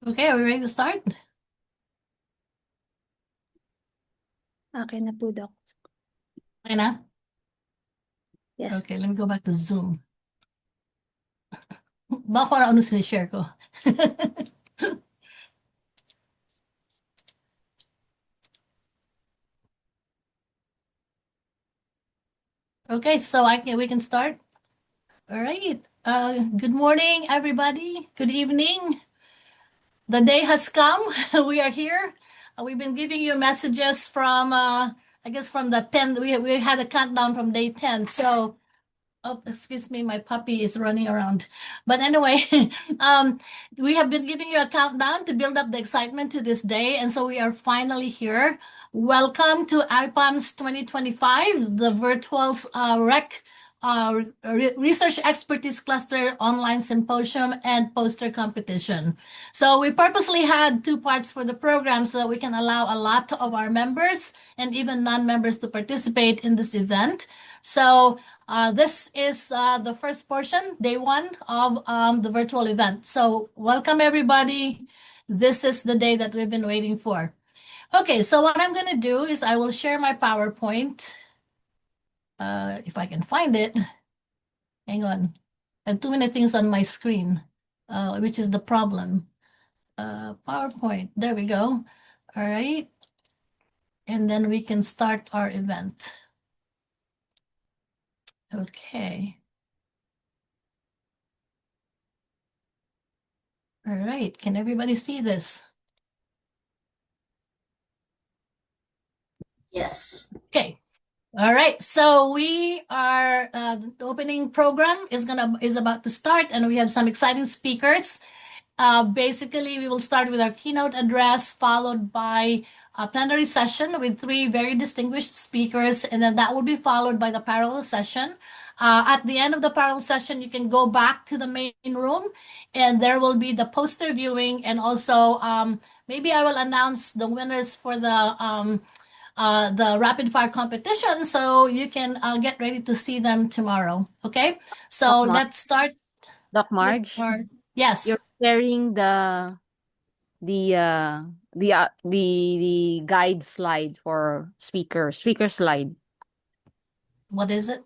Okay, are we ready to start? Okay na po, Doc. Okay na? Yes. Okay, let me go back to Zoom. Baka kung ano sinishare ko. Okay, so we can start. All right. Good morning, everybody. Good evening. The day has come. We are here. We've been giving you messages from, I guess, from the 10. We had a countdown from day 10. So, oh, excuse me, my puppy is running around. But anyway, we have been giving you a countdown to build up the excitement to this day. And so we are finally here. Welcome to APAMS 2025, the virtual Research Expertise Cluster Online Symposium and Poster Competition. So we purposely had two parts for the program so that we can allow a lot of our members and even non-members to participate in this event. So this is the first portion, day one of the virtual event. So welcome everybody. This is the day that we've been waiting for. Okay, so what I'm going to do is I will share my PowerPoint. If I can find it. Hang on. I have too many things on my screen, which is the problem. PowerPoint, there we go. All right. And then we can start our event. Okay. All right. Can everybody see this? Yes. Okay. All right. So we are the opening program is about to start, and we have some exciting speakers. Basically, we will start with our keynote address, followed by a plenary session with three very distinguished speakers, and then that will be followed by the parallel session. At the end of the parallel session, you can go back to the main room, and there will be the poster viewing, and also maybe I will announce the winners for the rapid fire competition, so you can get ready to see them tomorrow. Okay, so let's start. Doc Marge, yes, you're sharing the guide slide for speaker slide. What is it?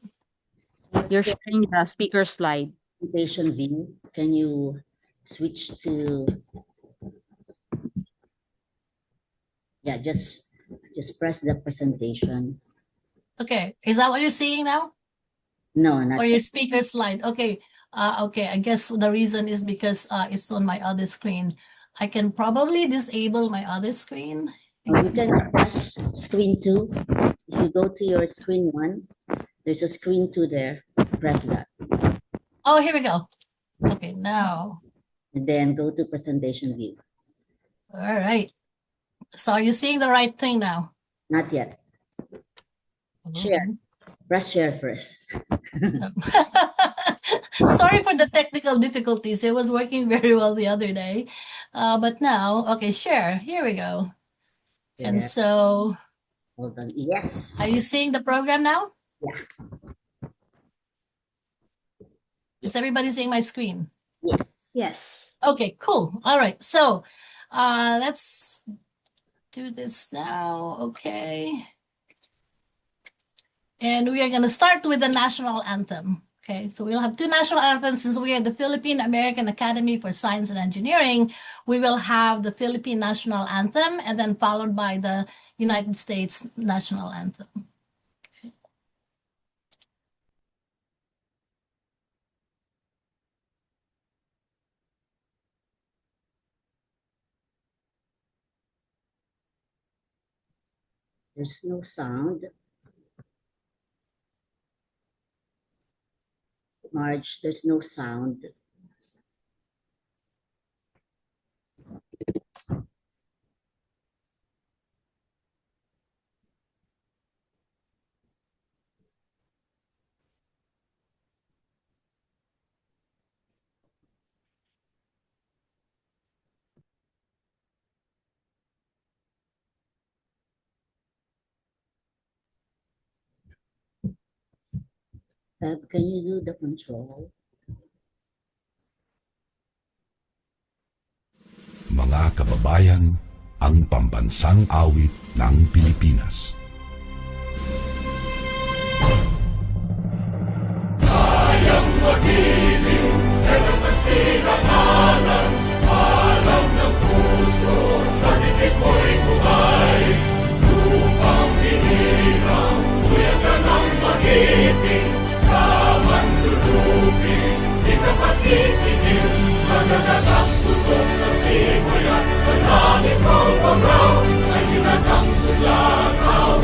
You're sharing the speaker slide. Presentation view. Can you switch to? Yeah, just press the presentation. Okay, is that what you're seeing now? No, not or your yet. speaker slide. Okay. Okay, I guess the reason is because it's on my other screen. I can probably disable my other screen. You can press screen 2. If you go to your screen 1, there's a screen 2 there. Press that. Oh, here we go. Okay, now. And then go to presentation view. All right. So are you seeing the right thing now? Not yet. Share. Press share first. Sorry for the technical difficulties. It was working very well the other day. But now, okay, share. Here we go. Yeah. And so, hold on. Yes. Are you seeing the program now? Yeah. Is everybody seeing my screen? Yes. Yes. Okay, cool. All right. So let's do this now. Okay. And we are going to start with the national anthem. Okay, so we'll have two national anthems. Since we are the Philippine American Academy for Science and Engineering, we will have the Philippine national anthem and then followed by the United States national anthem. Okay. There's no sound. Marge, there's no sound. Tab, can you do the control? Mga mga kababayan, ang pambansang awit ng Pilipinas. Kayang mag-ibig, ewas ng sinangalan, alam ng puso, sa titik mo'y buhay. Lupang hinirang, kuya ka ng magiting, sa manlulupin, di ka pasisingil, sa nagagang tutok sa simoy at sa langit mong pangaw, ay hinatang tulakaw,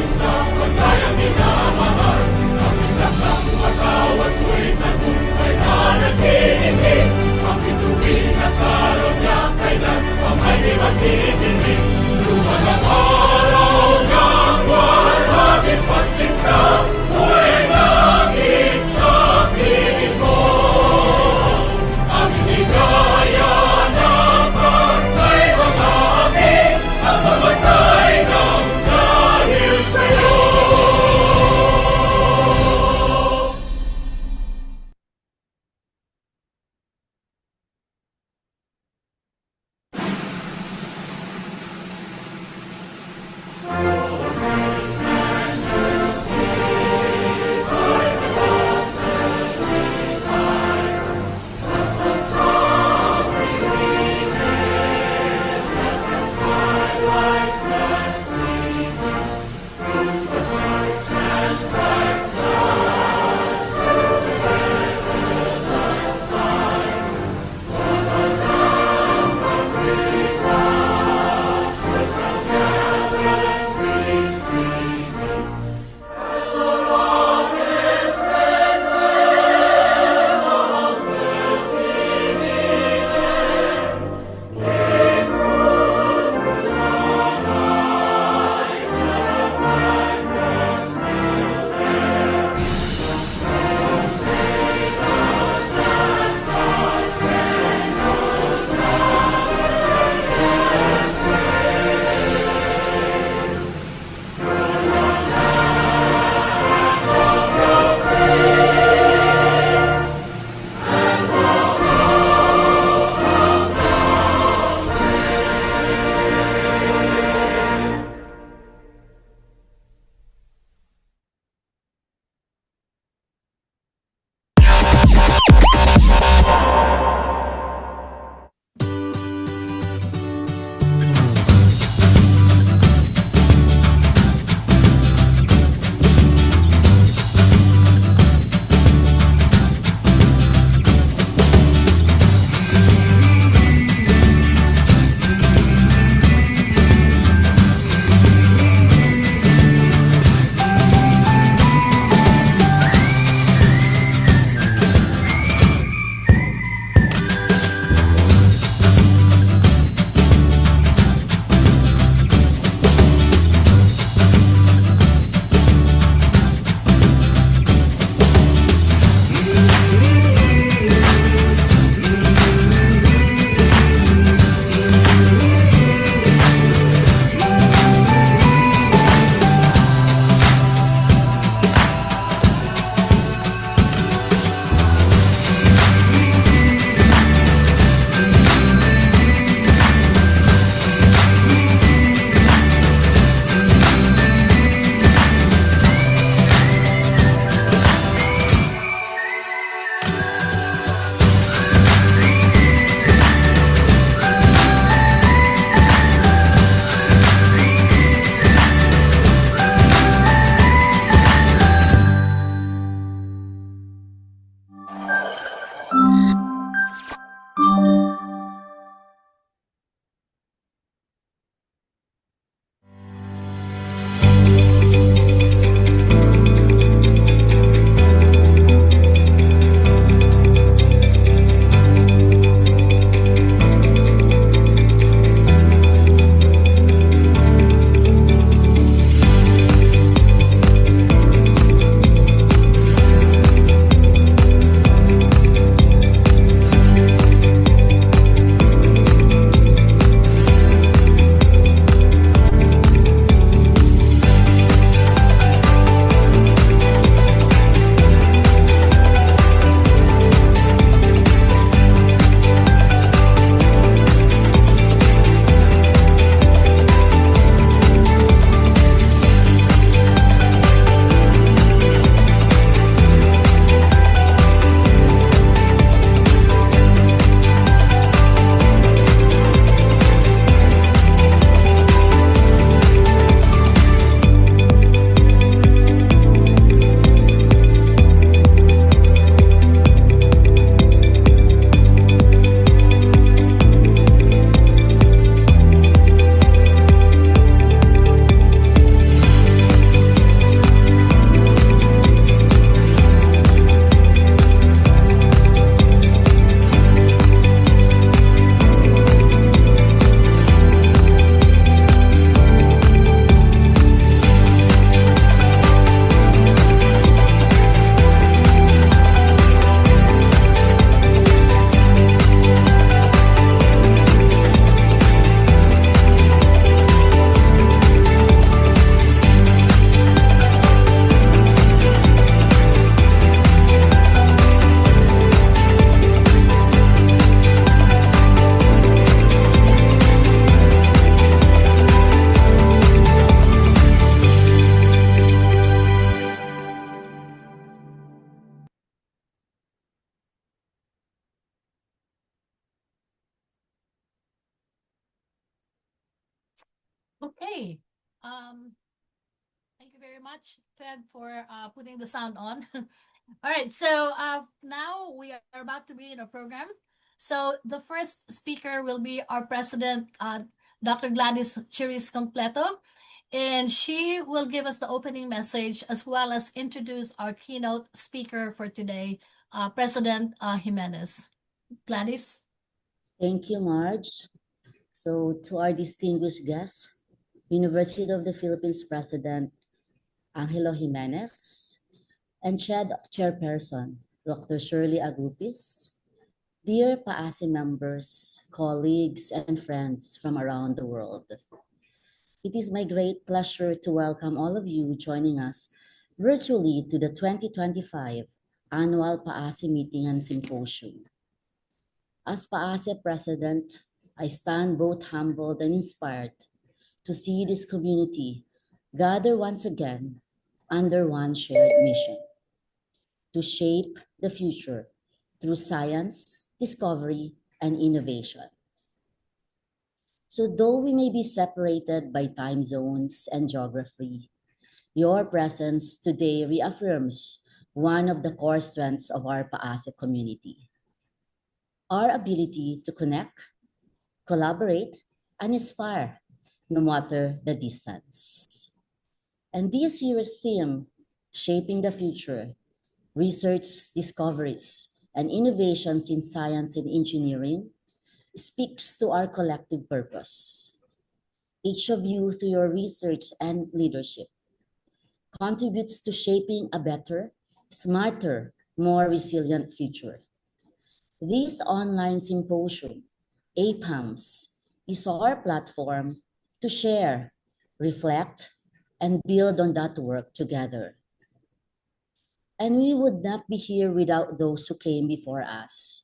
Okay. Thank you very much, Feb, for putting the sound on. All right. So now we are about to begin our program. So the first speaker will be our president, Dr. Gladys Chiris Completo, and she will give us the opening message as well as introduce our keynote speaker for today, President Jimenez. Gladys. Thank you, Marge. So to our distinguished guests, University of the Philippines President Angelo Jimenez, and Chairperson Dr. Shirley Agrupis, dear PAASE members, colleagues, and friends from around the world. It is my great pleasure to welcome all of you joining us virtually to the 2025 Annual PAASE Meeting and Symposium. As PAASE President, I stand both humbled and inspired to see this community gather once again under one shared mission: to shape the future through science, discovery, and innovation. So though we may be separated by time zones and geography, your presence today reaffirms one of the core strengths of our PAASE community: our ability to connect, collaborate, and inspire no matter the distance. And this year's theme, Shaping the Future, research discoveries and innovations in science and engineering, speaks to our collective purpose. Each of you, through your research and leadership, contributes to shaping a better, smarter, more resilient future. This online symposium, APAMS, is our platform to share, reflect, and build on that work together. And we would not be here without those who came before us.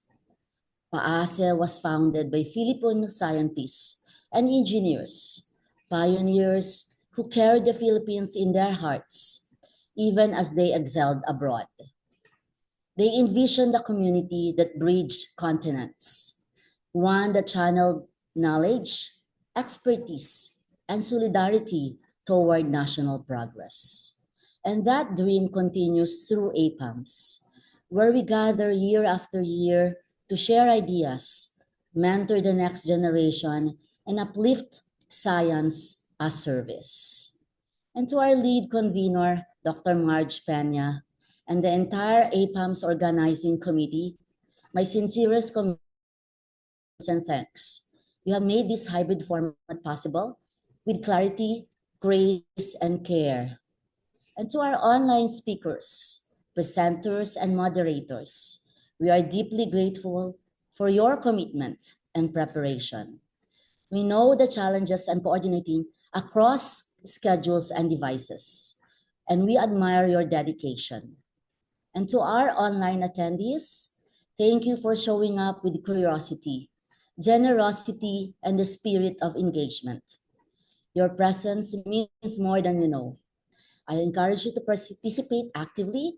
PAASE was founded by Filipino scientists and engineers, pioneers who carried the Philippines in their hearts, even as they excelled abroad. They envisioned a community that bridged continents, one that channeled knowledge, expertise, and solidarity toward national progress. And that dream continues through APAMS, where we gather year after year to share ideas, mentor the next generation, and uplift science as service. And to our lead convener, Dr. Marge Peña, and the entire APAMS organizing committee, my sincerest and thanks. You have made this hybrid format possible with clarity, grace, and care. And to our online speakers, presenters, and moderators, we are deeply grateful for your commitment and preparation. We know the challenges and coordinating across schedules and devices, and we admire your dedication. And to our online attendees, thank you for showing up with curiosity, generosity, and the spirit of engagement. Your presence means more than you know. I encourage you to participate actively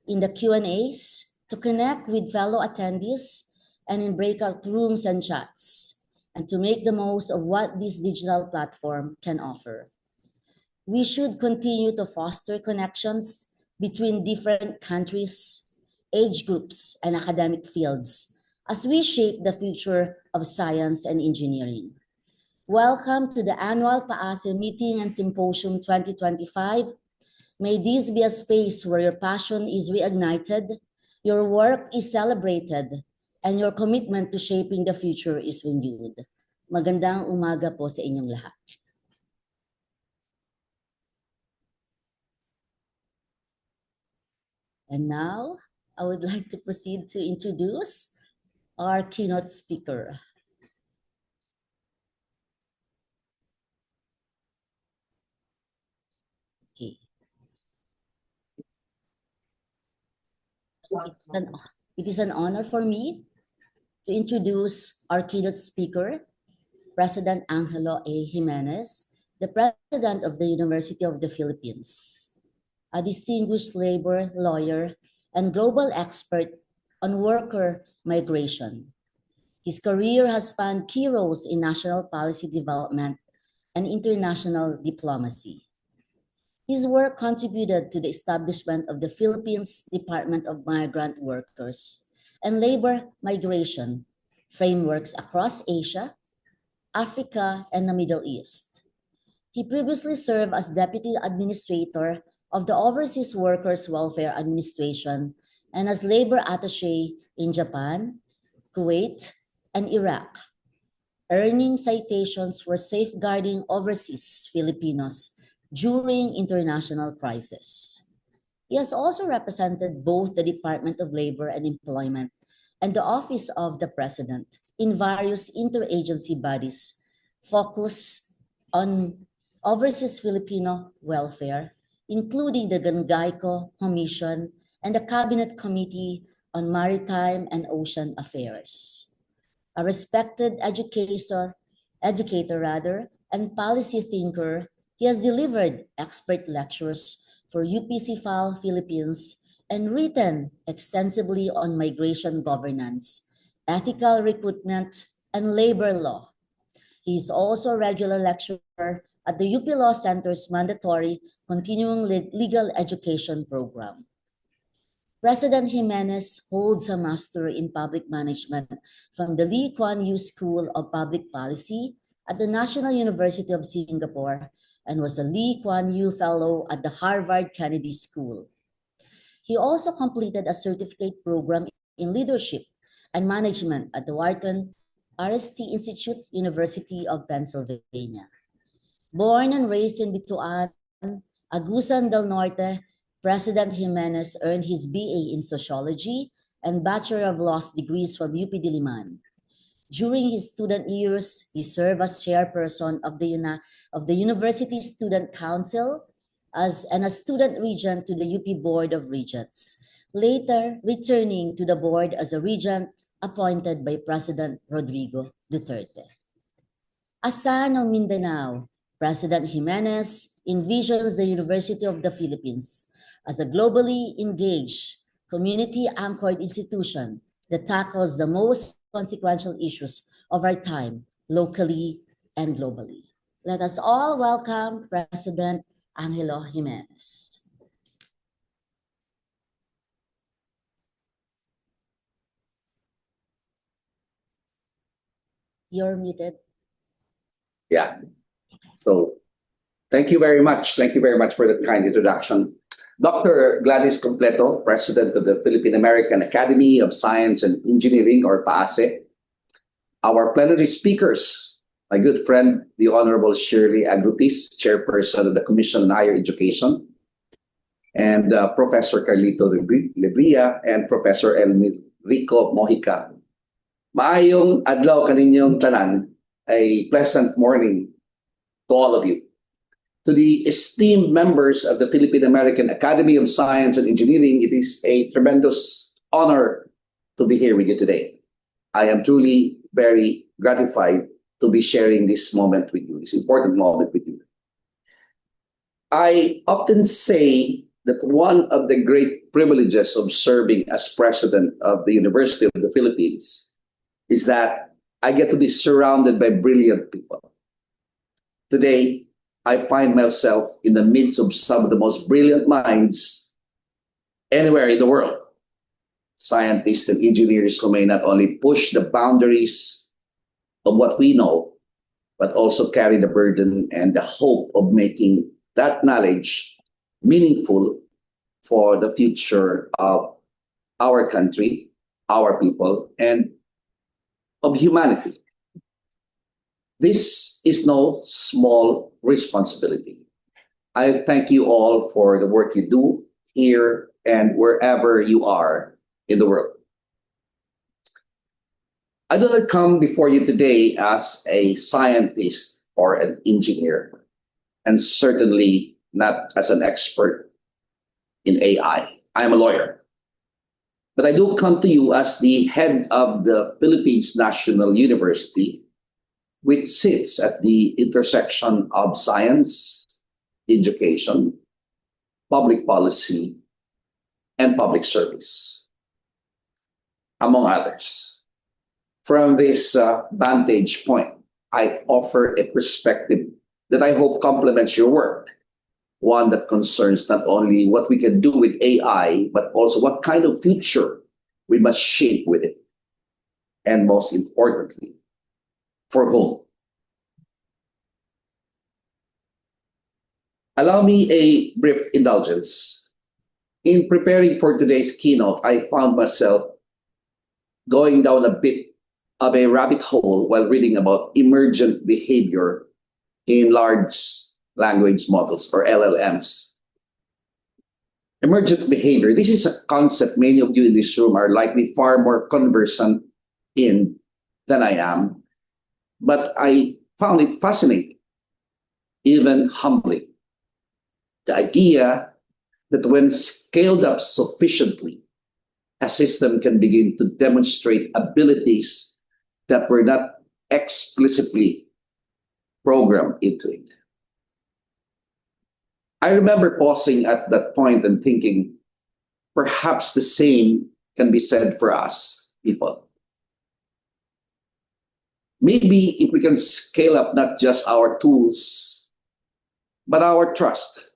in the Q&As, to connect with fellow attendees, and in breakout rooms and chats, and to make the most of what this digital platform can offer. We should continue to foster connections between different countries, age groups, and academic fields as we shape the future of science and engineering. Welcome to the annual PAASE Meeting and Symposium 2025. May this be a space where your passion is reignited, your work is celebrated, and your commitment to shaping the future is renewed. Magandang umaga po sa inyong lahat. And now, I would like to proceed to introduce our keynote speaker. Okay. It is an honor for me to introduce our keynote speaker, President Angelo A. Jimenez, the President of the University of the Philippines, a distinguished labor lawyer and global expert on worker migration. His career has spanned key roles in national policy development and international diplomacy. His work contributed to the establishment of the Philippines Department of Migrant Workers and Labor Migration frameworks across Asia, Africa, and the Middle East. He previously served as Deputy Administrator of the Overseas Workers Welfare Administration and as Labor Attaché in Japan, Kuwait, and Iraq, earning citations for safeguarding overseas Filipinos during international crisis. He has also represented both the Department of Labor and Employment and the Office of the President in various interagency bodies focused on overseas Filipino welfare, including the Gangayco Commission and the Cabinet Committee on Maritime and Ocean Affairs. A respected educator and policy thinker, he has delivered expert lectures for UPCFAL Philippines and written extensively on migration governance, ethical recruitment, and labor law. He is also a regular lecturer at the UP Law Center's mandatory continuing legal education program. President Jimenez holds a Master in Public Management from the Lee Kuan Yew School of Public Policy at the National University of Singapore and was a Lee Kuan Yew Fellow at the Harvard Kennedy School. He also completed a certificate program in leadership and management at the Wharton RST Institute, University of Pennsylvania. Born and raised in Bituan, Agusan del Norte, President Jimenez earned his BA in Sociology and Bachelor of Laws degrees from UP Diliman. During his student years, he served as chairperson of the University Student Council and a student regent to the UP Board of Regents, later returning to the board as a regent appointed by President Rodrigo Duterte. As son of Mindanao, President Jimenez envisions the University of the Philippines as a globally engaged, community-anchored institution that tackles the most consequential issues of our time, locally and globally. Let us all welcome President Angelo Jimenez. You're muted. Yeah. So thank you very much. Thank you very much for the kind introduction. Dr. Gladys Completo, President of the Philippine American Academy of Science and Engineering, or PAASE. Our plenary speakers, my good friend, the Honorable Shirley Agrupis, Chairperson of the Commission on Higher Education, and Professor Carlito Lebria and Professor Elmirico Mojica. Maayong adlaw kaninyong tanan, a pleasant morning to all of you. To the esteemed members of the Philippine American Academy of Science and Engineering, it is a tremendous honor to be here with you today. I am truly very gratified to be sharing this moment with you, this important moment with you. I often say that one of the great privileges of serving as president of the University of the Philippines is that I get to be surrounded by brilliant people. Today, I find myself in the midst of some of the most brilliant minds anywhere in the world. Scientists and engineers who may not only push the boundaries of what we know, but also carry the burden and the hope of making that knowledge meaningful for the future of our country, our people, and of humanity. This is no small responsibility. I thank you all for the work you do here and wherever you are in the world. I do not come before you today as a scientist or an engineer, and certainly not as an expert in AI. I am a lawyer. But I do come to you as the head of the Philippines National University, which sits at the intersection of science, education, public policy, and public service, among others. From this vantage point, I offer a perspective that I hope complements your work. One that concerns not only what we can do with AI, but also what kind of future we must shape with it. And most importantly, for whom? Allow me a brief indulgence. In preparing for today's keynote, I found myself going down a bit of a rabbit hole while reading about emergent behavior in large language models, or LLMs. Emergent behavior, this is a concept many of you in this room are likely far more conversant in than I am, but I found it fascinating, even humbling. The idea that when scaled up sufficiently, a system can begin to demonstrate abilities that were not explicitly programmed into it. I remember pausing at that point and thinking, perhaps the same can be said for us, people. Maybe if we can scale up not just our tools, but our trust,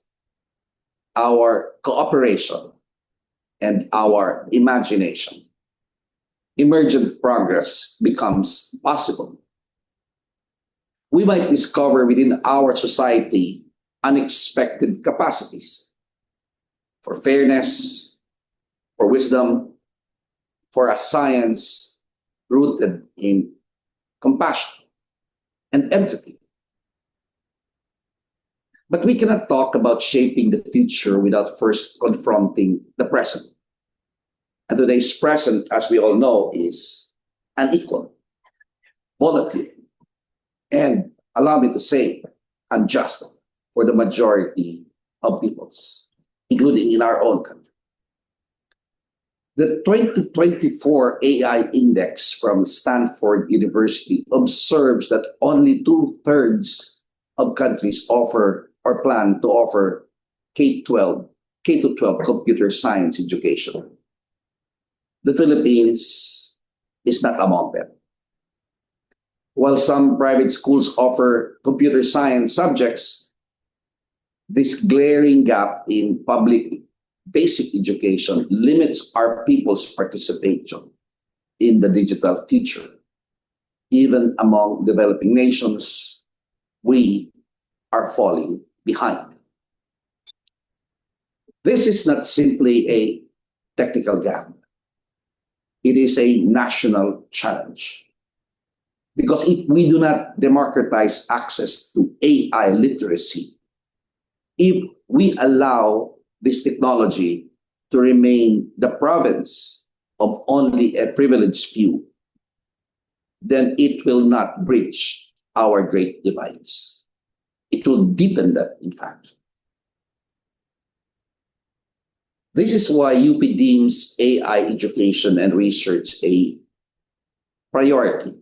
our cooperation, and our imagination, emergent progress becomes possible. We might discover within our society unexpected capacities for fairness, for wisdom, for a science rooted in compassion and empathy. But we cannot talk about shaping the future without first confronting the present. And today's present, as we all know, is unequal, volatile, and allow me to say, unjust for the majority of peoples, including in our own country. The 2024 AI Index from Stanford University observes that only 2/3 of countries offer or plan to offer K-12 computer science education. The Philippines is not among them. While some private schools offer computer science subjects, this glaring gap in public basic education limits our people's participation in the digital future. Even among developing nations, we are falling behind. This is not simply a technical gap. It is a national challenge. Because if we do not democratize access to AI literacy, if we allow this technology to remain the province of only a privileged few, then it will not bridge our great divides. It will deepen them, in fact. This is why UP deems AI education and research a priority,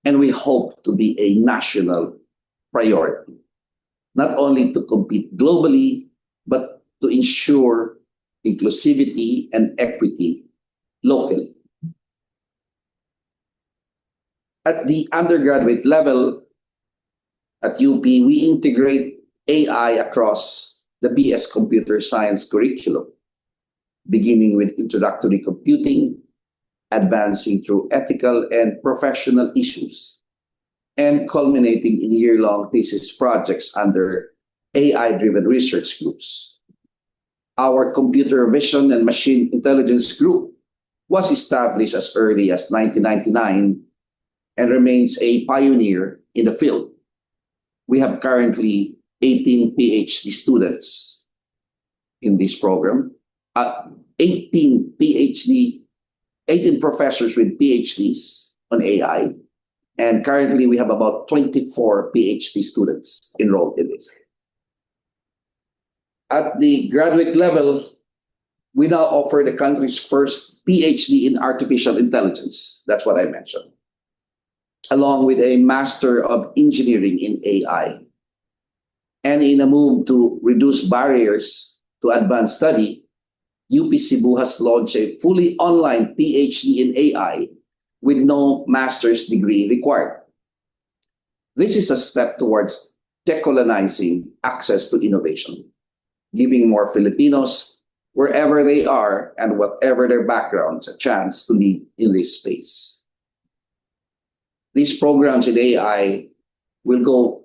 and we hope to be a national priority, not only to compete globally, but to ensure inclusivity and equity locally. At the undergraduate level at UP, we integrate AI across the BS Computer Science curriculum, beginning with introductory computing, advancing through ethical and professional issues, and culminating in year-long thesis projects under AI-driven research groups. Our Computer Vision and Machine Intelligence Group was established as early as 1999 and remains a pioneer in the field. We have currently 18 PhD students in this program, 18 professors with PhDs on AI, and currently we have about 24 PhD students enrolled in this. At the graduate level, we now offer the country's first PhD in artificial intelligence. That's what I mentioned, along with a Master of Engineering in AI. And in a move to reduce barriers to advanced study, UP Cebu has launched a fully online PhD in AI with no master's degree required. This is a step towards decolonizing access to innovation, giving more Filipinos, wherever they are and whatever their backgrounds, a chance to lead in this space. These programs in AI will go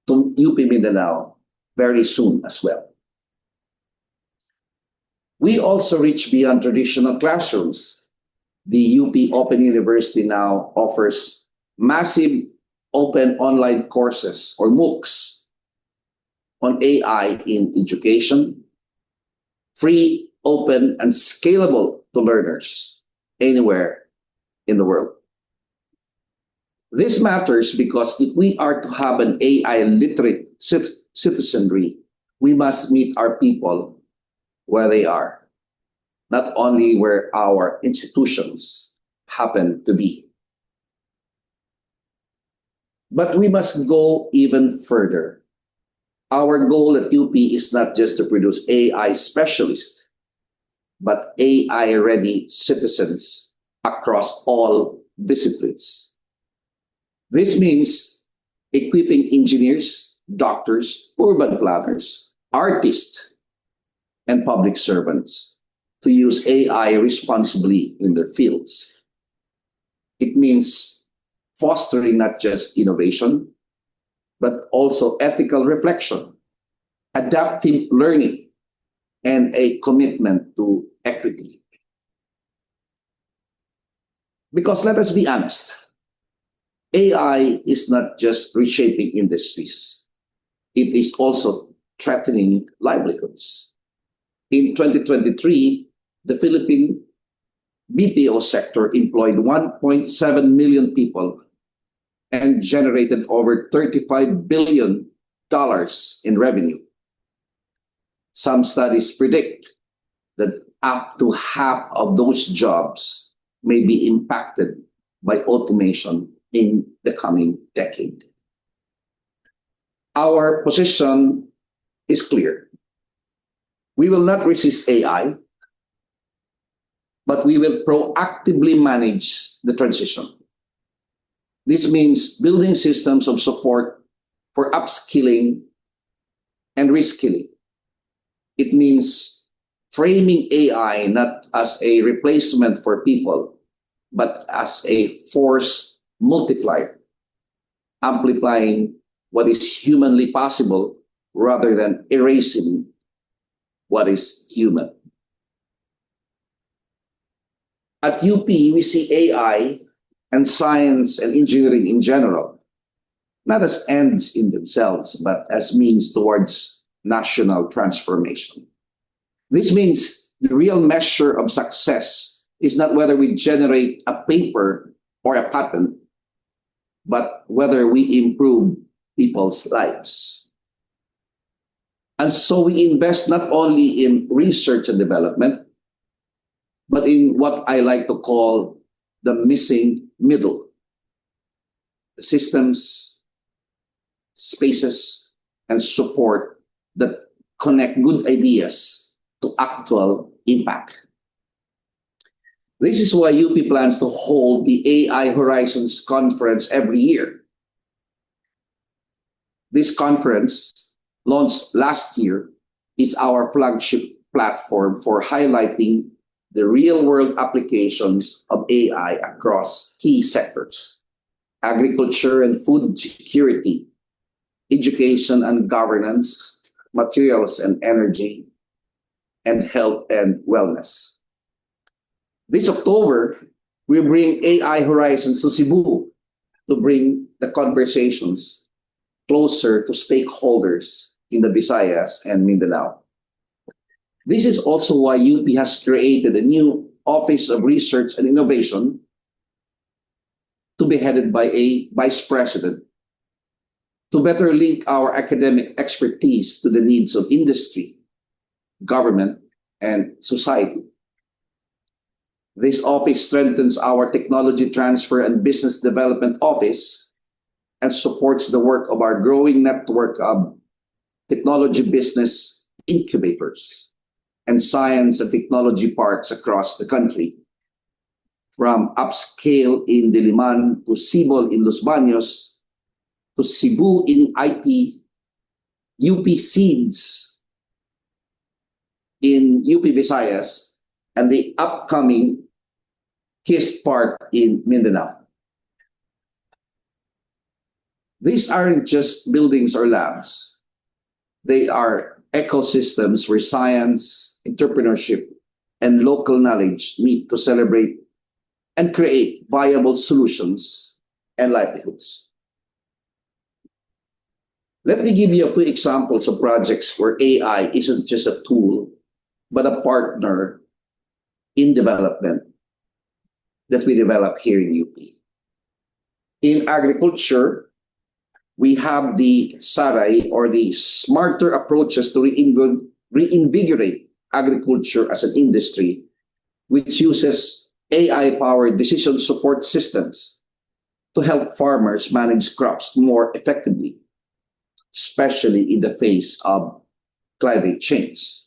to UP Mindanao very soon as well. We also reach beyond traditional classrooms. The UP Open University now offers massive open online courses or MOOCs on AI in education, free, open, and scalable to learners anywhere in the world. This matters because if we are to have an AI literate citizenry, we must meet our people where they are, not only where our institutions happen to be. But we must go even further. Our goal at UP is not just to produce AI specialists, but AI-ready citizens across all disciplines. This means equipping engineers, doctors, urban planners, artists, and public servants to use AI responsibly in their fields. It means fostering not just innovation, but also ethical reflection, adaptive learning, and a commitment to equity. Because let us be honest, AI is not just reshaping industries, it is also threatening livelihoods. In 2023, the Philippine BPO sector employed 1.7 million people and generated over $35 billion in revenue. Some studies predict that up to half of those jobs may be impacted by automation in the coming decade. Our position is clear. We will not resist AI, but we will proactively manage the transition. This means building systems of support for upskilling and reskilling. It means framing AI not as a replacement for people, but as a force multiplier, amplifying what is humanly possible rather than erasing what is human. At UP, we see AI and science and engineering in general, not as ends in themselves, but as means towards national transformation. This means the real measure of success is not whether we generate a paper or a patent, but whether we improve people's lives. And so we invest not only in research and development, but in what I like to call the missing middle. The systems, spaces, and support that connect good ideas to actual impact. This is why UP plans to hold the AI Horizons Conference every year. This conference, launched last year, is our flagship platform for highlighting the real-world applications of AI across key sectors: agriculture and food security, education and governance, materials and energy, and health and wellness. This October, we bring AI Horizons to Cebu to bring the conversations closer to stakeholders in the Visayas and Mindanao. This is also why UP has created a new Office of Research and Innovation to be headed by a vice president to better link our academic expertise to the needs of industry, government, and society. This office strengthens our Technology Transfer and Business Development Office and supports the work of our growing network of technology business incubators and science and technology parks across the country, from Upscale in Diliman to Cibol in Los Baños to Cebu in IT UP Seeds in UP Visayas and the upcoming KISS Park in Mindanao. These aren't just buildings or labs. They are ecosystems where science, entrepreneurship, and local knowledge meet to celebrate and create viable solutions and livelihoods. Let me give you a few examples of projects where AI isn't just a tool, but a partner in development that we develop here in UP. In agriculture, we have the SARAI, or the smarter approaches to reinvigorate agriculture as an industry, which uses AI-powered decision support systems to help farmers manage crops more effectively, especially in the face of climate change.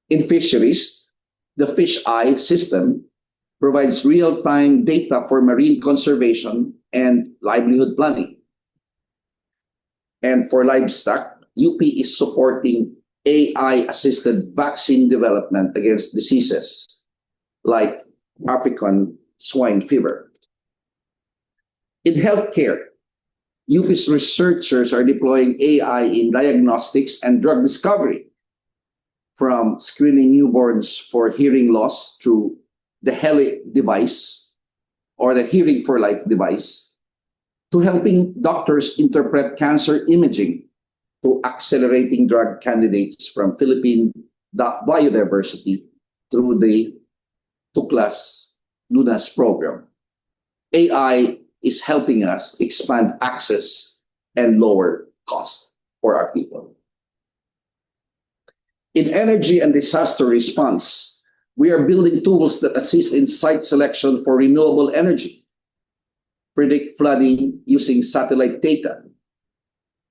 In fisheries, the Fish Eye system provides real-time data for marine conservation and livelihood planning. And for livestock, UP is supporting AI-assisted vaccine development against diseases like African swine fever. In healthcare, UP's researchers are deploying AI in diagnostics and drug discovery, from screening newborns for hearing loss through the HELIC device, or the Hearing for Life device, to helping doctors interpret cancer imaging, to accelerating drug candidates from Philippine biodiversity through the Tuklas Lunas program. AI is helping us expand access and lower cost for our people. In energy and disaster response, we are building tools that assist in site selection for renewable energy, predict flooding using satellite data,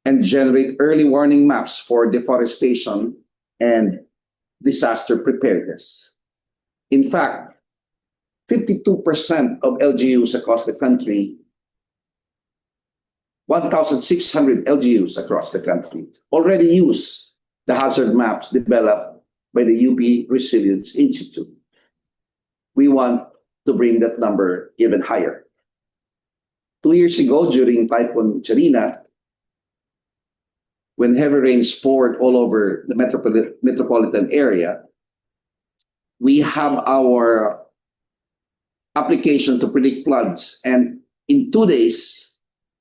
and generate early warning maps for deforestation and disaster preparedness. In fact, 52% of LGUs across the country, 1,600 LGUs across the country, already use the hazard maps developed by the UP Resilience Institute. We want to bring that number even higher. 2 years ago, during Typhoon Charina, when heavy rains poured all over the metropolitan area, we have our application to predict floods, and in 2 days,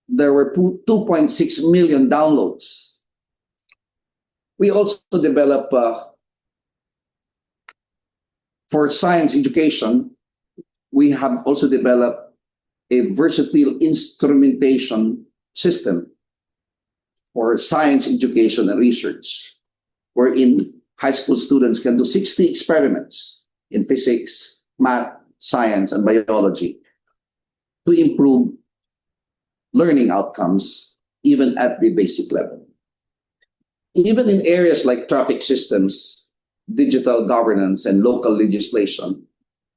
there were 2.6 million downloads. We also develop, for science education, we have also developed a versatile instrumentation system for science education and research, wherein high school students can do 60 experiments in physics, math, science, and biology to improve learning outcomes even at the basic level. Even in areas like traffic systems, digital governance, and local legislation,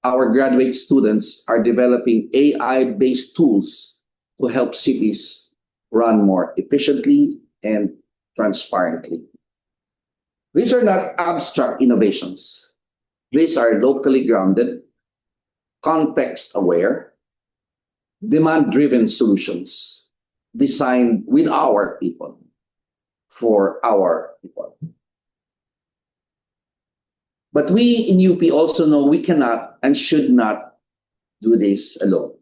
our graduate students are developing AI-based tools to help cities run more efficiently and transparently. These are not abstract innovations. These are locally grounded, context-aware, demand-driven solutions designed with our people, for our people. But we in UP also know we cannot and should not do this alone.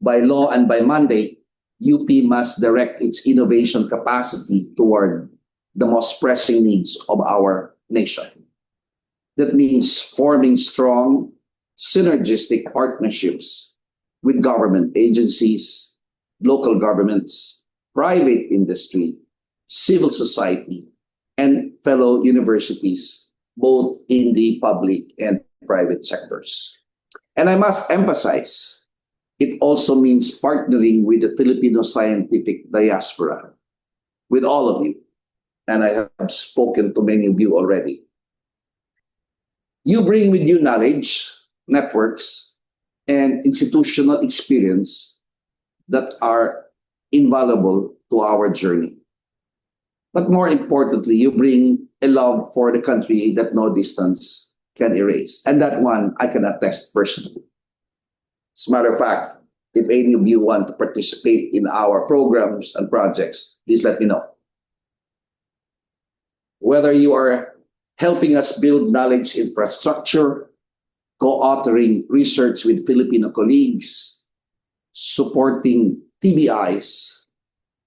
By law and by mandate, UP must direct its innovation capacity toward the most pressing needs of our nation. That means forming strong, synergistic partnerships with government agencies, local governments, private industry, civil society, and fellow universities, both in the public and private sectors. And I must emphasize, it also means partnering with the Filipino scientific diaspora, with all of you. And I have spoken to many of you already. You bring with you knowledge, networks, and institutional experience that are invaluable to our journey. But more importantly, you bring a love for the country that no distance can erase. And that one I can attest personally. As a matter of fact, if any of you want to participate in our programs and projects, please let me know. Whether you are helping us build knowledge infrastructure, co-authoring research with Filipino colleagues, supporting TBIs,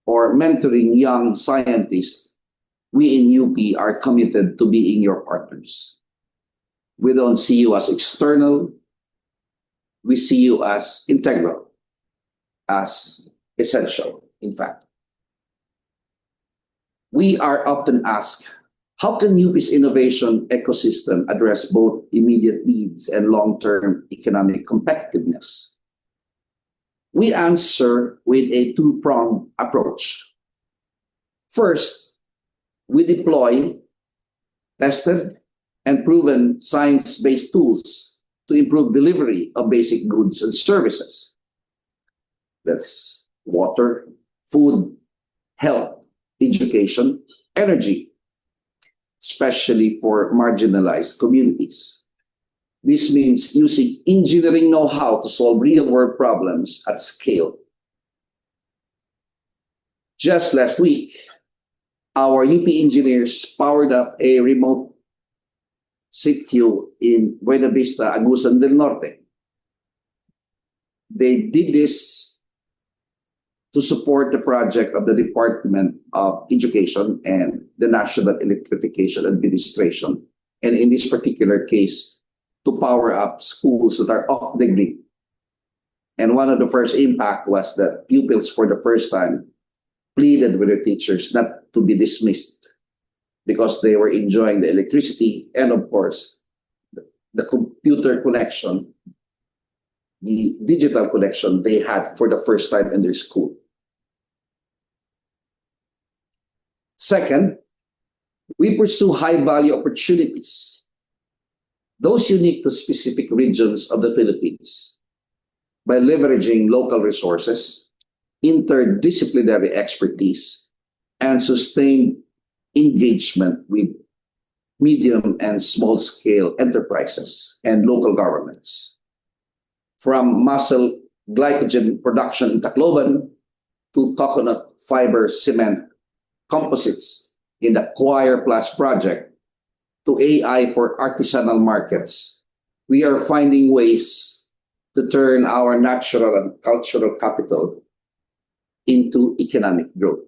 or mentoring young scientists, we in UP are committed to being your partners. We don't see you as external. We see you as integral, as essential, in fact. We are often asked, how can UP's innovation ecosystem address both immediate needs and long-term economic competitiveness? We answer with a two-pronged approach. First, we deploy tested and proven science-based tools to improve delivery of basic goods and services. That's water, food, health, education, energy, especially for marginalized communities. This means using engineering know-how to solve real-world problems at scale. Just last week, our UP engineers powered up a remote sitio in Buena Vista, Agusan del Norte. They did this to support the project of the Department of Education and the National Electrification Administration, and in this particular case, to power up schools that are off the grid. And one of the first impact was that pupils for the first time pleaded with their teachers not to be dismissed because they were enjoying the electricity and, of course, the computer connection, the digital connection they had for the first time in their school. Second, we pursue high-value opportunities, those unique to specific regions of the Philippines, by leveraging local resources, interdisciplinary expertise, and sustained engagement with medium and small-scale enterprises and local governments. From muscle glycogen production in Tacloban to coconut fiber cement composites in the Choir Plus project to AI for artisanal markets, we are finding ways to turn our natural and cultural capital into economic growth.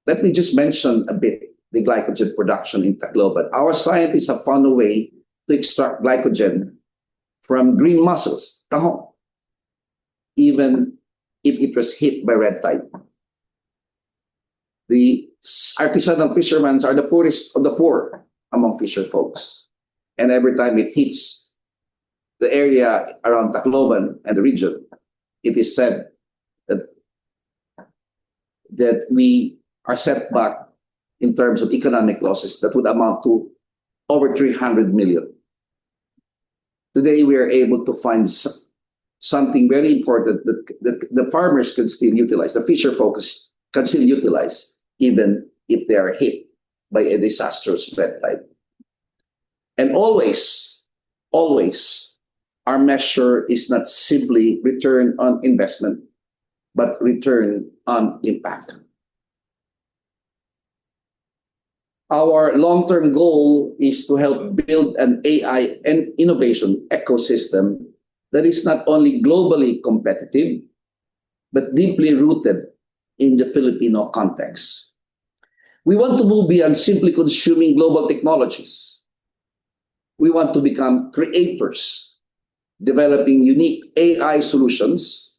Let me just mention a bit the glycogen production in Tacloban. Our scientists have found a way to extract glycogen from green mussels, tahong, even if it was hit by red tide. The artisanal fishermen are the poorest of the poor among fisher folks. And every time it hits the area around Tacloban and the region, it is said that we are set back in terms of economic losses that would amount to over 300 million. Today, we are able to find something very important that the farmers can still utilize, the fisher folks can still utilize, even if they are hit by a disastrous red tide. And always, our measure is not simply return on investment, but return on impact. Our long-term goal is to help build an AI and innovation ecosystem that is not only globally competitive, but deeply rooted in the Filipino context. We want to move beyond simply consuming global technologies. We want to become creators, developing unique AI solutions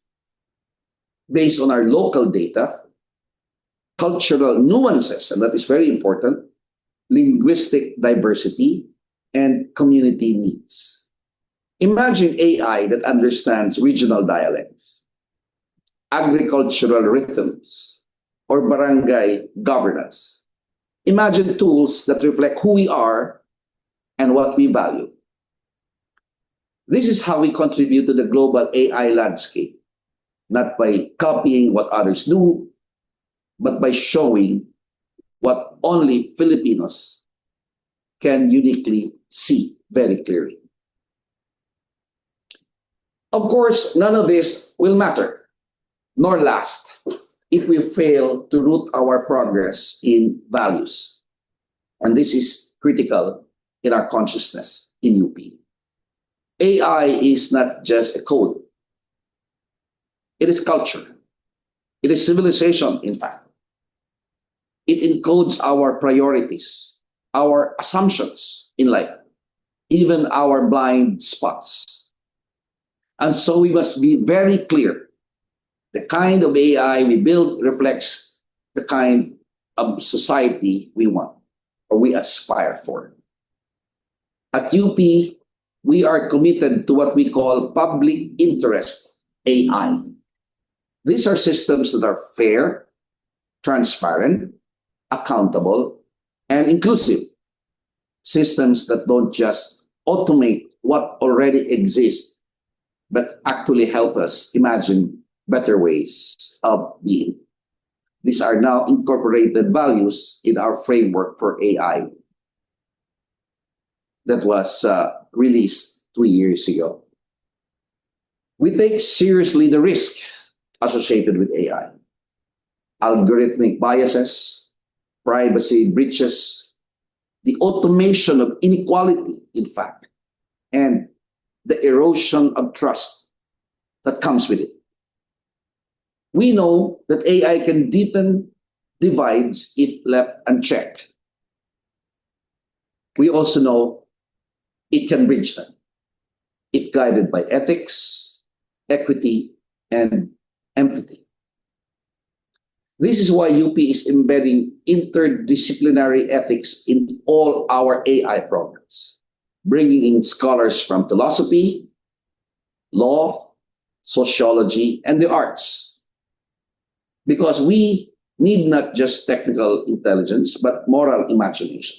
based on our local data, cultural nuances, and that is very important, linguistic diversity, and community needs. Imagine AI that understands regional dialects, agricultural rhythms, or barangay governance. Imagine tools that reflect who we are and what we value. This is how we contribute to the global AI landscape, not by copying what others do, but by showing what only Filipinos can uniquely see very clearly. Of course, none of this will matter nor last if we fail to root our progress in values. And this is critical in our consciousness in UP. AI is not just a code. It is culture. It is civilization, in fact. It encodes our priorities, our assumptions in life, even our blind spots. And so we must be very clear. The kind of AI we build reflects the kind of society we want or we aspire for. At UP, we are committed to what we call public interest AI. These are systems that are fair, transparent, accountable, and inclusive. Systems that don't just automate what already exists, but actually help us imagine better ways of being. These are now incorporated values in our framework for AI that was released 2 years ago. We take seriously the risk associated with AI, algorithmic biases, privacy breaches, the automation of inequality, in fact, and the erosion of trust that comes with it. We know that AI can deepen divides if left unchecked. We also know it can bridge them if guided by ethics, equity, and empathy. This is why UP is embedding interdisciplinary ethics in all our AI programs, bringing in scholars from philosophy, law, sociology, and the arts. Because we need not just technical intelligence, but moral imagination.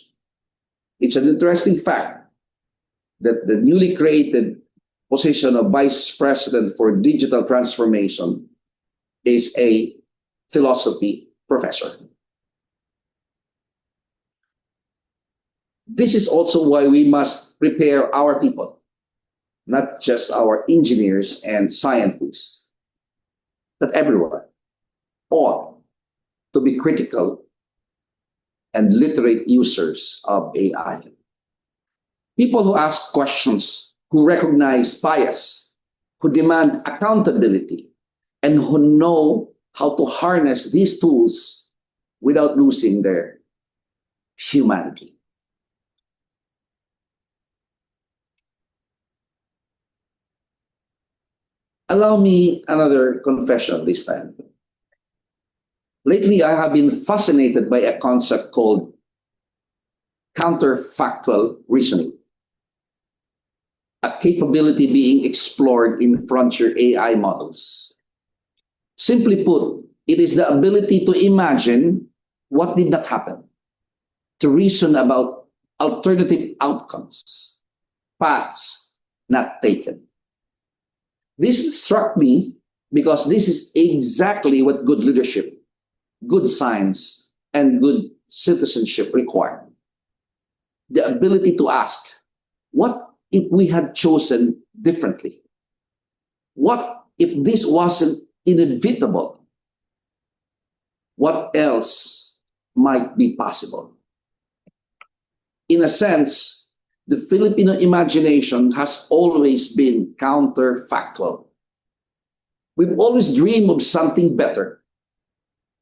It's an interesting fact that the newly created position of Vice President for Digital Transformation is a philosophy professor. This is also why we must prepare our people, not just our engineers and scientists, but everyone, all to be critical and literate users of AI. People who ask questions, who recognize bias, who demand accountability, and who know how to harness these tools without losing their humanity. Allow me another confession this time. Lately, I have been fascinated by a concept called counterfactual reasoning, a capability being explored in frontier AI models. Simply put, it is the ability to imagine what did not happen, to reason about alternative outcomes, paths not taken. This struck me because this is exactly what good leadership, good science, and good citizenship require. The ability to ask, what if we had chosen differently? What if this wasn't inevitable? What else might be possible? In a sense, the Filipino imagination has always been counterfactual. We've always dreamed of something better,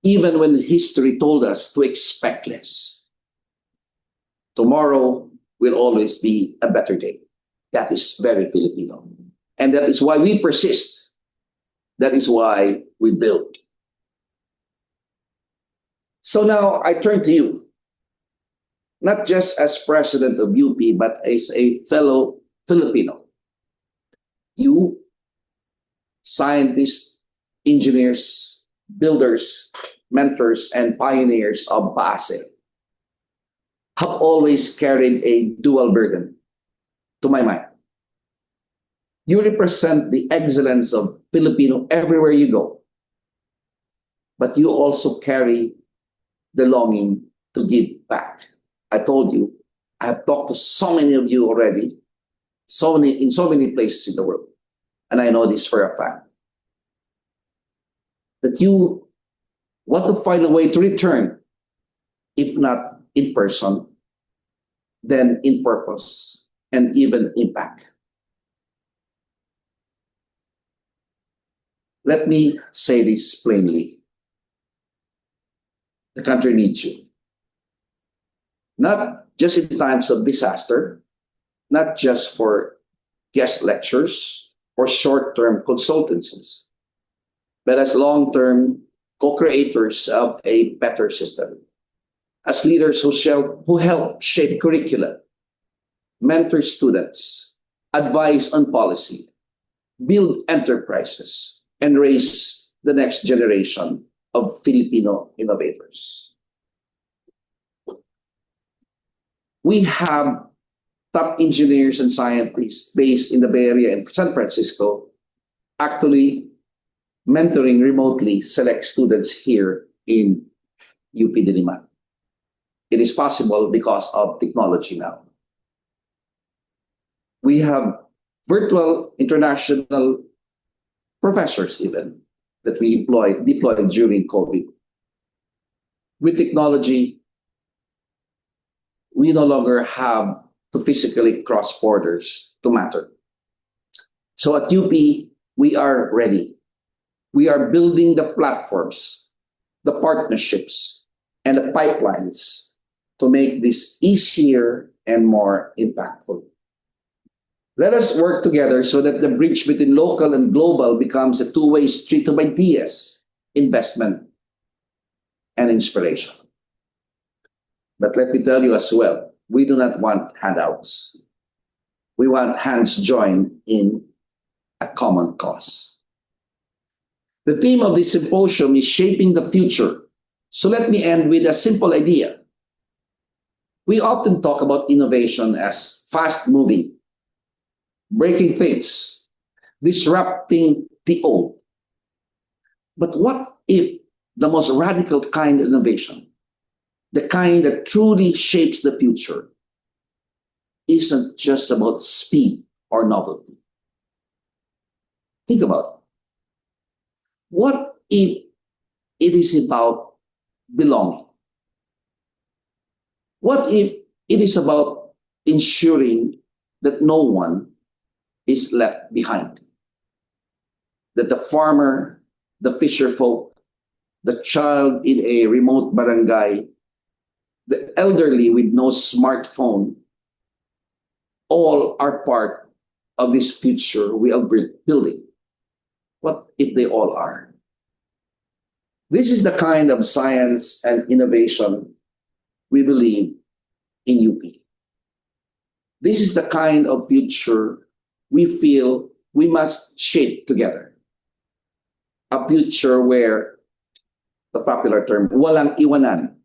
even when history told us to expect less. Tomorrow will always be a better day. That is very Filipino. And that is why we persist. That is why we build. So now I turn to you, not just as president of UP, but as a fellow Filipino. You, scientists, engineers, builders, mentors, and pioneers of BASE, have always carried a dual burden, to my mind. You represent the excellence of Filipino everywhere you go, but you also carry the longing to give back. I told you, I have talked to so many of you already, in so many places in the world, and I know this for a fact, that you want to find a way to return, if not in person, then in purpose and even impact. Let me say this plainly. The country needs you. Not just in times of disaster, not just for guest lectures or short-term consultancies, but as long-term co-creators of a better system, as leaders who help shape curricula, mentor students, advise on policy, build enterprises, and raise the next generation of Filipino innovators. We have top engineers and scientists based in the Bay Area and San Francisco actually mentoring remotely select students here in UP Diliman. It is possible because of technology now. We have virtual international professors even that we deployed during COVID. With technology, we no longer have to physically cross borders to matter. So at UP, we are ready. We are building the platforms, the partnerships, and the pipelines to make this easier and more impactful. Let us work together so that the bridge between local and global becomes a two-way street of ideas, investment, and inspiration. But let me tell you as well, we do not want handouts. We want hands joined in a common cause. The theme of this symposium is shaping the future. So let me end with a simple idea. We often talk about innovation as fast-moving, breaking things, disrupting the old. But what if the most radical kind of innovation, the kind that truly shapes the future, isn't just about speed or novelty? Think about it. What if it is about belonging? What if it is about ensuring that no one is left behind? That the farmer, the fisher folk, the child in a remote barangay, the elderly with no smartphone, all are part of this future we are building. What if they all are? This is the kind of science and innovation we believe in UP. This is the kind of future we feel we must shape together. A future where the popular term, walang iwanan,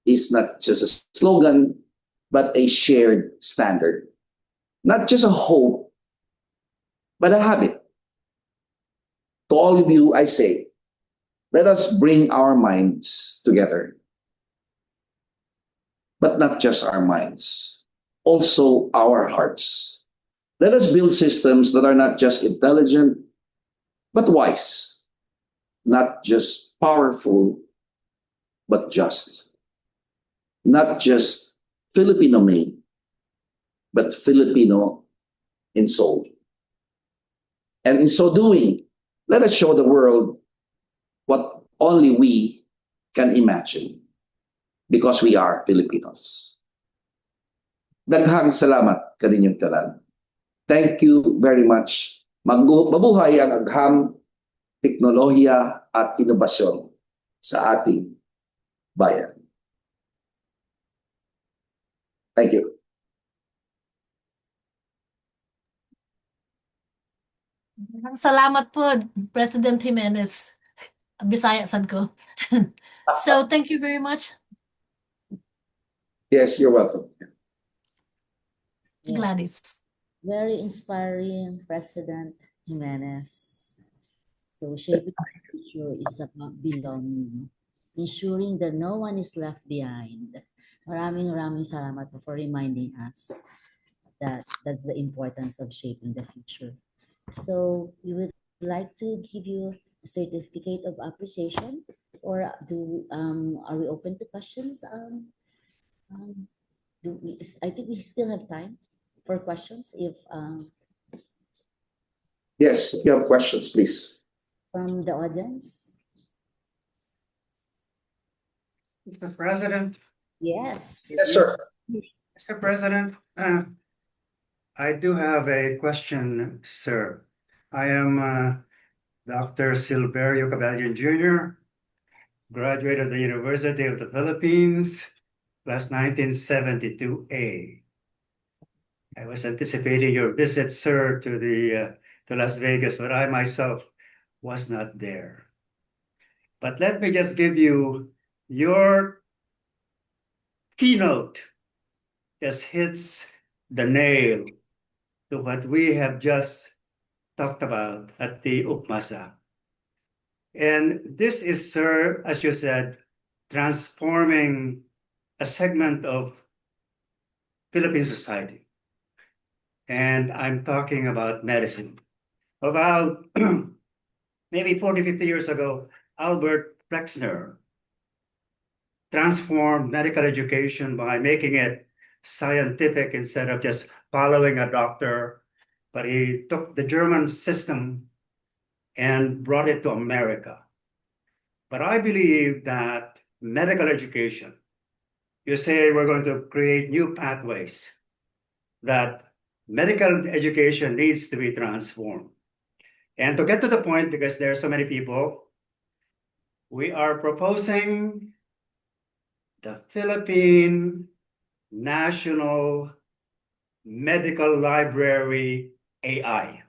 is not just a slogan, but a shared standard. Not just a hope, but a habit. To all of you, I say, let us bring our minds together. But not just our minds, also our hearts. Let us build systems that are not just intelligent, but wise. Not just powerful, but just. Not just Filipino-made, but Filipino in soul. And in so doing, let us show the world what only we can imagine, because we are Filipinos. Daghang salamat kaninyong tanan. Thank you very much. Mabuhay ang agham, teknolohiya at inobasyon sa ating bayan. Thank you. Salamat po, President Jimenez. Bisaya sad ko. So thank you very much, Yes, you're welcome. Yes. Gladys. Very inspiring, President Jimenez. So shaping the future is about belonging, ensuring that no one is left behind, Maraming salamat po for reminding us that that's the importance of shaping the future. So we would like to give you a certificate of appreciation, or are we open to questions? I think we still have time for questions if Yes, if you have questions, please. from the audience. Mr. President, Yes. Yes, sir. Mr. President, I do have a question, sir. I am Dr. Silverio Caballon Jr., graduated of the University of the Philippines, class 1972A. I was anticipating your visit, sir, to Las Vegas, but I myself was not there. But let me just give you your keynote. Just hits the nail to what we have just talked about at the UPMASA. And this is, sir, as you said, transforming a segment of Philippine society. And I'm talking about medicine. About maybe 40, 50 years ago, Albert Flexner transformed medical education by making it scientific instead of just following a doctor. But he took the German system and brought it to America. But I believe that medical education, you say we're going to create new pathways, that medical education needs to be transformed. And to get to the point, because there are so many people, we are proposing the Philippine National Medical Library AI.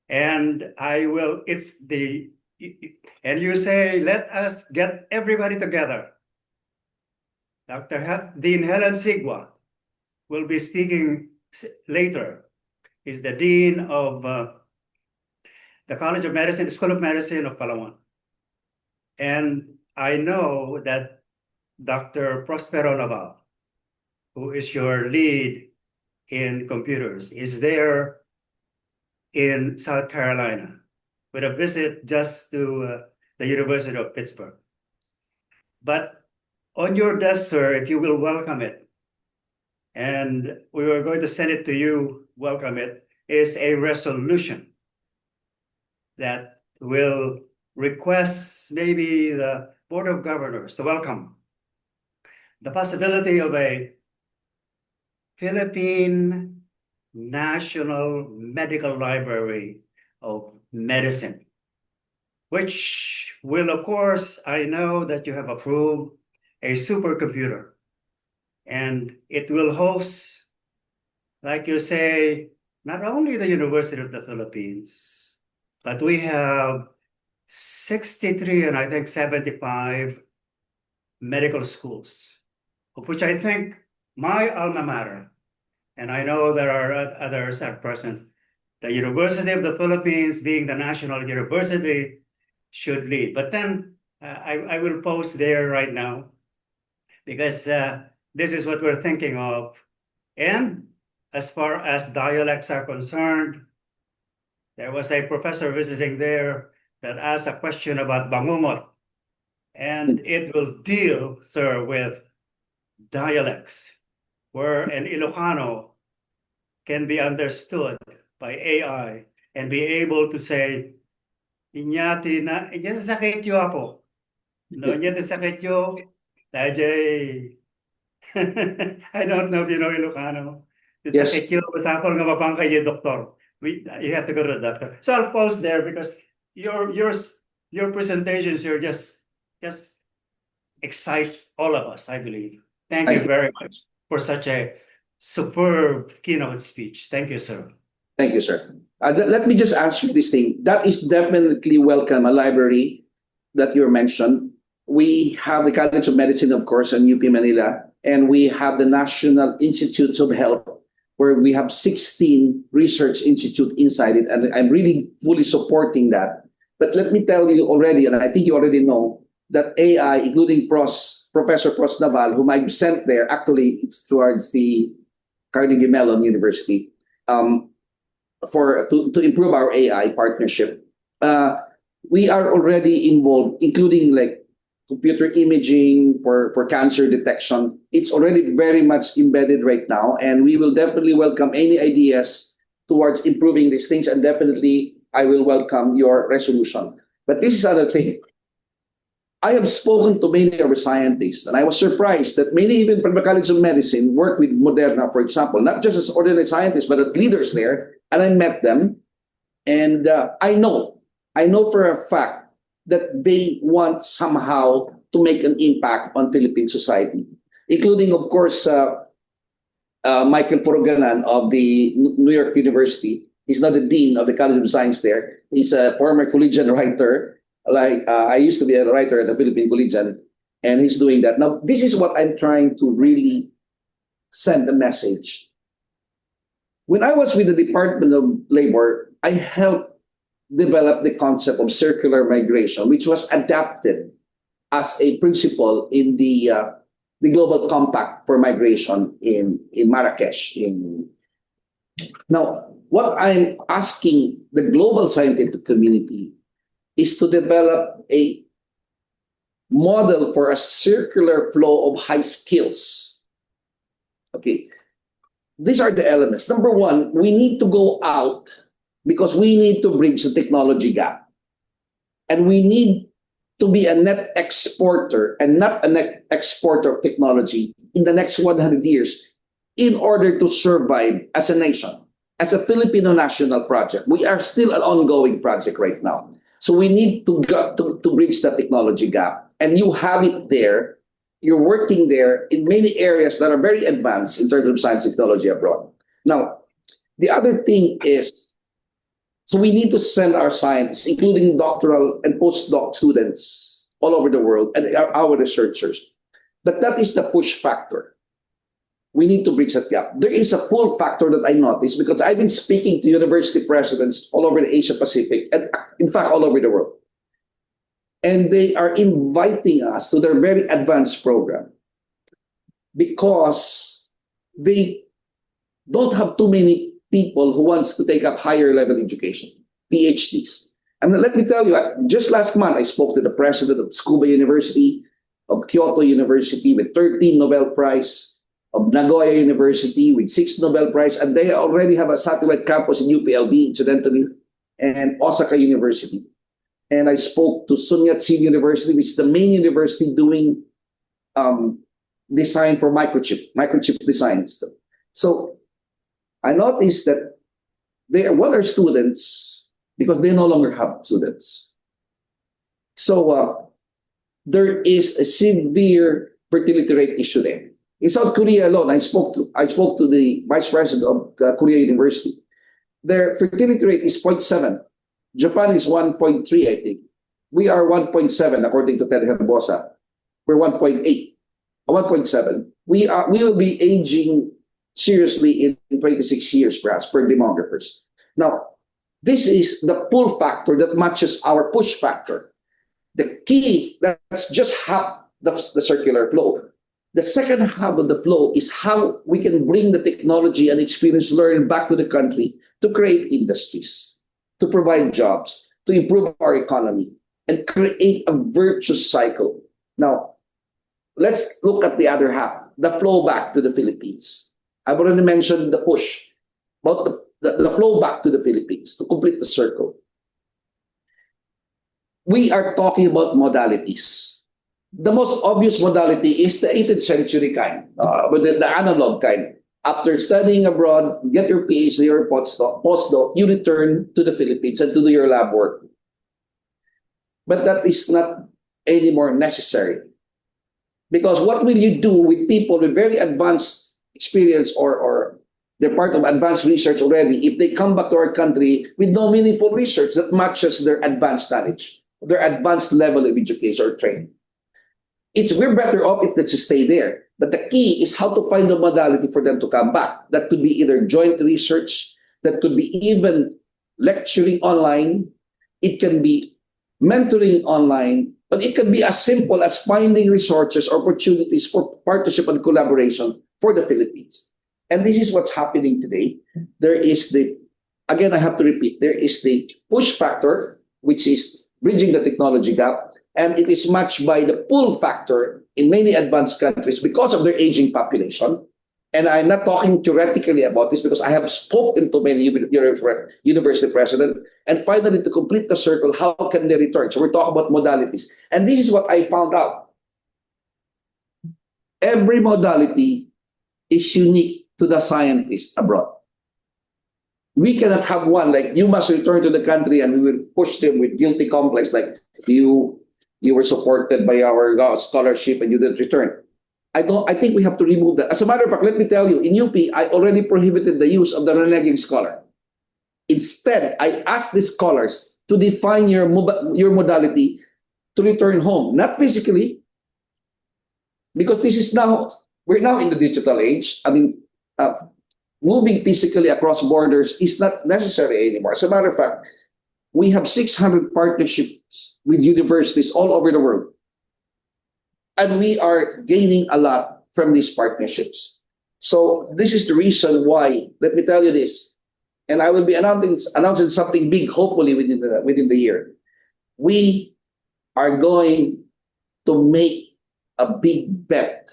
And and you say, let us get everybody together. Dean Helen Sigua will be speaking later. He's the Dean of the College of Medicine, School of Medicine of Palawan. And I know that Dr. Prospero Naval, who is your lead in computers, is there in South Carolina with a visit just to the University of Pittsburgh. But on your desk, sir, if you will welcome it, and we were going to send it to you, welcome it, is a resolution that will request maybe the Board of Governors to welcome the possibility of a Philippine National Medical Library of Medicine, which will, of course, I know that you have approved a supercomputer, and it will host, like you say, not only the University of the Philippines, but we have 63 and I think 75 medical schools, of which I think my alma mater, and I know there are others at present, the University of the Philippines being the national university should lead. But then I will post there right now because this is what we're thinking of. And as far as dialects are concerned, there was a professor visiting there that asked a question about bangungot. And it will deal, sir, with dialects, where an Ilocano can be understood by AI and be able to say, inyati na, inyati sakit yo ako. No, inyati sakit yo, tajay. I don't know if you know Ilocano. Yes. Sakit yo, basakol nga mapangkay yung doktor. You have to go to the doctor. So I'll post there because your presentations, you're just excites all of us, I believe. Thank you very much for such a superb keynote speech. Thank you, sir. Thank you, sir. Let me just ask you this thing. That is definitely welcome, a library that you mentioned. We have the College of Medicine, of course, in UP Manila, and we have the National Institutes of Health, where we have 16 research institutes inside it, and I'm really fully supporting that. But let me tell you already, and I think you already know, that AI, including PROS, Professor Prosnaval, whom I've sent there, actually it's towards the Carnegie Mellon University, to improve our AI partnership. We are already involved, including like computer imaging for cancer detection. It's already very much embedded right now, and we will definitely welcome any ideas towards improving these things, and definitely I will welcome your resolution. But this is another thing. I have spoken to many of our scientists, and I was surprised that many, even from the College of Medicine, work with Moderna, for example, not just as ordinary scientists, but as leaders there. And I met them, and I know for a fact that they want somehow to make an impact on Philippine society, including, of course, Michael Puroganan of the New York University. He's not the dean of the College of Science there. He's a former collegian writer. Like I used to be a writer at the Philippine Collegian, and he's doing that. Now, this is what I'm trying to really send a message. When I was with the Department of Labor, I helped develop the concept of circular migration, which was adapted as a principle in the Global Compact for Migration in Marrakesh. Now, what I'm asking the global scientific community is to develop a model for a circular flow of high skills. Okay, these are the elements. Number one, we need to go out because we need to bridge the technology gap. And we need to be a net exporter and not a net exporter of technology in the next 100 years in order to survive as a nation, as a Filipino national project. We are still an ongoing project right now. So we need to bridge the technology gap. And you have it there. You're working there in many areas that are very advanced in terms of science and technology abroad. Now, the other thing is, so we need to send our scientists, including doctoral and postdoc students all over the world, and our researchers. But that is the push factor. We need to bridge that gap. There is a pull factor that I noticed because I've been speaking to university presidents all over the Asia Pacific, and in fact, all over the world. And they are inviting us to their very advanced program because they don't have too many people who wants to take up higher level education, PhDs. And let me tell you, just last month, I spoke to the president of Tsukuba University, of Kyoto University with 13 Nobel Prize, of Nagoya University with 6 Nobel Prize, and they already have a satellite campus in UPLB, incidentally, and Osaka University. And I spoke to Sun Yat-sen University, which is the main university doing design for microchip design stuff. So I noticed that what are students because they no longer have students. So there is a severe fertility rate issue there. In South Korea alone, I spoke to the vice president of Korea University. Their fertility rate is 0.7. Japan is 1.3, I think. We are 1.7 according to Ted Herbosa. We're 1.8, 1.7. We will be aging seriously in 26 years, perhaps, per demographers. Now, this is the pull factor that matches our push factor. The key, that's just half the circular flow. The second half of the flow is how we can bring the technology and experience learning back to the country to create industries, to provide jobs, to improve our economy, and create a virtuous cycle. Now, let's look at the other half, the flow back to the Philippines. I've already mentioned the push, about the flow back to the Philippines, to complete the circle. We are talking about modalities. The most obvious modality is the 18th century kind, with the analog kind. After studying abroad, get your PhD or postdoc, you return to the Philippines and to do your lab work. But that is not anymore necessary. Because what will you do with people with very advanced experience or they're part of advanced research already if they come back to our country with no meaningful research that matches their advanced knowledge, their advanced level of education or training? We're better off if they just stay there. But the key is how to find a modality for them to come back. That could be either joint research, that could be even lecturing online, it can be mentoring online, But it can be as simple as finding resources, opportunities for partnership and collaboration for the Philippines. And this is what's happening today. There is again, I have to repeat, there is the push factor, which is bridging the technology gap, and it is matched by the pull factor in many advanced countries because of their aging population. And I'm not talking theoretically about this because I have spoken to many university presidents. And finally, to complete the circle, how can they return? So we're talking about modalities. And this is what I found out. Every modality is unique to the scientists abroad. We cannot have one, like you must return to the country and we will push them with guilty complex, like you were supported by our scholarship and you didn't return. I think we have to remove that. As a matter of fact, let me tell you, in UP, I already prohibited the use of the reneging scholar. Instead, I asked the scholars to define your modality to return home, not physically, because we're now in the digital age. I mean, moving physically across borders is not necessary anymore. As a matter of fact, we have 600 partnerships with universities all over the world. And we are gaining a lot from these partnerships. So this is the reason why, let me tell you this, and I will be announcing something big, hopefully within the year. We are going to make a big bet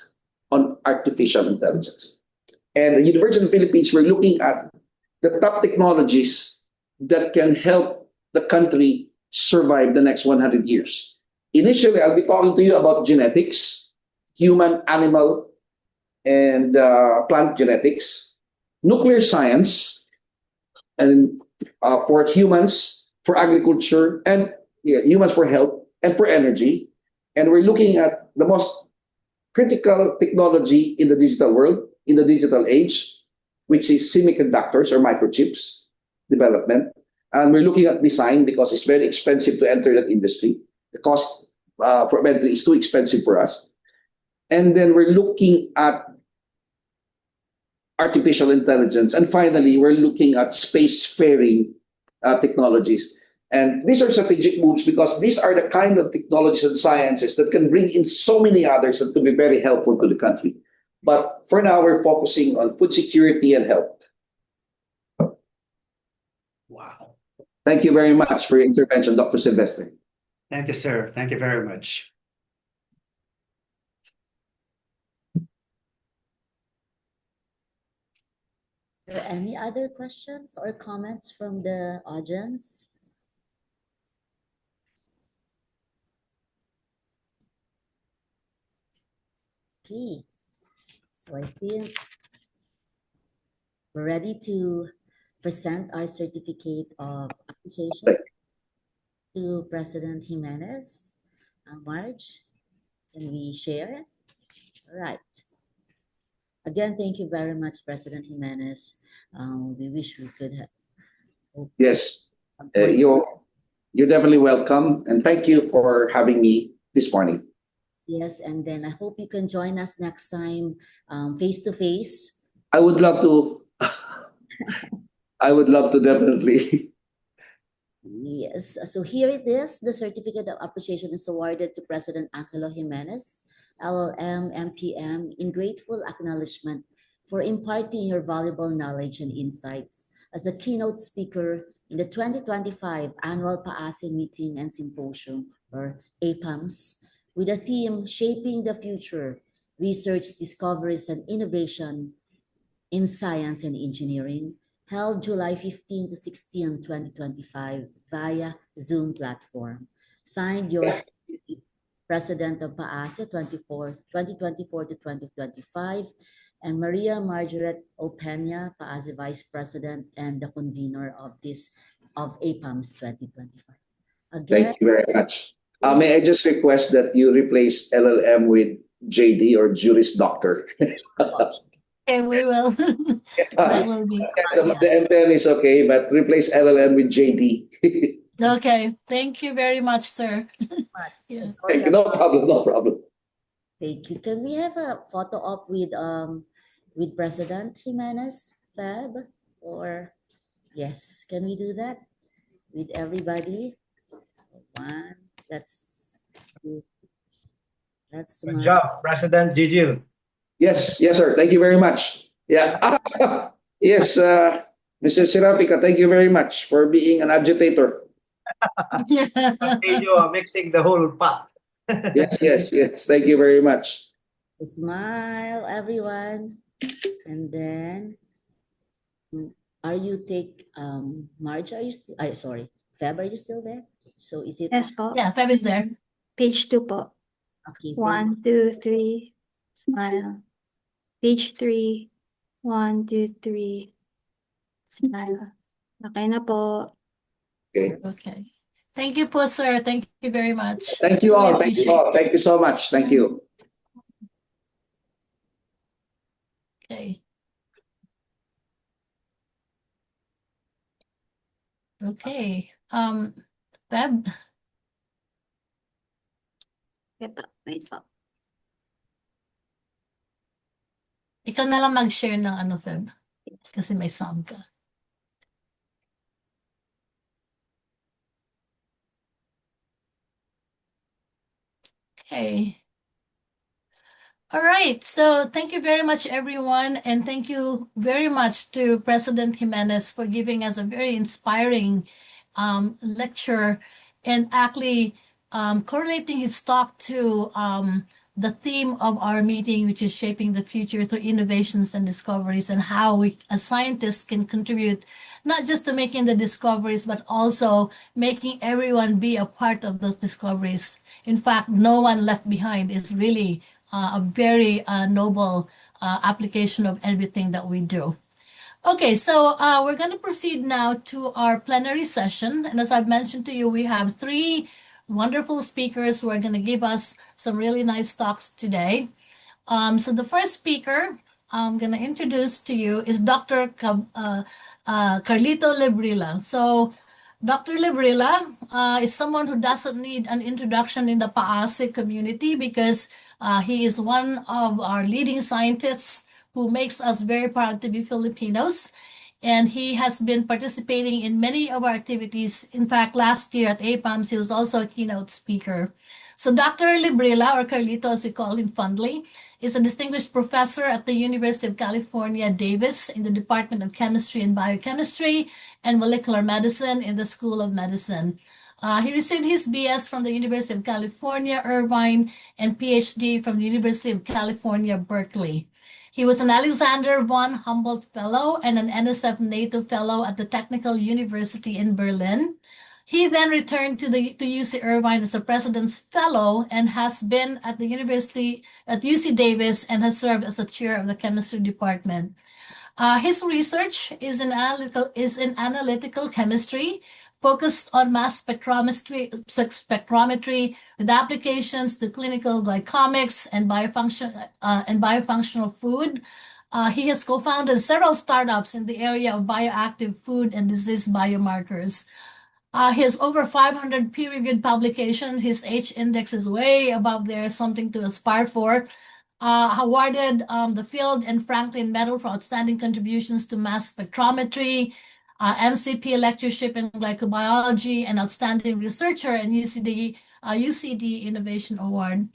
on artificial intelligence. And the University of the Philippines, we're looking at the top technologies that can help the country survive the next 100 years. Initially, I'll be talking to you about genetics, human, animal, and plant genetics, nuclear science, and for humans, for agriculture, and humans for health, and for energy. And we're looking at the most critical technology in the digital world, in the digital age, which is semiconductors or microchips development. And we're looking at design because it's very expensive to enter that industry. The cost for entry is too expensive for us. And then we're looking at artificial intelligence. And finally, we're looking at spacefaring technologies. And these are strategic moves because these are the kind of technologies and sciences that can bring in so many others that could be very helpful to the country. But for now, we're focusing on food security and health. Wow. Thank you very much for your intervention, Dr. Sylvester. Thank you, sir. Thank you very much. Are there any other questions or comments from the audience? Okay, so I think we're ready to present our certificate of appreciation to President Jimenez. Marge, can we share? All right. Again, thank you very much, President Jimenez. We wish we could have. Yes, you're definitely welcome. And thank you for having me this morning. Yes, and then I hope you can join us next time face to face. I would love to. I would love to, definitely. Yes, so here it is. The Certificate of Appreciation is awarded to President Angelo Jimenez, LLM, MPM, in grateful acknowledgement for imparting your valuable knowledge and insights as a keynote speaker in the 2025 Annual PAASE Meeting and Symposium, or APAMS, with the theme Shaping the Future, Research, Discoveries, and Innovation in Science and Engineering, held July 15 to 16, 2025 via Zoom platform. Signed, yours, President of PAASE 2024 to 2025, and Maria Margaret Opeña, PAASE Vice President and the convener of APAMS 2025. Again, Thank you very much. May I just request that you replace LLM with JD or Juris Doctor? Okay, we will. That will be. The MPN is okay, but replace LLM with JD. Okay, thank you very much, sir. Yeah. Thank you. No problem. No problem. Thank you. Can we have a photo op with President Jimenez, Feb? Or yes, can we do that with everybody? One. Let's Let's Good smile. job, President Gigi. Yes, yes, sir. Thank you very much. Yeah. Yes, Mr. Serafica, thank you very much for being an agitator. Continue mixing the whole pot. Yes, yes, yes. Thank you very much. Smile, everyone. And then, are you Marge, are you still, sorry, Feb, are you still there? So is it? Yes po. Yeah, Feb is there. Page 2 po. Okay, 1, 2, 3. Smile. Page 3. 1, 2, 3. Smile. Okay na po. Okay. Okay. Thank you po, sir. Thank you very much. Thank you We all. Thank you appreciate all. Thank you so much. Thank you. Okay. Okay. Feb, Okay po. Wait po. ikaw na lang mag-share ng ano, Feb. Kasi may sound ka. Okay. All right. So thank you very much, everyone. And thank you very much to President Jimenez for giving us a very inspiring lecture and actually correlating his talk to the theme of our meeting, which is shaping the future through innovations and discoveries, and how we as scientists can contribute not just to making the discoveries, but also making everyone be a part of those discoveries. In fact, no one left behind is really a very noble application of everything that we do. Okay, so we're going to proceed now to our plenary session. And as I've mentioned to you, we have 3 wonderful speakers who are going to give us some really nice talks today. So the first speaker I'm going to introduce to you is Dr. Carlito Lebrilla. So Dr. Lebrilla is someone who doesn't need an introduction in the PAASE community because he is one of our leading scientists who makes us very proud to be Filipinos. And he has been participating in many of our activities. In fact, last year at APAMS, he was also a keynote speaker. So Dr. Lebrilla, or Carlito as we call him fondly, is a distinguished professor at the University of California, Davis in the Department of Chemistry and Biochemistry and Molecular Medicine in the School of Medicine. He received his BS from the University of California, Irvine, and PhD from the University of California, Berkeley. He was an Alexander von Humboldt Fellow and an NSF NATO Fellow at the Technical University in Berlin. He then returned to UC Irvine as a President's Fellow and has been at the university at UC Davis and has served as a chair of the chemistry department. His research is in analytical chemistry, focused on mass spectrometry with applications to clinical glycomics and biofunctional food. He has co-founded several startups in the area of bioactive food and disease biomarkers. He has over 500 peer-reviewed publications. His H-index is way above there, something to aspire for. Awarded the Field and Franklin Medal for outstanding contributions to mass spectrometry, MCP lectureship in glycobiology, and outstanding researcher and UCD Innovation Award.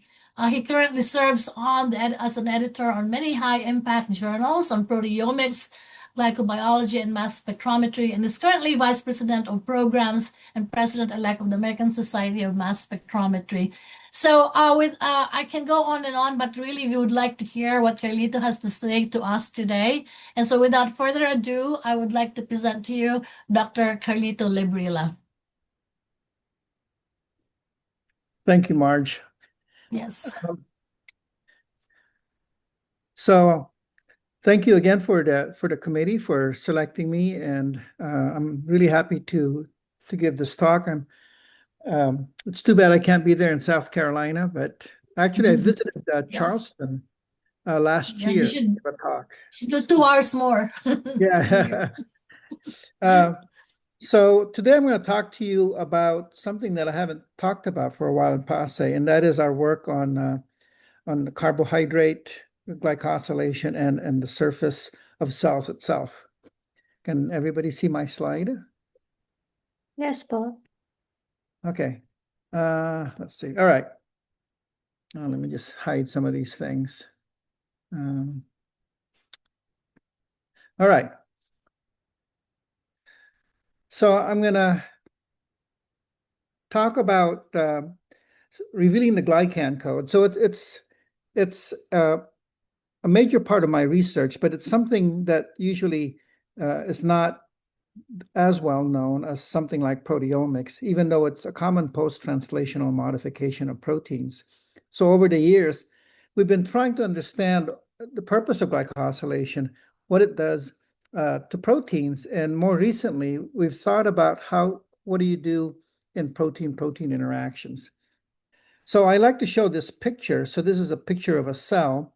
He currently serves as an editor on many high-impact journals on proteomics, glycobiology, and mass spectrometry, and is currently Vice President of Programs and President-elect of the American Society of Mass Spectrometry. So I can go on and on, but really we would like to hear what Carlito has to say to us today. And so without further ado, I would like to present to you Dr. Carlito Lebrilla. Thank you, Marge. Yes. So thank you again for the committee for selecting me, and I'm really happy to give this talk. It's too bad I can't be there in South Carolina, but actually I visited Charleston last year. You should to talk. go 2 hours more. Yeah. So today I'm going to talk to you about something that I haven't talked about for a while in PASE, and that is our work on the carbohydrate glycosylation and the surface of cells itself. Can everybody see my slide? Yes po. Okay. Let's see. All right. let me just hide some of these things. All right. So I'm going to talk about revealing the glycan code. So it's a major part of my research, but it's something that usually is not as well known as something like proteomics, even though it's a common post-translational modification of proteins. So over the years, we've been trying to understand the purpose of glycosylation, what it does to proteins, and more recently, we've thought about what do you do in protein-protein interactions. So I like to show this picture. So this is a picture of a cell.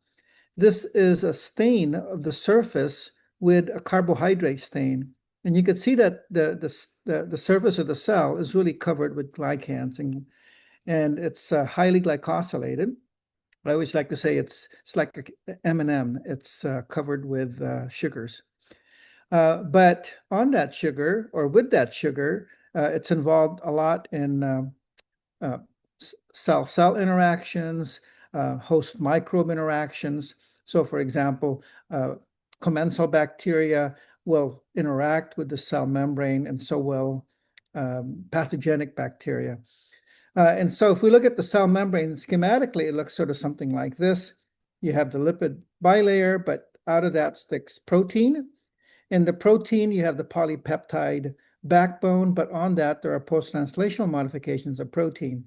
This is a stain of the surface with a carbohydrate stain. And you can see that the surface of the cell is really covered with glycans, and it's highly glycosylated. I always like to say it's like an M&M. It's covered with sugars. But on that sugar, or with that sugar, it's involved a lot in cell-cell interactions, host microbe interactions. So for example, commensal bacteria will interact with the cell membrane, and so will pathogenic bacteria. And so if we look at the cell membrane schematically, it looks sort of something like this. You have the lipid bilayer, but out of that sticks protein. In the protein, you have the polypeptide backbone, but on that, there are post-translational modifications of protein.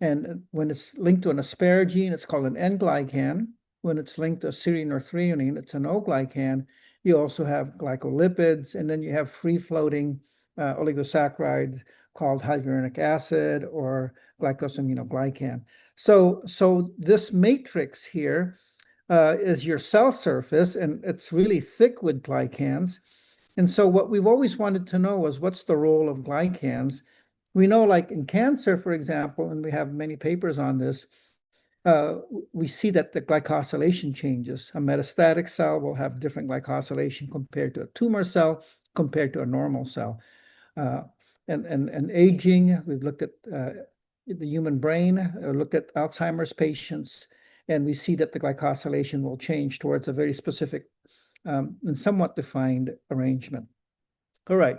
And when it's linked to an asparagine, it's called an N-glycan. When it's linked to a serine or threonine, it's an O-glycan. You also have glycolipids, and then you have free-floating oligosaccharides called hyaluronic acid or glycosaminoglycan. So this matrix here is your cell surface, and it's really thick with glycans. And so what we've always wanted to know is what's the role of glycans. We know, like in cancer, for example, and we have many papers on this, we see that the glycosylation changes. A metastatic cell will have different glycosylation compared to a tumor cell, compared to a normal cell. And aging, we've looked at the human brain, looked at Alzheimer's patients, and we see that the glycosylation will change towards a very specific and somewhat defined arrangement. All right.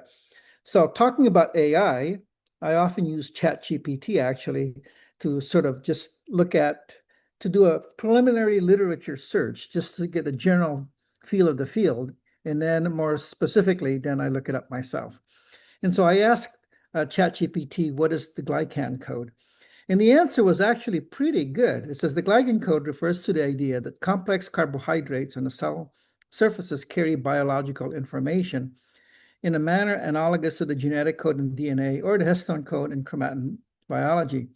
So talking about AI, I often use ChatGPT actually to sort of just to do a preliminary literature search, just to get a general feel of the field. And then more specifically, then I look it up myself. And so I asked ChatGPT, what is the glycan code? And the answer was actually pretty good. It says the glycan code refers to the idea that complex carbohydrates on the cell surfaces carry biological information in a manner analogous to the genetic code in DNA or the histone code in chromatin biology.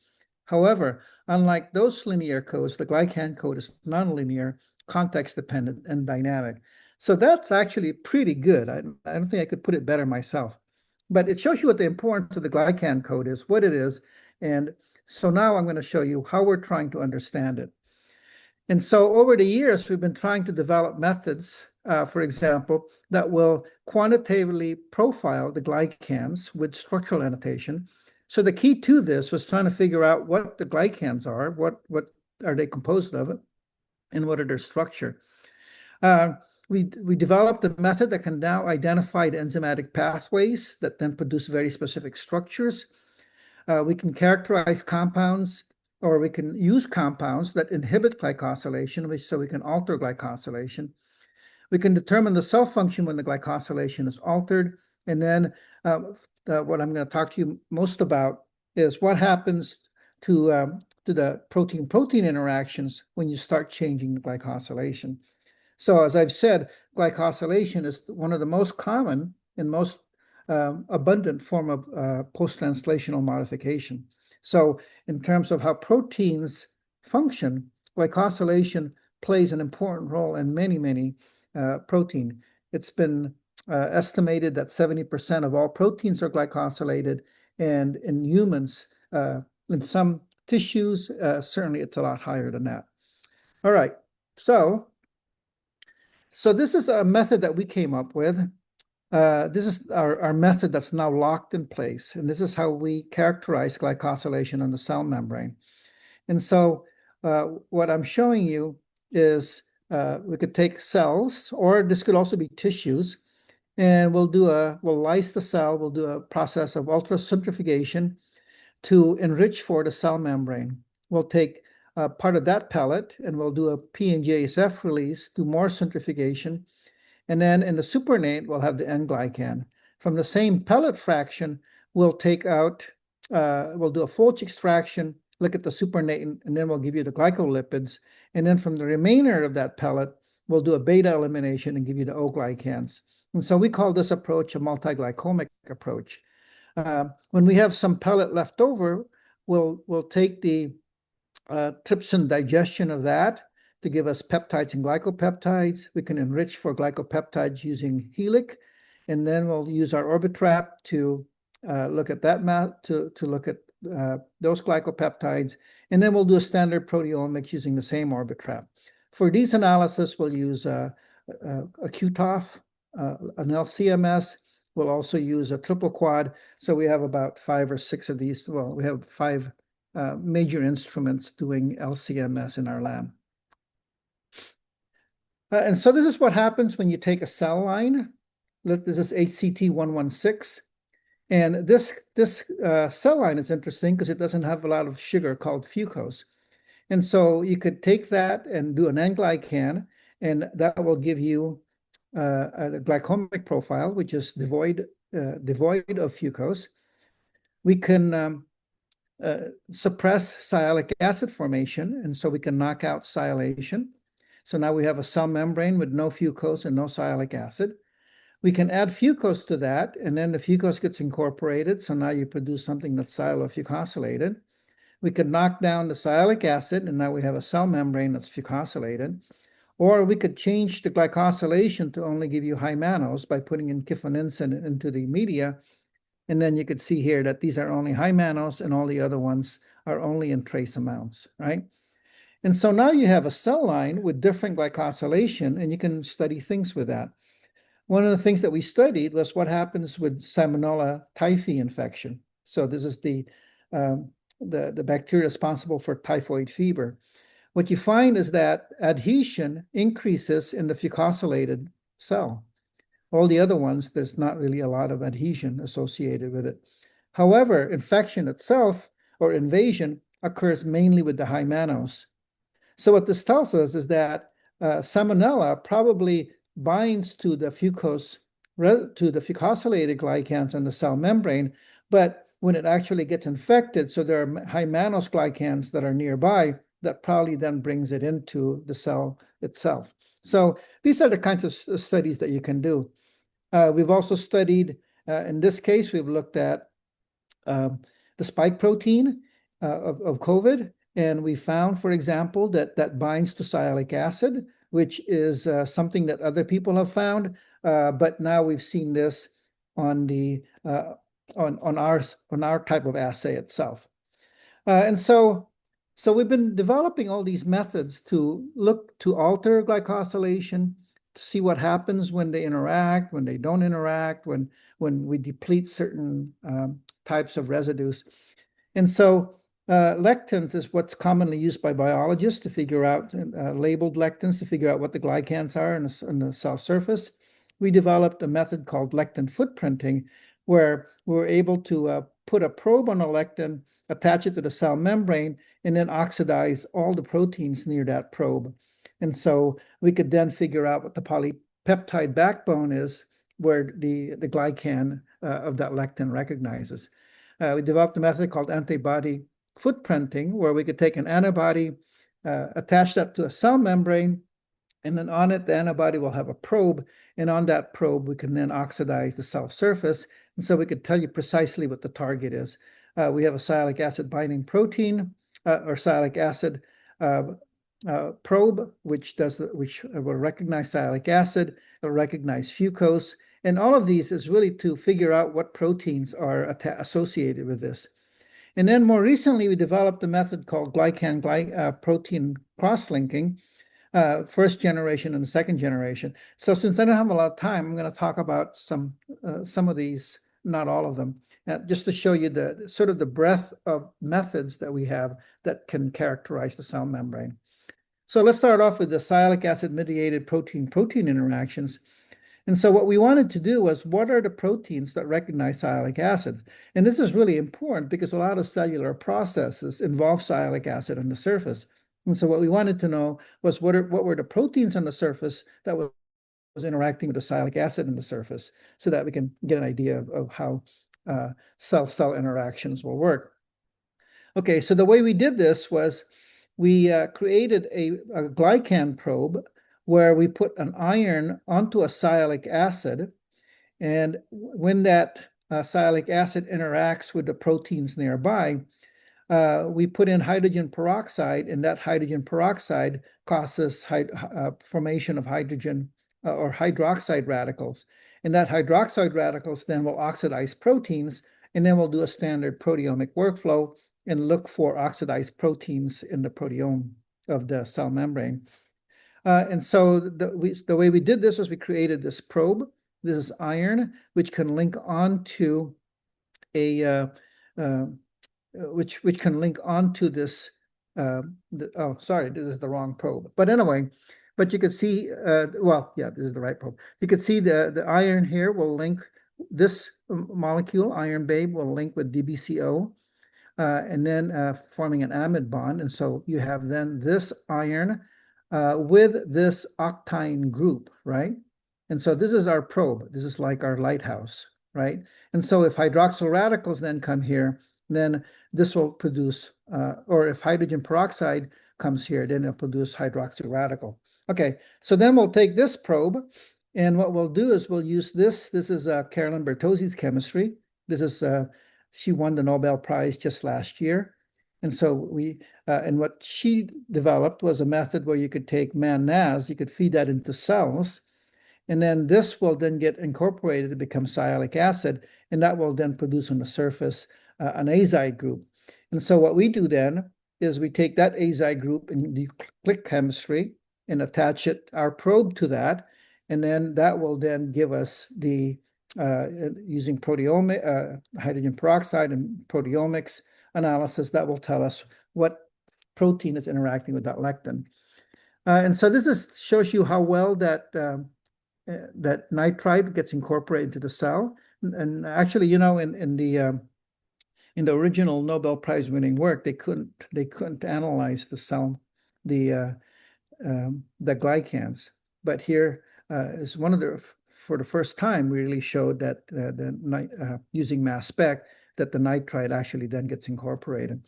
However, unlike those linear codes, the glycan code is nonlinear, context-dependent, and dynamic. So that's actually pretty good. I don't think I could put it better myself. But it shows you what the importance of the glycan code is, what it is. And so now I'm going to show you how we're trying to understand it. And so over the years, we've been trying to develop methods, for example, that will quantitatively profile the glycans with structural annotation. So the key to this was trying to figure out what the glycans are, what are they composed of, and what are their structure. We developed a method that can now identify the enzymatic pathways that then produce very specific structures. We can characterize compounds, or we can use compounds that inhibit glycosylation, so we can alter glycosylation. We can determine the cell function when the glycosylation is altered. And then what I'm going to talk to you most about is what happens to the protein-protein interactions when you start changing the glycosylation. So as I've said, glycosylation is one of the most common and most abundant form of post-translational modification. So in terms of how proteins function, glycosylation plays an important role in many protein. It's been estimated that 70% of all proteins are glycosylated, and in humans, in some tissues, certainly it's a lot higher than that. All right, so this is a method that we came up with. This is our method that's now locked in place, and this is how we characterize glycosylation on the cell membrane. And so what I'm showing you is we could take cells, or this could also be tissues, and we'll lyse the cell. We'll do a process of ultracentrifugation to enrich for the cell membrane. We'll take part of that pellet and we'll do a P-NGSF release, do more centrifugation. And then in the supernate, we'll have the N-glycan. From the same pellet fraction, we'll take out, we'll do a Folch extraction, look at the supernate, and then we'll give you the glycolipids. And then from the remainder of that pellet, we'll do a beta elimination and give you the O-glycans. And so we call this approach a multiglycomic approach. When we have some pellet left over, we'll take the trypsin digestion of that to give us peptides and glycopeptides. We can enrich for glycopeptides using Helic, and then we'll use our Orbitrap to look at that to look at those glycopeptides, and then we'll do a standard proteomics using the same Orbitrap. For these analysis, we'll use a QTOF, an LCMS. We'll also use a triple quad. So we have about 5 or 6 of these. Well, we have 5 major instruments doing LCMS in our lab. And so this is what happens when you take a cell line. This is HCT116. And this cell line is interesting because it doesn't have a lot of sugar called fucose. And so you could take that and do an N-glycan, and that will give you a glycomic profile, which is devoid of fucose. We can suppress sialic acid formation, and so we can knock out sialation. So now we have a cell membrane with no fucose and no sialic acid. We can add fucose to that, and then the fucose gets incorporated, so now you produce something that's sialofucosylated. We can knock down the sialic acid, and now we have a cell membrane that's fucosylated. Or we could change the glycosylation to only give you high mannose by putting in kifoninsin into the media. And then you could see here that these are only high mannose and all the other ones are only in trace amounts, right? And so now you have a cell line with different glycosylation, and you can study things with that. One of the things that we studied was what happens with Salmonella typhi infection. So this is the bacteria responsible for typhoid fever. What you find is that adhesion increases in the fucosylated cell. All the other ones, there's not really a lot of adhesion associated with it. However, infection itself or invasion occurs mainly with the high mannose. So what this tells us is that Salmonella probably binds to the fucosylated glycans on the cell membrane, but when it actually gets infected, so there are high mannose glycans that are nearby, that probably then brings it into the cell itself. So these are the kinds of studies that you can do. We've also studied, in this case, we've looked at the spike protein of COVID, and we found, for example, that binds to sialic acid, which is something that other people have found, but now we've seen this on the on our type of assay itself, and so we've been developing all these methods to look to alter glycosylation, to see what happens when they interact, when they don't interact, when we deplete certain types of residues. And so lectins is what's commonly used by biologists to figure out, labeled lectins to figure out what the glycans are on the cell surface. We developed a method called lectin footprinting, where we're able to put a probe on a lectin, attach it to the cell membrane, and then oxidize all the proteins near that probe. And so we could then figure out what the polypeptide backbone is, where the glycan of that lectin recognizes. We developed a method called antibody footprinting, where we could take an antibody, attach that to a cell membrane, and then on it, the antibody will have a probe, and on that probe, we can then oxidize the cell surface, and so we could tell you precisely what the target is. We have a sialic acid binding protein, or sialic acid probe, which will recognize sialic acid, will recognize fucose, and all of these is really to figure out what proteins are associated with this. And then more recently, we developed a method called glycan-protein cross-linking, first generation and the second generation. So since I don't have a lot of time, I'm going to talk about some of these not all of them, just to show you the sort of the breadth of methods that we have that can characterize the cell membrane. So let's start off with the sialic acid mediated protein-protein interactions. And so what we wanted to do was, what are the proteins that recognize sialic acid? And this is really important because a lot of cellular processes involve sialic acid on the surface. And so what we wanted to know was, what were the proteins on the surface that was interacting with the sialic acid in the surface, so that we can get an idea of how cell-cell interactions will work. Okay, so the way we did this was we created a glycan probe where we put an iron onto a sialic acid, and when that sialic acid interacts with the proteins nearby, we put in hydrogen peroxide, and that hydrogen peroxide causes formation of hydrogen or hydroxide radicals. And that hydroxide radicals then will oxidize proteins, and then we'll do a standard proteomic workflow and look for oxidized proteins in the proteome of the cell membrane. And so the way we did this was we created this probe. This is iron, which can link onto a which can link onto this. Oh, sorry, this is the wrong probe. But anyway, but you could see, well, yeah, this is the right probe. You could see the iron here will link this molecule, iron babe, will link with DBCO, and then forming an amide bond. And so you have then this iron with this octine group, right? And so this is our probe. This is like our lighthouse, right? And so if hydroxyl radicals then come here, then this will produce, or if hydrogen peroxide comes here, then it'll produce hydroxy radical. Okay, so then we'll take this probe, and what we'll do is we'll use this. This is Carolyn Bertozzi's chemistry. This is, she won the Nobel Prize just last year. And so we, and what she developed was a method where you could take man-NAS, you could feed that into cells, and then this will then get incorporated to become sialic acid, and that will then produce on the surface an azide group. And so what we do then is we take that azide group and do click chemistry and attach our probe to that, and then that will then give us the, using proteomic, hydrogen peroxide and proteomics analysis, that will tell us what protein is interacting with that lectin. And so this shows you how well that that nitrite gets incorporated into the cell. And actually, you know, in the original Nobel Prize winning work, they couldn't analyze the cell, the glycans. But here is one of for the first time, we really showed that using mass spec, that the nitrite actually then gets incorporated.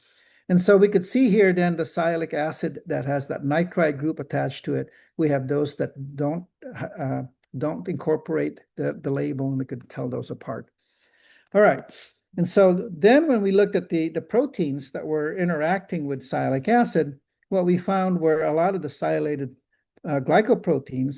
And so we could see here then the sialic acid that has that nitrite group attached to it. We have those that don't incorporate the label, and we could tell those apart. All right. And so then when we looked at the proteins that were interacting with sialic acid, what we found were a lot of the sialylated glycoproteins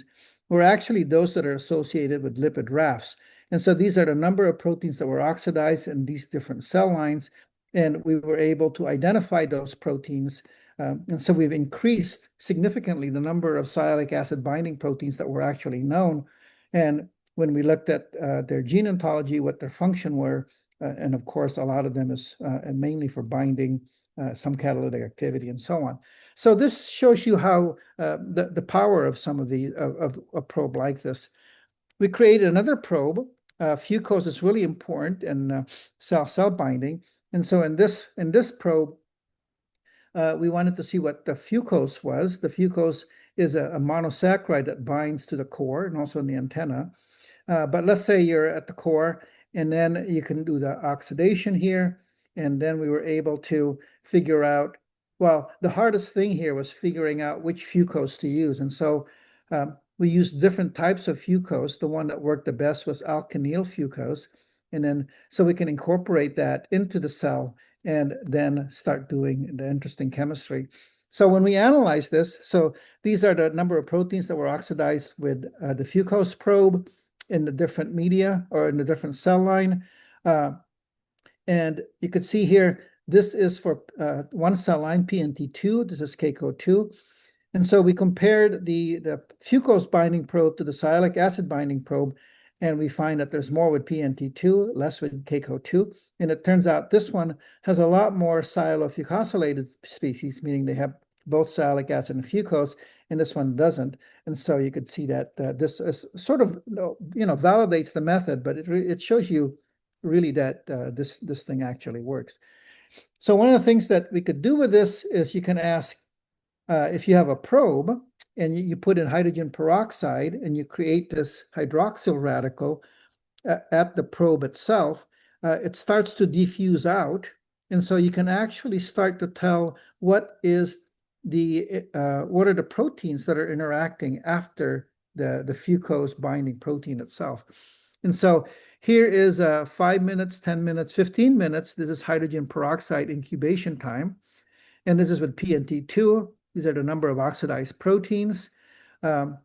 were actually those that are associated with lipid rafts. And so these are the number of proteins that were oxidized in these different cell lines, and we were able to identify those proteins. And so we've increased significantly the number of sialic acid binding proteins that were actually known. And when we looked at their gene ontology, what their function were, and of course, a lot of them is mainly for binding, some catalytic activity, and so on. So this shows you how the power of some of a probe like this. We created another probe. Fucose is really important in cell-cell binding, and so in this probe, we wanted to see what the fucose was. The fucose is a monosaccharide that binds to the core and also in the antenna. But let's say you're at the core, and then you can do the oxidation here, and then we were able to figure out, well, the hardest thing here was figuring out which fucose to use. And so we used different types of fucose. The one that worked the best was alkenyl fucose. And then, so we can incorporate that into the cell and then start doing the interesting chemistry. So when we analyze this, so these are the number of proteins that were oxidized with the fucose probe in the different media or in the different cell line. And you could see here, this is for one cell line, PNT2, this is KCO2. And so we compared the fucose binding probe to the sialic acid binding probe, And we find that there's more with PNT2, less with KCO2. And it turns out this one has a lot more sialofucosylated species, meaning they have both sialic acid and fucose, and this one doesn't. And so you could see that this is sort of, validates the method, but it shows you really that this thing actually works. So one of the things that we could do with this is you can ask, if you have a probe and you put in hydrogen peroxide and you create this hydroxyl radical at the probe itself, it starts to diffuse out. And so you can actually start to tell what are the proteins that are interacting after the fucose binding protein itself. And so here is 5 minutes, 10 minutes, 15 minutes. This is hydrogen peroxide incubation time. And this is with PNT2. These are the number of oxidized proteins. And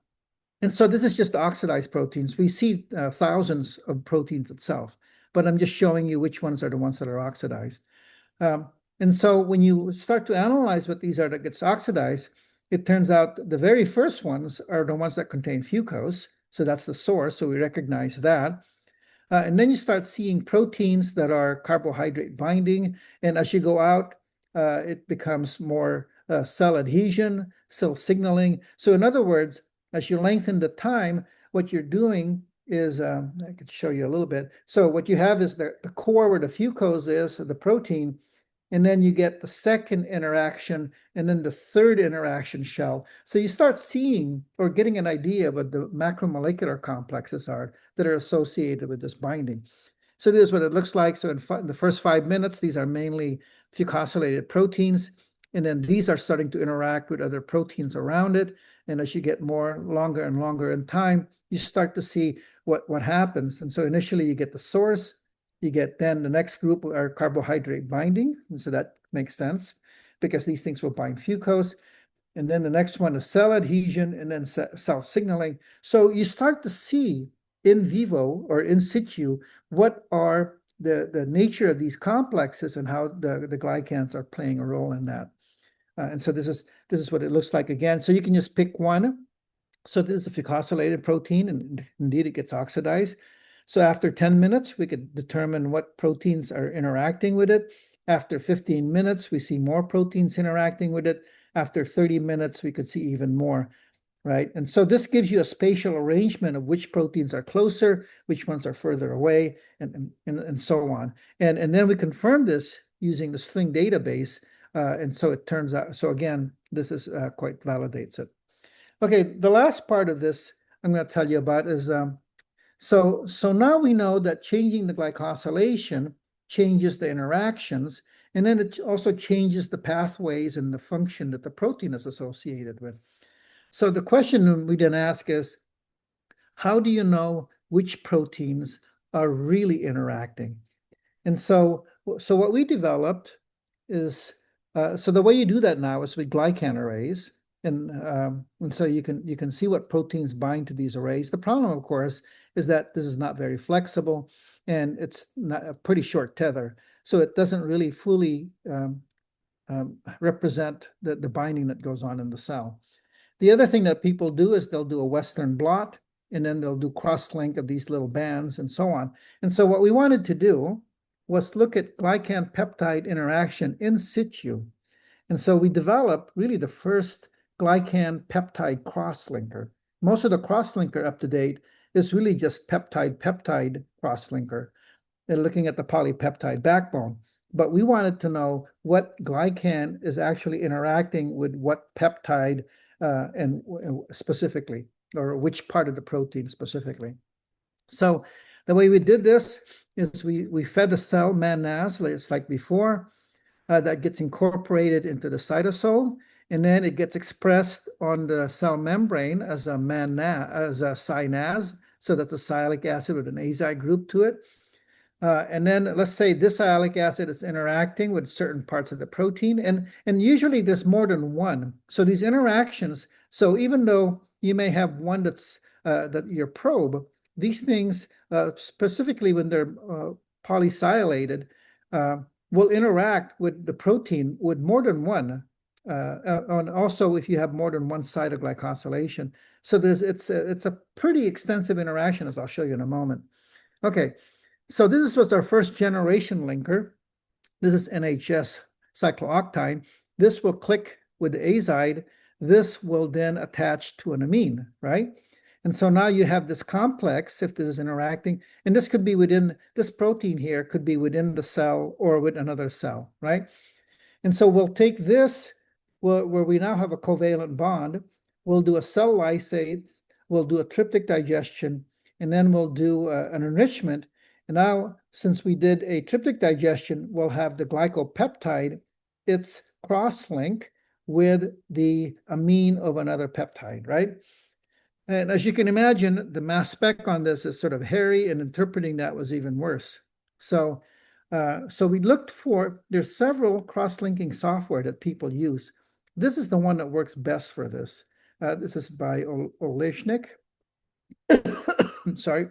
so this is just oxidized proteins. We see thousands of proteins itself, but I'm just showing you which ones are the ones that are oxidized. And so when you start to analyze what these are that gets oxidized, it turns out the very first ones are the ones that contain fucose. So that's the source. So we recognize that. And then you start seeing proteins that are carbohydrate binding. And as you go out, it becomes more cell adhesion, cell signaling. So in other words, as you lengthen the time, what you're doing is, I could show you a little bit. So what you have is the core where the fucose is, the protein, and then you get the second interaction and then the third interaction shell. So you start seeing or getting an idea of what the macromolecular complexes are that are associated with this binding. So this is what it looks like. So in the first 5 minutes, these are mainly fucosylated proteins. And then these are starting to interact with other proteins around it. And as you get longer and longer in time, you start to see what happens. And so initially you get the source, you get then the next group are carbohydrate binding. And so that makes sense because these things will bind fucose. And then the next one is cell adhesion and then cell signaling. So you start to see in vivo or in situ what are the nature of these complexes and how the glycans are playing a role in that. And so this is what it looks like again. So you can just pick one. So this is a fucosylated protein, and indeed it gets oxidized. So after 10 minutes, we could determine what proteins are interacting with it. After 15 minutes, we see more proteins interacting with it. After 30 minutes, we could see even more, right? And so this gives you a spatial arrangement of which proteins are closer, which ones are further away, and so on. And then we confirm this using the string database. And so it turns out, so again, this is quite validates it. Okay, the last part of this I'm going to tell you about is, so now we know that changing the glycosylation changes the interactions, and then it also changes the pathways and the function that the protein is associated with. So the question we then ask is, how do you know which proteins are really interacting? And so what we developed is, so the way you do that now is with glycan arrays. And so you can see what proteins bind to these arrays. The problem, of course, is that this is not very flexible and it's not a pretty short tether. So it doesn't really fully represent the binding that goes on in the cell. The other thing that people do is they'll do a Western blot and then they'll do cross-link of these little bands and so on. And so what we wanted to do was look at glycan peptide interaction in situ. And so we developed really the first glycan peptide crosslinker. Most of the crosslinker up to date is really just peptide crosslinker and looking at the polypeptide backbone. But we wanted to know what glycan is actually interacting with what peptide and specifically, or which part of the protein specifically. So the way we did this is we fed a cell man-NAS, it's like before, that gets incorporated into the cytosol, and then it gets expressed on the cell membrane as a as a SINAS, so that the sialic acid with an azide group to it. And then let's say this sialic acid is interacting with certain parts of the protein, and usually there's more than one. So these interactions, so even though you may have one that's that your probe, these things, specifically when they're polysilated, will interact with the protein with more than one. And also if you have more than one site of glycosylation. So it's a pretty extensive interaction, as I'll show you in a moment. Okay, so this was our first generation linker. This is NHS cyclooctane. This will click with the azide. This will then attach to an amine, right? And so now you have this complex, if this is interacting, and this could be within, this protein here could be within the cell or with another cell, right? And so we'll take this, where we now have a covalent bond, we'll do a cell lysate, we'll do a tryptic digestion, and then we'll do an enrichment. And now, since we did a tryptic digestion, we'll have the glycopeptide, its cross-link with the amine of another peptide, right? And as you can imagine, the mass spec on this is sort of hairy, and interpreting that was even worse. So we looked for, there's several cross-linking software that people use. This is the one that works best for this. This is by Oleshnik. Sorry,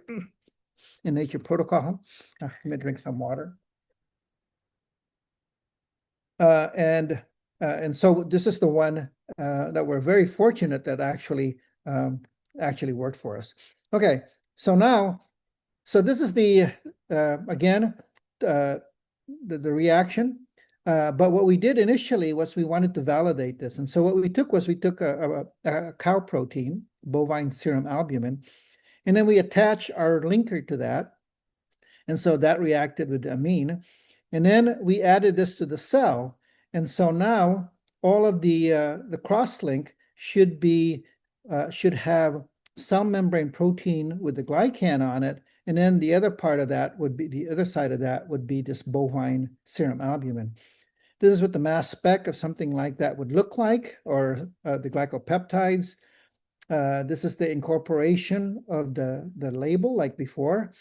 in Nature Protocol. Let me drink some water. And so this is the one that we're very fortunate that actually worked for us. Okay, so now, so this is the again the reaction. But what we did initially was we wanted to validate this, and so what we took was a cow protein, bovine serum albumin, and then we attach our linker to that, and so that reacted with the amine, and then we added this to the cell, and so now all of the cross-link should have cell membrane protein with the glycan on it, and then the other part of that would be, the other side of that would be this bovine serum albumin. This is what the mass spec of something like that would look like, or the glycopeptides. This is the incorporation of the label like before.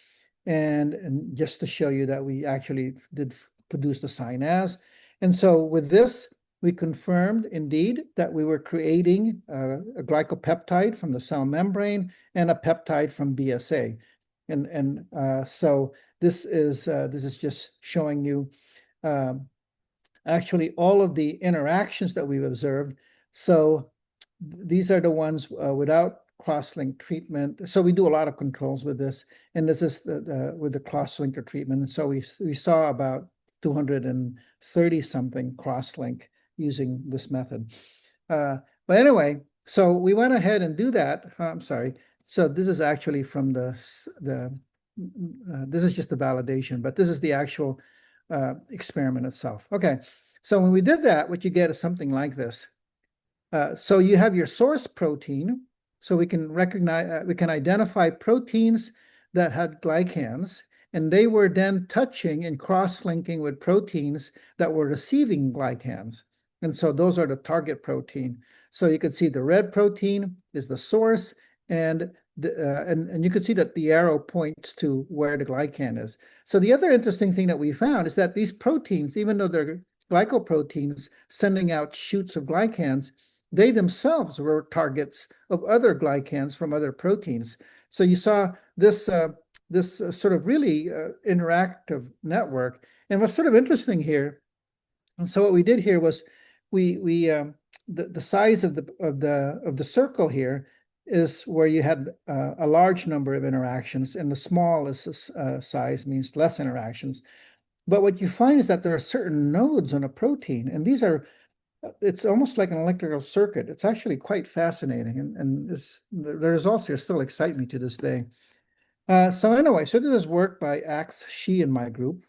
And just to show you that we actually did produce the sign as. And so with this, we confirmed indeed that we were creating a glycopeptide from the cell membrane and a peptide from BSA. And so this is just showing you actually all of the interactions that we've observed. So these are the ones without cross-link treatment. So we do a lot of controls with this, and this is with the cross-linker treatment. And so we saw about 230 something cross-link using this method. But anyway, so we went ahead and do that. I'm sorry. So this is actually from this is just the validation, but this is the actual experiment itself. Okay, so when we did that, what you get is something like this. So you have your source protein, so we can recognize, we can identify proteins that had glycans, and they were then touching and cross-linking with proteins that were receiving glycans. And so those are the target protein. So you can see the red protein is the source, and you can see that the arrow points to where the glycan is. So the other interesting thing that we found is that these proteins, even though they're glycoproteins sending out shoots of glycans, they themselves were targets of other glycans from other proteins. So you saw this sort of really interactive network. And what's sort of interesting here, and so what we did here was the size of the circle here is where you had a large number of interactions, and the smallest size means less interactions. But what you find is that there are certain nodes on a protein, and these are, it's almost like an electrical circuit. It's actually quite fascinating, and the results here still excite me to this day. So anyway, so this is work by Axe, Shi, and my group.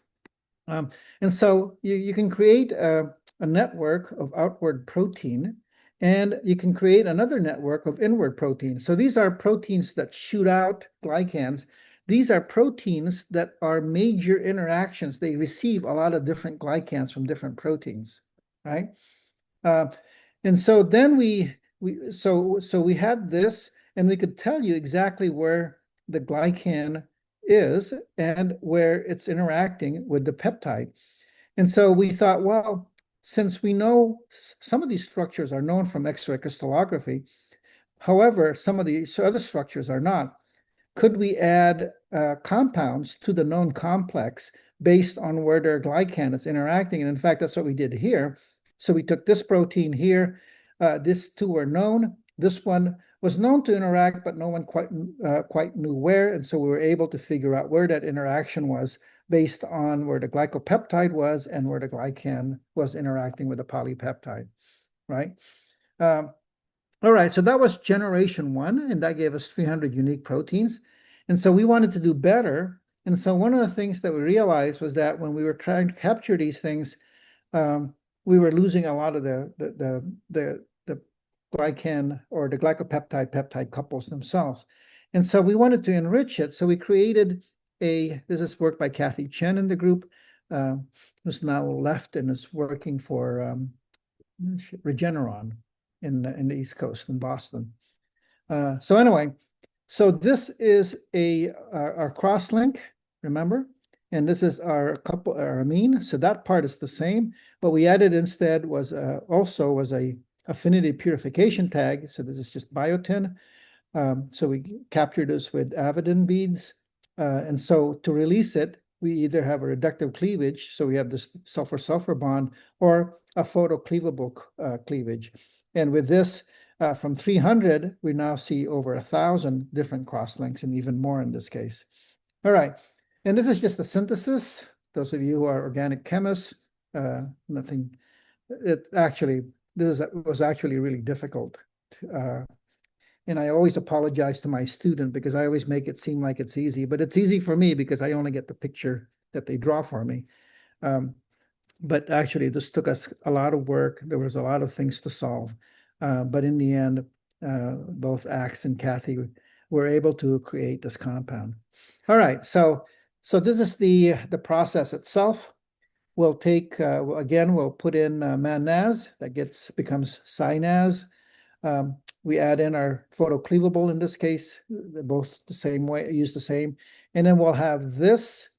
And so you can create a network of outward protein, and you can create another network of inward protein. So these are proteins that shoot out glycans. These are proteins that are major interactions. They receive a lot of different glycans from different proteins, right? And so then we had this, and we could tell you exactly where the glycan is and where it's interacting with the peptide. And so we thought, well, since we know some of these structures are known from X-ray crystallography, however, some of the other structures are not, could we add compounds to the known complex based on where their glycan is interacting? And in fact, that's what we did here. So we took this protein here. These two were known. This one was known to interact, but no one quite knew where. And so we were able to figure out where that interaction was based on where the glycopeptide was and where the glycan was interacting with the polypeptide, right? All right, so that was generation one, and that gave us 300 unique proteins. And so we wanted to do better. And so one of the things that we realized was that when we were trying to capture these things, we were losing a lot of the glycan or the glycopeptide peptide couples themselves. And so we wanted to enrich it. So we created this is work by Kathy Chen in the group, who's now left and is working for Regeneron in the East Coast in Boston. So anyway, so this is our crosslink, remember? And this is our amine. So that part is the same. What we added instead was also a affinity purification tag. So this is just biotin. So we captured this with avidin beads. And so to release it, we either have a reductive cleavage, so we have this sulfur-sulfur bond, or a photocleavable cleavage. And with this, from 300, we now see over 1,000 different crosslinks, and even more in this case. All right, and this is just a synthesis. Those of you who are organic chemists, nothing. This was actually really difficult. And I always apologize to my student because I always make it seem like it's easy, but it's easy for me because I only get the picture that they draw for me. But actually, this took us a lot of work. There was a lot of things to solve. But in the end, both Axe and Kathy were able to create this compound. All right, so this is the process itself. We'll take, again, we'll put in mannase, that becomes synase. We add in our photocleavable in this case, they're both the same way, use the same. And then we'll have this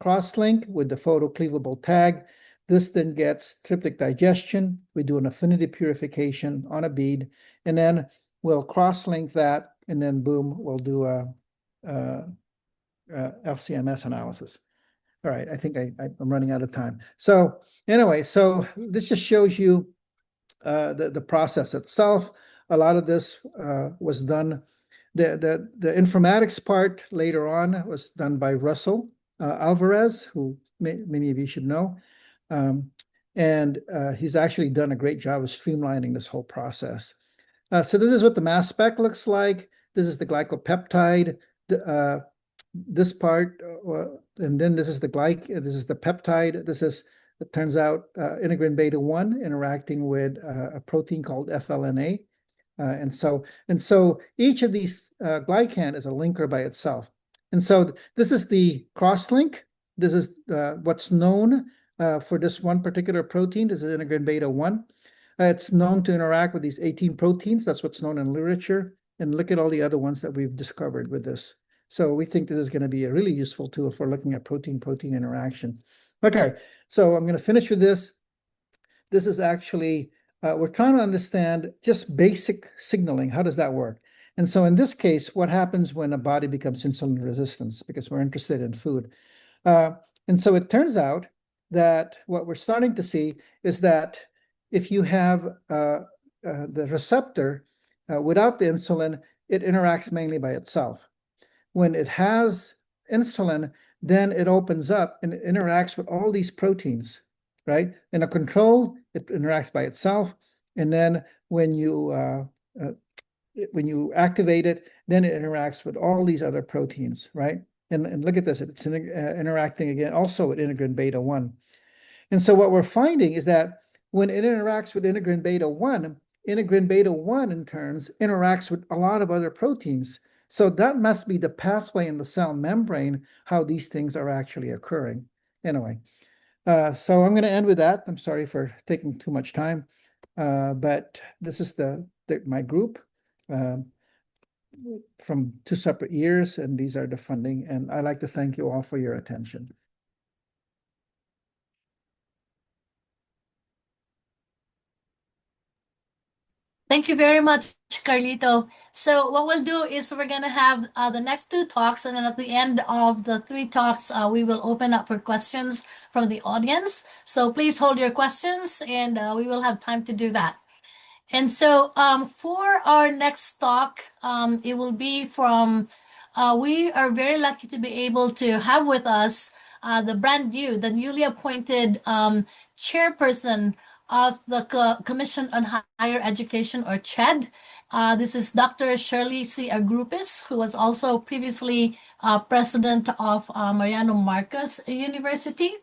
crosslink with the photocleavable tag. This then gets tryptic digestion. We do an affinity purification on a bead, and then we'll crosslink that, and then boom, we'll do a LCMS analysis. All right, I think I'm running out of time. So anyway, so this just shows you the process itself. A lot of this was done. The informatics part later on was done by Russell Alvarez, who many of you should know. And he's actually done a great job of streamlining this whole process. So this is what the mass spec looks like. This is the glycopeptide, this part, and then this is the peptide. It turns out integrin beta 1 interacting with a protein called FLNA. And so each of these glycan is a linker by itself. And so this is the crosslink. This is what's known for this one particular protein. This is integrin beta 1. It's known to interact with these 18 proteins. That's what's known in literature. And look at all the other ones that we've discovered with this. So we think this is going to be a really useful tool for looking at protein-protein interaction. Okay, so I'm going to finish with this. This is actually, we're trying to understand just basic signaling. How does that work? And so in this case, what happens when a body becomes insulin resistant? Because we're interested in food. And so it turns out that what we're starting to see is that if you have the receptor without the insulin, it interacts mainly by itself. When it has insulin, then it opens up and it interacts with all these proteins, right? In a control, it interacts by itself. And then when you activate it, then it interacts with all these other proteins, right? And look at this, it's interacting again also with integrin beta 1. And so what we're finding is that when it interacts with integrin beta 1 in turn interacts with a lot of other proteins. So that must be the pathway in the cell membrane, how these things are actually occurring. Anyway, so I'm going to end with that. I'm sorry for taking too much time, but this is my group from 2 separate years, and these are the funding. And I'd like to thank you all for your attention. Thank you very much, Carlito. So what we'll do is we're going to have the next 2 talks, and then at the end of the 3 talks, we will open up for questions from the audience. So please hold your questions, and we will have time to do that. And so for our next talk, it will be from, we are very lucky to be able to have with us the the newly appointed chairperson of the Commission on Higher Education, or CHED. This is Dr. Shirley C. Agrupis, who was also previously president of Mariano Marcos University.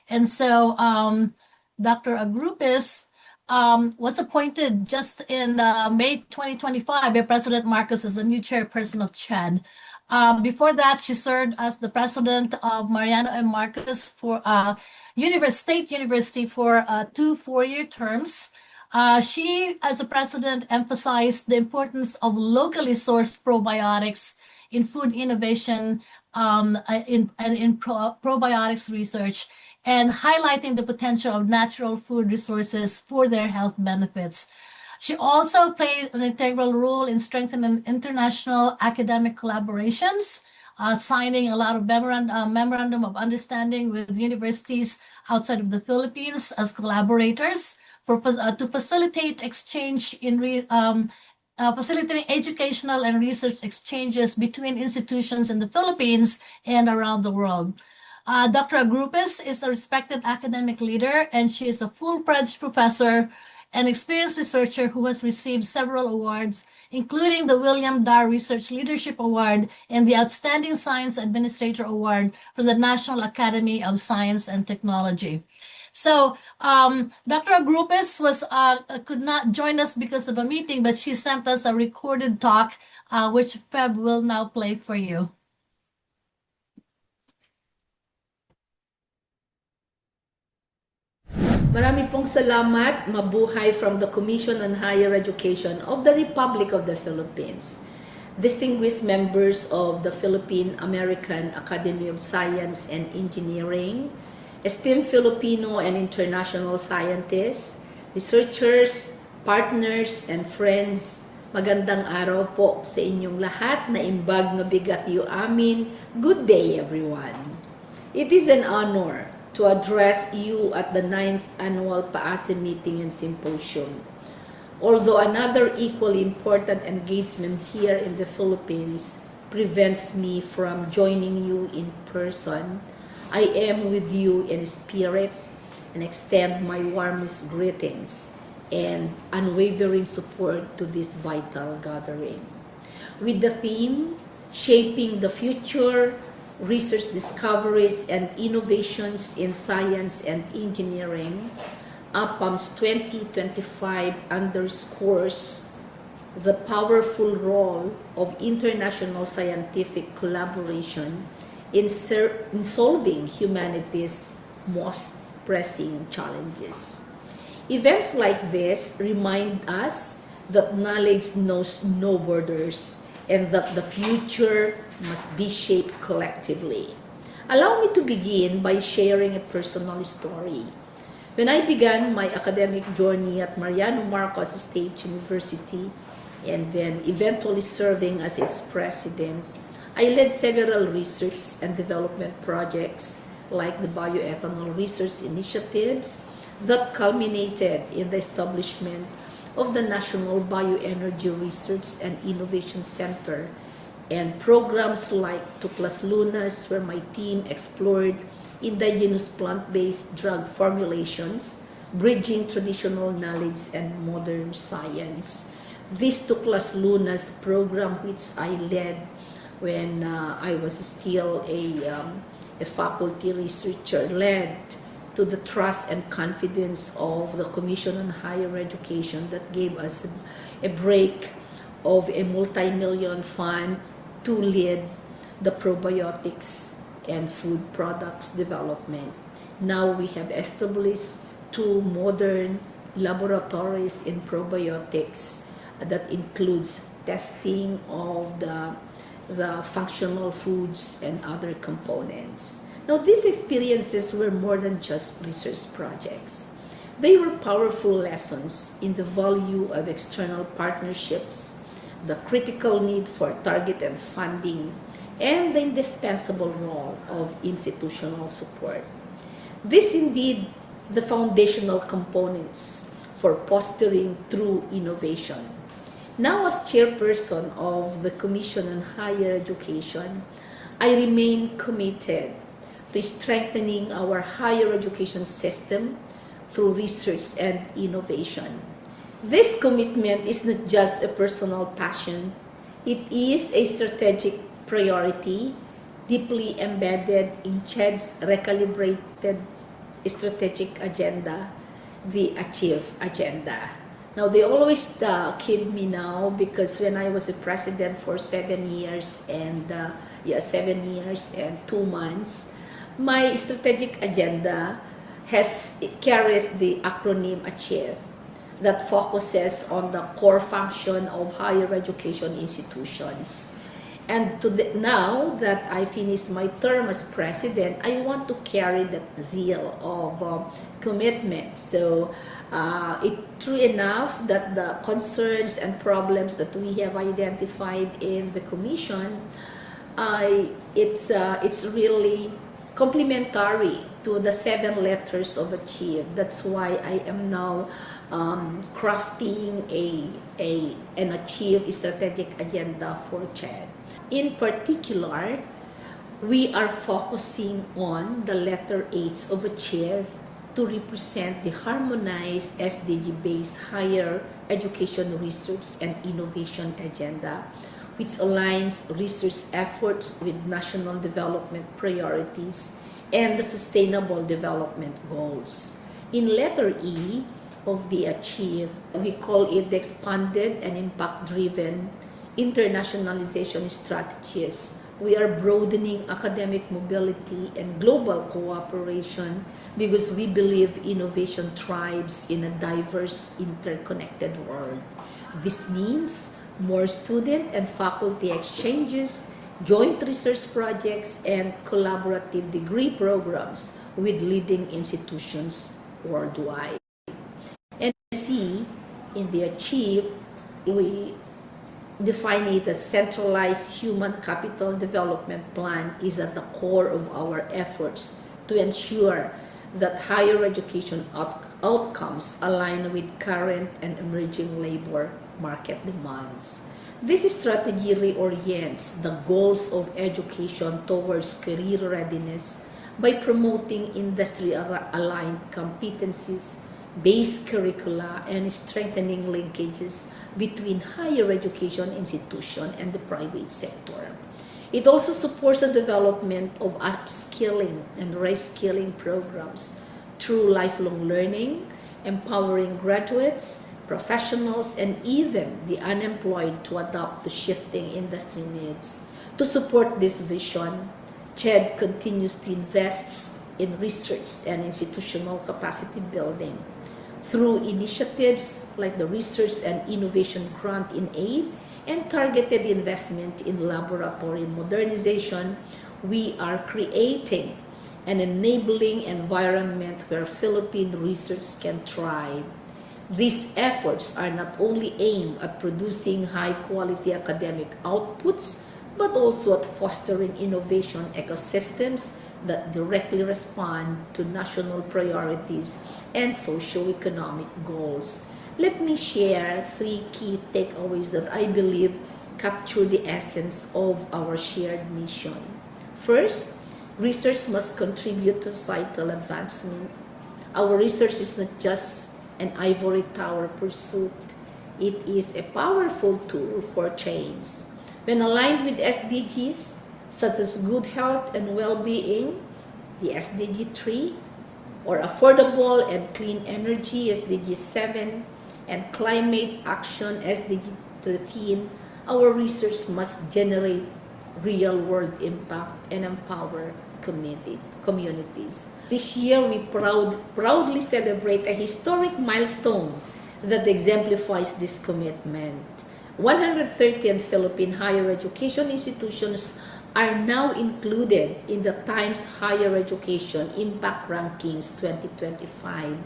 And so Dr. Agrupis was appointed just in May 2025 by President Marcos as the new chairperson of CHED. Before that, she served as the president of Mariano M. Marcos for State University for 2 4-year terms. She, as a president, emphasized the importance of locally sourced probiotics in food innovation in probiotics research, and highlighting the potential of natural food resources for their health benefits. She also played an integral role in strengthening international academic collaborations, signing a lot of memorandum of understanding with universities outside of the Philippines as collaborators to facilitate exchange in facilitating educational and research exchanges between institutions in the Philippines and around the world. Dr. Agrupis is a respected academic leader, and she is a full-fledged professor and experienced researcher who has received several awards, including the William Darr Research Leadership Award and the Outstanding Science Administrator Award from the National Academy of Science and Technology. So Dr. Agrupis could not join us because of a meeting, but she sent us a recorded talk, which Feb will now play for you. Marami pong salamat, mabuhay from the Commission on Higher Education of the Republic of the Philippines. Distinguished members of the Philippine-American Academy of Science and Engineering, esteemed Filipino and international scientists, researchers, partners, and friends, magandang araw po sa inyong lahat na imbag nga bigat yu amin. Good day, everyone. It is an honor to address you at the 9th Annual PAASE Meeting and Symposium. Although another equally important engagement here in the Philippines prevents me from joining you in person, I am with you in spirit and extend my warmest greetings and unwavering support to this vital gathering. With the theme, Shaping the Future, Research Discoveries and Innovations in Science and Engineering, APAMS 2025 underscores the powerful role of international scientific collaboration in solving humanity's most pressing challenges. Events like this remind us that knowledge knows no borders and that the future must be shaped collectively. Allow me to begin by sharing a personal story. When I began my academic journey at Mariano Marcos State University and then eventually serving as its president, I led several research and development projects like the bioethanol research initiatives that culminated in the establishment of the National Bioenergy Research and Innovation Center, and programs like Tuklas Lunas, where my team explored indigenous plant-based drug formulations, bridging traditional knowledge and modern science. This Tuklas Lunas program, which I led when I was still a faculty researcher, led to the trust and confidence of the Commission on Higher Education that gave us a break of a multi-million fund to lead the probiotics and food products development. Now we have established 2 modern laboratories in probiotics that includes testing of the functional foods and other components. Now, these experiences were more than just research projects. They were powerful lessons in the value of external partnerships, the critical need for targeted funding, and the indispensable role of institutional support. This indeed the foundational components for fostering true innovation. Now, as chairperson of the Commission on Higher Education, I remain committed to strengthening our higher education system through research and innovation. This commitment is not just a personal passion, it is a strategic priority deeply embedded in CHED's recalibrated strategic agenda, the Achieve Agenda. Now, they always kid me now because when I was a president for 7 years and 7 years and 2 months, my strategic agenda carries the acronym Achieve that focuses on the core function of higher education institutions. And now that I finished my term as president, I want to carry that zeal of commitment. So it's true enough that the concerns and problems that we have identified in the commission, it's really complementary to the 7 letters of Achieve. That's why I am now crafting an Achieve strategic agenda for CHED. In particular, we are focusing on the letter H of Achieve to represent the harmonized SDG-based higher education research and innovation agenda, which aligns research efforts with national development priorities and the sustainable development goals. In letter E of the Achieve, we call it the expanded and impact-driven internationalization strategies. We are broadening academic mobility and global cooperation because we believe innovation thrives in a diverse, interconnected world. This means more student and faculty exchanges, joint research projects, and collaborative degree programs with leading institutions worldwide. And C, in the Achieve, we define it as centralized human capital development plan is at the core of our efforts to ensure that higher education outcomes align with current and emerging labor market demands. This strategy reorients the goals of education towards career readiness by promoting industry-aligned competencies, based curricula, and strengthening linkages between higher education institution and the private sector. It also supports the development of upskilling and reskilling programs through lifelong learning, empowering graduates, professionals, and even the unemployed to adapt to shifting industry needs. To support this vision, CHED continues to invest in research and institutional capacity building through initiatives like the Research and Innovation Grant in Aid and targeted investment in laboratory modernization. We are creating an enabling environment where Philippine research can thrive. These efforts are not only aimed at producing high-quality academic outputs, but also at fostering innovation ecosystems that directly respond to national priorities and socio-economic goals. Let me share 3 key takeaways that I believe capture the essence of our shared mission. First, research must contribute to societal advancement. Our research is not just an ivory tower pursuit. It is a powerful tool for change. When aligned with SDGs, such as good health and well-being, the SDG 3, or affordable and clean energy, SDG 7, and climate action, SDG 13, our research must generate real-world impact and empower communities. This year, we proudly celebrate a historic milestone that exemplifies this commitment. 130 Philippine higher education institutions are now included in the Times Higher Education Impact Rankings 2025,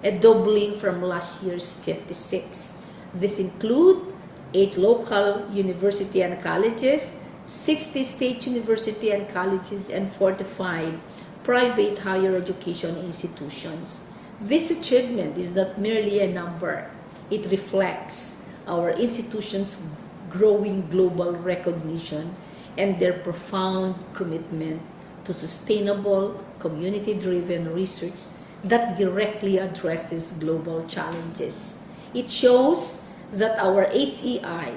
a doubling from last year's 56. This include 8 local university and colleges, 60 state university and colleges, and 45 private higher education institutions. This achievement is not merely a number. It reflects our institutions' growing global recognition and their profound commitment to sustainable, community-driven research that directly addresses global challenges. It shows that our HEI,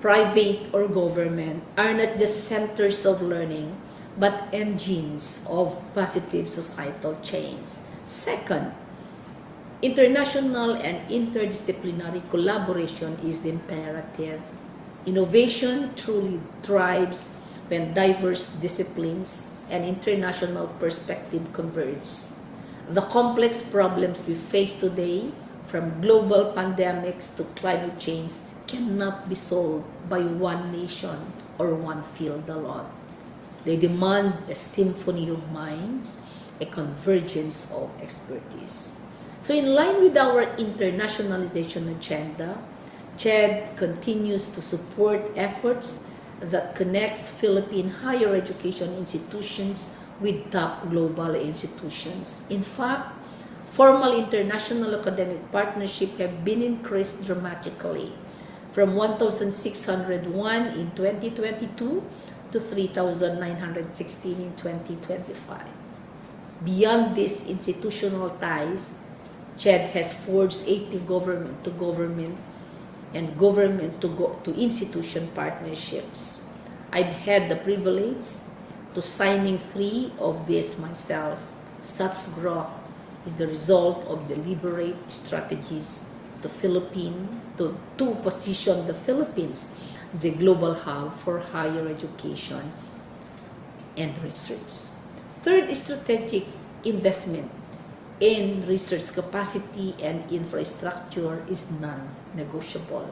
private or government, are not just centers of learning, but engines of positive societal change. Second, international and interdisciplinary collaboration is imperative. Innovation truly thrives when diverse disciplines and international perspective converge. The complex problems we face today, from global pandemics to climate change, cannot be solved by one nation or one field alone. They demand a symphony of minds, a convergence of expertise. So in line with our internationalization agenda, CHED continues to support efforts that connects Philippine higher education institutions with top global institutions. In fact, formal international academic partnerships have been increased dramatically from 1,601 in 2022 to 3,916 in 2025. Beyond these institutional ties, CHED has forged 80 government-to-government and government-to-institution partnerships. I've had the privilege to signing 3 of these myself. Such growth is the result of deliberate strategies to position the Philippines as a global hub for higher education and research. Third, strategic investment in research capacity and infrastructure is non-negotiable.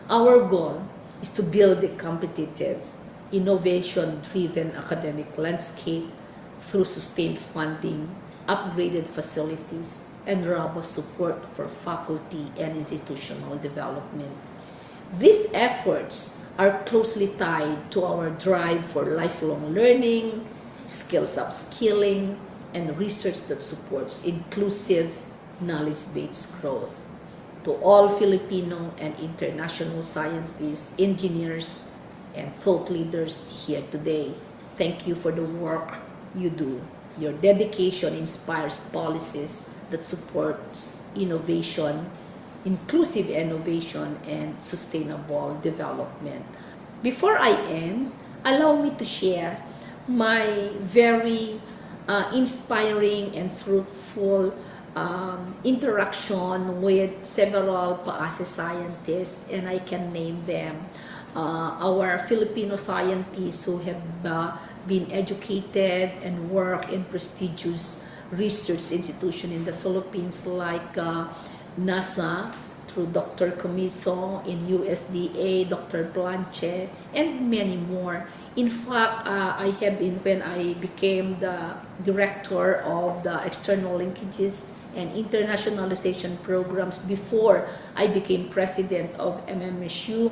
Our goal is to build a competitive, innovation-driven academic landscape through sustained funding, upgraded facilities, and robust support for faculty and institutional development. These efforts are closely tied to our drive for lifelong learning, skills upskilling, and research that supports inclusive, knowledge-based growth. To all Filipino and international scientists, engineers, and thought leaders here today, thank you for the work you do. Your dedication inspires policies that supports innovation, inclusive innovation, and sustainable development. Before I end, allow me to share my very inspiring and fruitful interaction with several PAASE scientists, and I can name them. Our Filipino scientists who have been educated and work in prestigious research institution in the Philippines like NASA through Dr. Comiso, in USDA, Dr. Planche, and many more. In fact, when I became the director of the external linkages and internationalization programs before I became president of MMSU,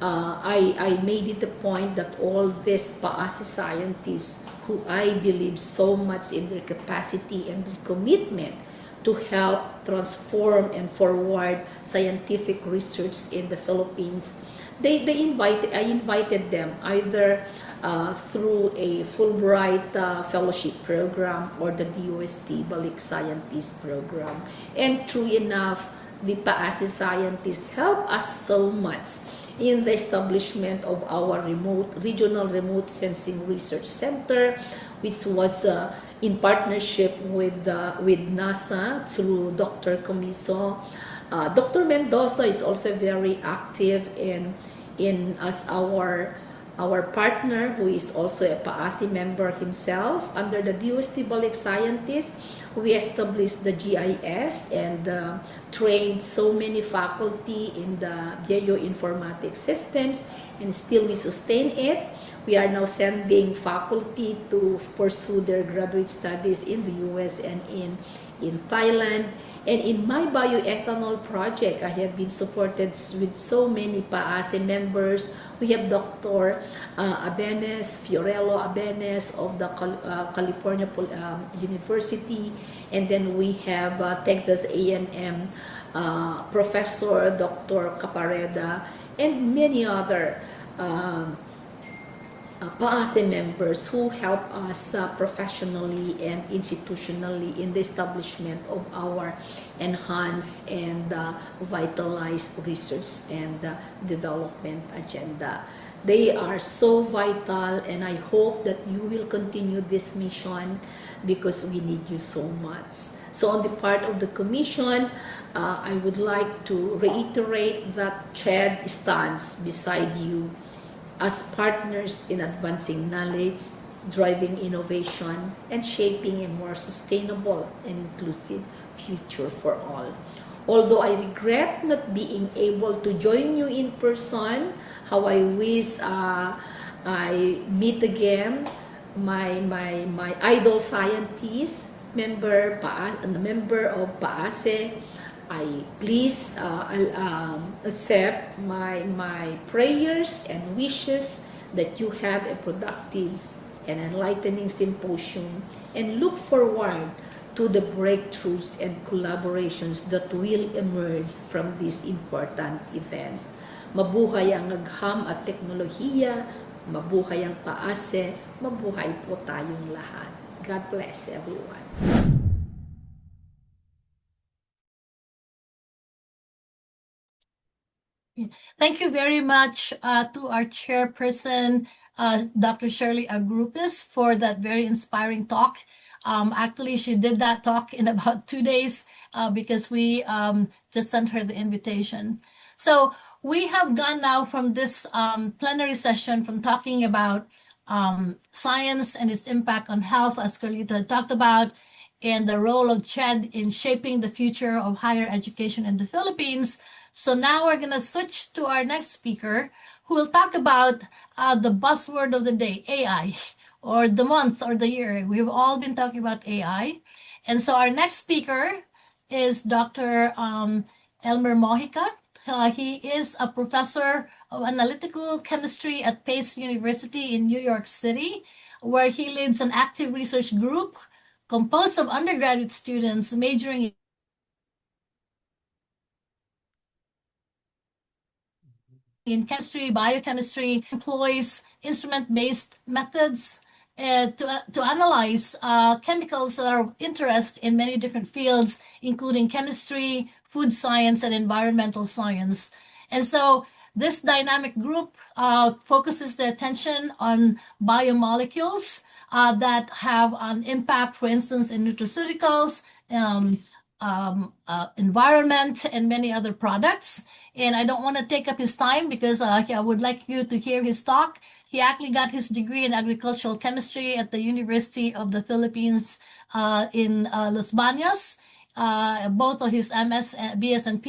I made it a point that all these PAASE scientists who I believe so much in their capacity and their commitment to help transform and forward scientific research in the Philippines, I invited them either through a Fulbright fellowship program or the DOST Balik Scientist program. And true enough, the PAASE scientists help us so much in the establishment of our regional remote sensing research center, which was in partnership with NASA through Dr. Comiso. Dr. Mendoza is also very active as our partner, who is also a PAASE member himself. Under the DOST Balik Scientists, we established the GIS and trained so many faculty in the geoinformatics systems and still we sustain it. We are now sending faculty to pursue their graduate studies in the US and in Thailand. And in my bioethanol project, I have been supported with so many PAASE members. We have Dr. Abenes, Fiorello Abenes of the California University, and then we have Texas A&M Professor Dr. Capareda, and many other PAASE members who help us professionally and institutionally in the establishment of our enhanced and vitalized research and development agenda. They are so vital, and I hope that you will continue this mission because we need you so much. So on the part of the Commission, I would like to reiterate that CHED stands beside you as partners in advancing knowledge, driving innovation, and shaping a more sustainable and inclusive future for all. Although I regret not being able to join you in person, how I wish I meet again my idol scientist, member of PAASE. I please accept my prayers and wishes that you have a productive and enlightening symposium, and look forward to the breakthroughs and collaborations that will emerge from this important event. Mabuhay ang agham at teknolohiya, mabuhay ang PAASE, mabuhay po tayong lahat. God bless everyone. Thank you very much to our chairperson, Dr. Shirley Agrupis, for that very inspiring talk. Actually, she did that talk in about 2 days because we just sent her the invitation. So we have gone now from this plenary session from talking about science and its impact on health, as Carlita talked about, and the role of CHED in shaping the future of higher education in the Philippines. So now we're going to switch to our next speaker, who will talk about the buzzword of the day, AI, or the month or the year. We've all been talking about AI. And so our next speaker is Dr. Elmer Mojica. He is a professor of analytical chemistry at Pace University in New York City, where he leads an active research group composed of undergraduate students majoring in chemistry, biochemistry, employs instrument-based methods to analyze chemicals that are of interest in many different fields, including chemistry, food science, and environmental science. And so this dynamic group focuses their attention on biomolecules that have an impact, for instance, in nutraceuticals, environment, and many other products. And I don't want to take up his time because I would like you to hear his talk. He actually got his degree in agricultural chemistry at the University of the Philippines in Los Baños. Both of his MS, BS, and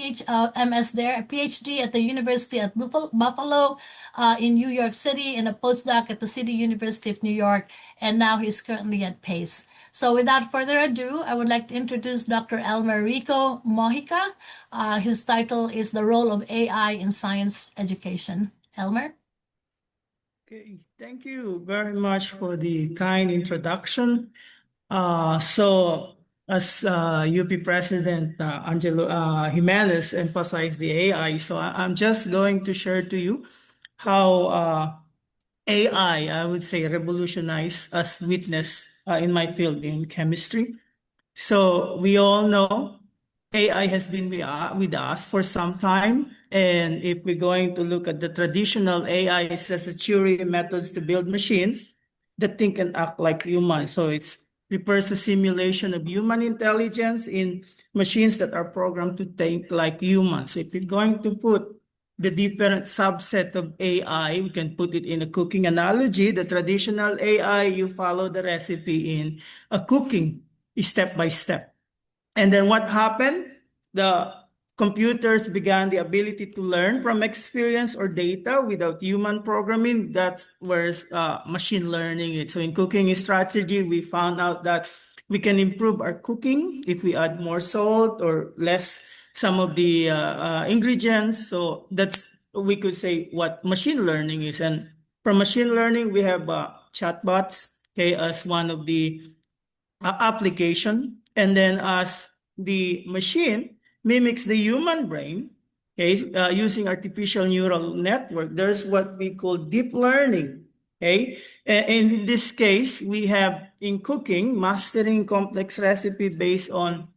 MS there, a PhD at the University at Buffalo in New York City, and a postdoc at the City University of New York, and now he's currently at Pace. So without further ado, I would like to introduce Dr. Elmer Rico Mojica. His title is The Role of AI in Science Education. Elmer? Okay, thank you very much for the kind introduction. As UP President Angelo Jimenez emphasized the AI, so I'm just going to share to you how AI, I would say, revolutionized as witness in my field in chemistry. So we all know AI has been with us for some time. And if we're going to look at the traditional AI, it's just a theory methods to build machines that think and act like humans. So it refers to simulation of human intelligence in machines that are programmed to think like humans. If you're going to put the different subset of AI, we can put it in a cooking analogy. The traditional AI, you follow the recipe in a cooking step by step. And then what happened? The computers began the ability to learn from experience or data without human programming. That's where machine learning is. So in cooking strategy, we found out that we can improve our cooking if we add more salt or less some of the ingredients. So that's, we could say, what machine learning is. And from machine learning, we have chatbots, okay, as one of the application. And then as the machine mimics the human brain, okay, using artificial neural network, there's what we call deep learning. Okay, and in this case, we have in cooking, mastering complex recipe based on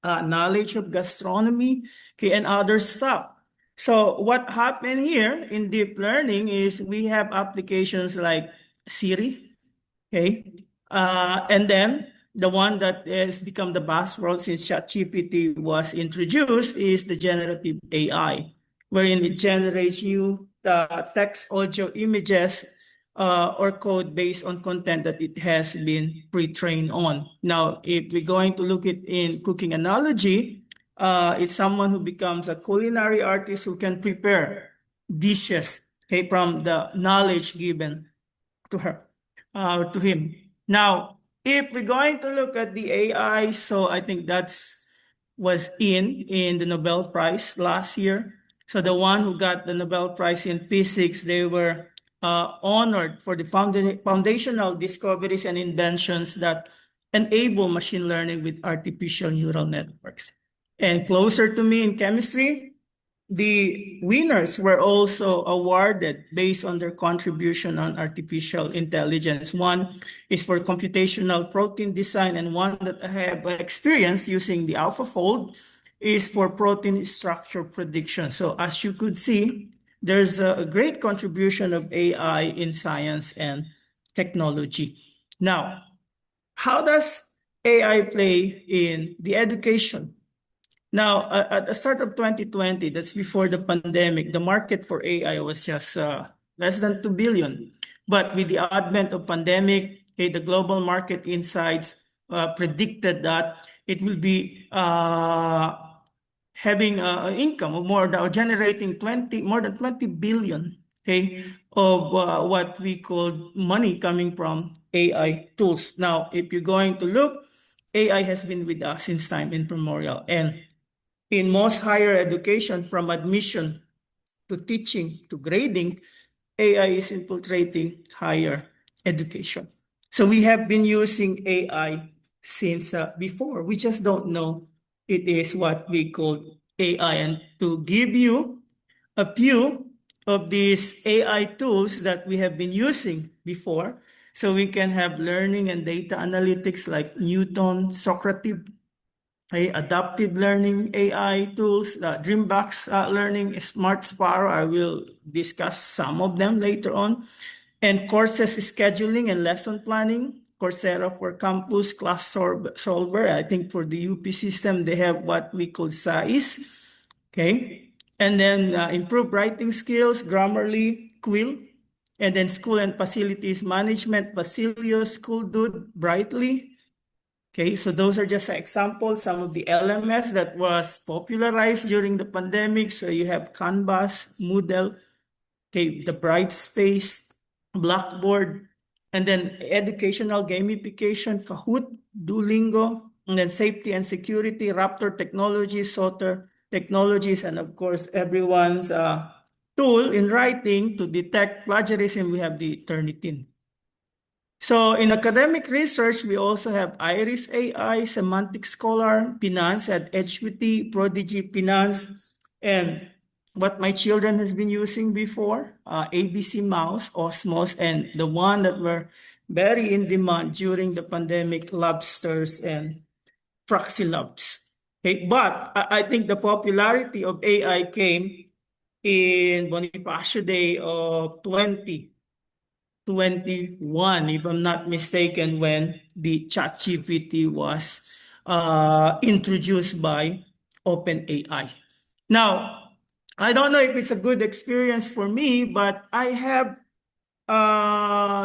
knowledge of gastronomy, okay, and other stuff. So what happened here in deep learning is we have applications like Siri, okay, and then the one that has become the buzzword since ChatGPT was introduced is the generative AI, wherein it generates new text, audio, images, or code based on content that it has been pre-trained on. Now, if we're going to look at in cooking analogy, it's someone who becomes a culinary artist who can prepare dishes, okay, from the knowledge given to her, to him. Now, if we're going to look at the AI, so I think that's was in the Nobel Prize last year. So the one who got the Nobel Prize in physics, they were honored for the foundational discoveries and inventions that enable machine learning with artificial neural networks. And closer to me in chemistry, the winners were also awarded based on their contribution on artificial intelligence. One is for computational protein design, and one that I have experience using the AlphaFold is for protein structure prediction. So as you could see, there's a great contribution of AI in science and technology. Now, how does AI play in the education? Now, at the start of 2020, that's before the pandemic, the market for AI was just less than 2 billion. But with the advent of pandemic, okay, the global market insights predicted that it will be having an income of generating more than 20 billion, okay, of what we call money coming from AI tools. Now, if you're going to look, AI has been with us since time immemorial, and in most higher education, from admission to teaching to grading, AI is infiltrating higher education. So we have been using AI since before. We just don't know it is what we call AI. And to give you a few of these AI tools that we have been using before, so we can have learning and data analytics like Newton, Socrative, adaptive learning AI tools, Dreambox learning, Smart Sparrow. I will discuss some of them later on. And courses scheduling and lesson planning, Coursera for Campus, Class Solver. I think for the UP system, they have what we call SAIS. Okay. And then improve writing skills, Grammarly, Quill. And then school and facilities management, Basilio, School Dude, Brightly. Okay, so those are just examples, some of the LMS that was popularized during the pandemic. So you have Canvas, Moodle, okay, the Brightspace, Blackboard, and then educational gamification, Kahoot, Duolingo, and then safety and security, Raptor Technologies, Soter Technologies, and of course, everyone's tool in writing to detect plagiarism, we have the Turnitin. So in academic research, we also have Iris AI, Semantic Scholar, Finance at HWT, Prodigy Finance, and what my children has been using before, ABC Mouse, Osmos, and the one that were very in demand during the pandemic, Lobsters and Proxylabs. Okay, but I think the popularity of AI came in Bonifacio Day of 2021, if I'm not mistaken, when the ChatGPT was introduced by OpenAI. Now, I don't know if it's a good experience for me, but I have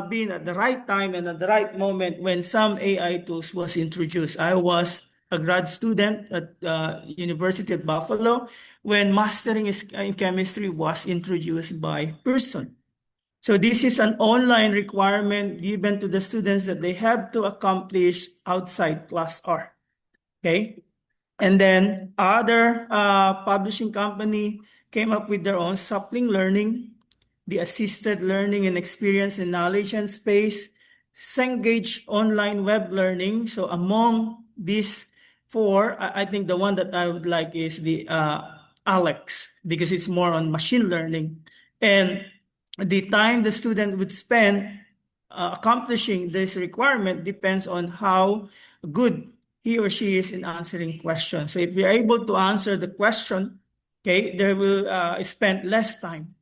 been at the right time and at the right moment when some AI tools was introduced. I was a grad student at University of Buffalo, when mastering in chemistry was introduced by Pearson. So this is an online requirement given to the students that they have to accomplish outside class R. Okay. And then other publishing company came up with their own suppling learning, the assisted learning and experience in knowledge and space, Cengage online web learning. So among these four, I think the one that I would like is the Alex, because it's more on machine learning. And the time the student would spend accomplishing this requirement depends on how good he or she is in answering questions. So if we are able to answer the question, okay, they will spend less time.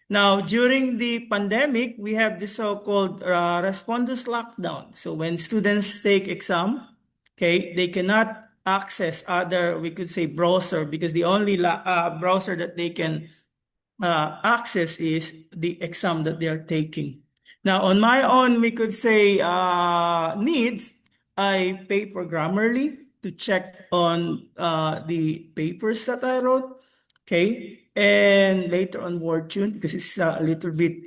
Now, during the pandemic, we have the so-called respondus lockdown. So when students take exam, okay, they cannot access other, we could say, browser, because the only browser that they can access is the exam that they are taking. Now, on my own, we could say needs, I pay for Grammarly to check on the papers that I wrote, okay? And later on WordTune, because it's a little bit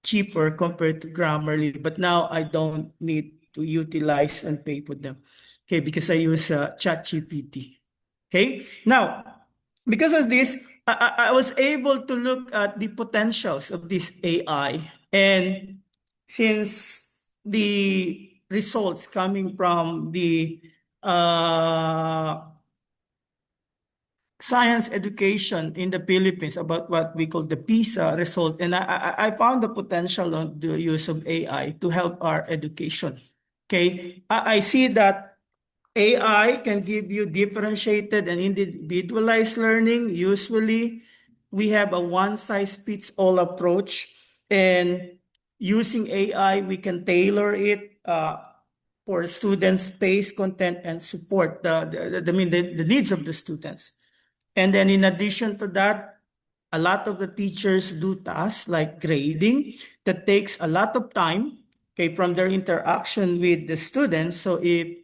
cheaper compared to Grammarly. But now I don't need to utilize and pay for them, okay? Because I use ChatGPT, okay? Now, because of this, I was able to look at the potentials of this AI. And since the results coming from the science education in the Philippines about what we call the PISA result, and I found the potential of the use of AI to help our education. Okay, I see that AI can give you differentiated and individualized learning. Usually, we have a one-size-fits-all approach, and using AI, we can tailor it for students' pace, content, and support the needs of the students. And then in addition to that, a lot of the teachers do tasks like grading that takes a lot of time, okay, from their interaction with the students. So if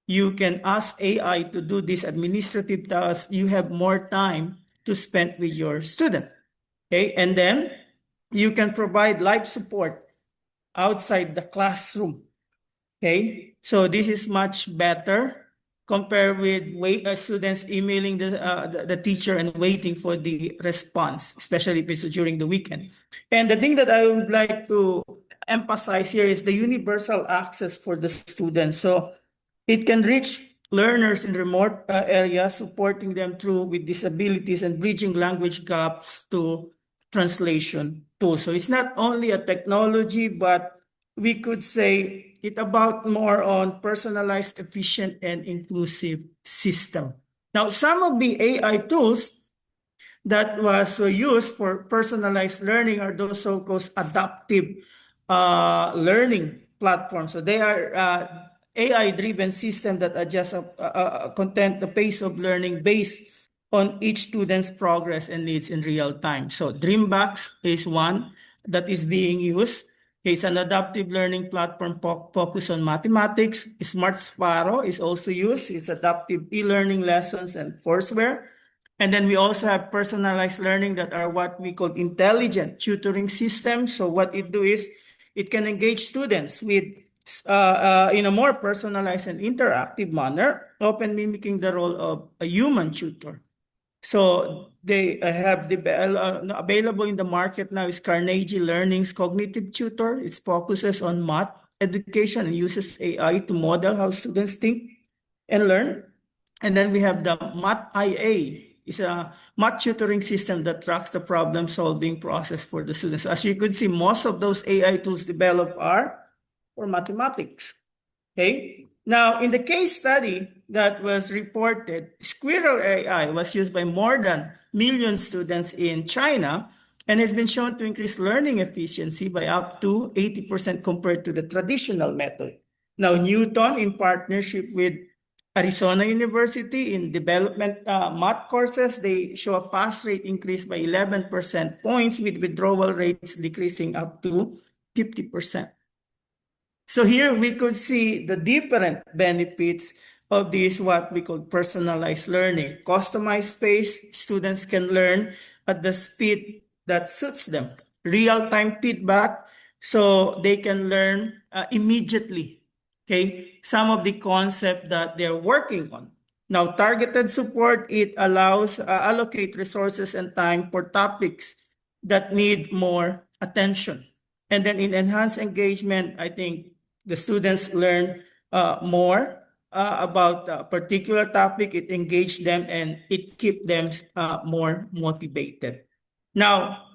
you can ask AI to do this administrative task, you have more time to spend with your student, okay? And then you can provide live support outside the classroom, okay? So this is much better compared with students emailing the teacher and waiting for the response, especially if it's during the weekend. And the thing that I would like to emphasize here is the universal access for the students. So it can reach learners in remote areas, supporting them through with disabilities and bridging language gaps to translation tools. So it's not only a technology, but we could say it about more on personalized, efficient, and inclusive system. Now, some of the AI tools that was used for personalized learning are those so-called adaptive learning platforms. So they are AI-driven system that adjust content, the pace of learning based on each student's progress and needs in real time. So Dreambox is one that is being used. It's an adaptive learning platform focused on mathematics. Smart Sparrow is also used. It's adaptive e-learning lessons and courseware. And then we also have personalized learning that are what we call intelligent tutoring systems. So what it do is it can engage students with in a more personalized and interactive manner, often mimicking the role of a human tutor. So they have available in the market now is Carnegie Learning's Cognitive Tutor. It focuses on math education and uses AI to model how students think and learn. And then we have the Math IA. It's a math tutoring system that tracks the problem-solving process for the students. As you could see, most of those AI tools developed are for mathematics. Okay. Now, in the case study that was reported, Squirrel AI was used by more than million students in China and has been shown to increase learning efficiency by up to 80% compared to the traditional method. Now, Newton, in partnership with Arizona University in development math courses, they show a pass rate increase by 11% points with withdrawal rates decreasing up to 50%. So here we could see the different benefits of this what we call personalized learning. Customized pace, students can learn at the speed that suits them. Real-time feedback, so they can learn immediately, okay, some of the concept that they're working on. Now, targeted support, it allows allocate resources and time for topics that need more attention. And then in enhanced engagement, I think the students learn more about a particular topic. It engage them and it keep them more motivated. Now,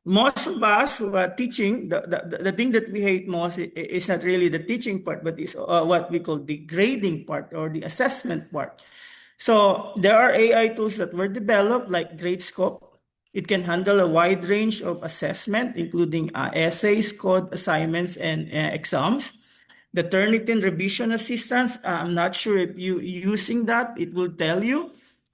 most of us who are teaching, the thing that we hate most is not really the teaching part, but is what we call the grading part or the assessment part. So there are AI tools that were developed like GradeScope. It can handle a wide range of assessment, including essays, code assignments, and exams. The Turnitin revision assistance, I'm not sure if you using that. It will tell you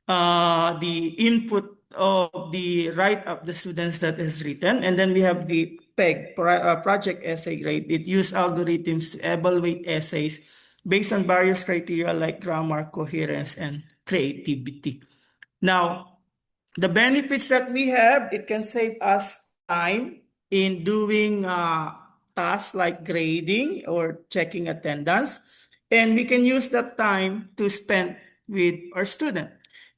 the input of the write-up the students that is written. And then we have the PEG, project essay grade. It uses algorithms to evaluate essays based on various criteria like grammar, coherence, and creativity. Now, the benefits that we have, it can save us time in doing tasks like grading or checking attendance. And we can use that time to spend with our student.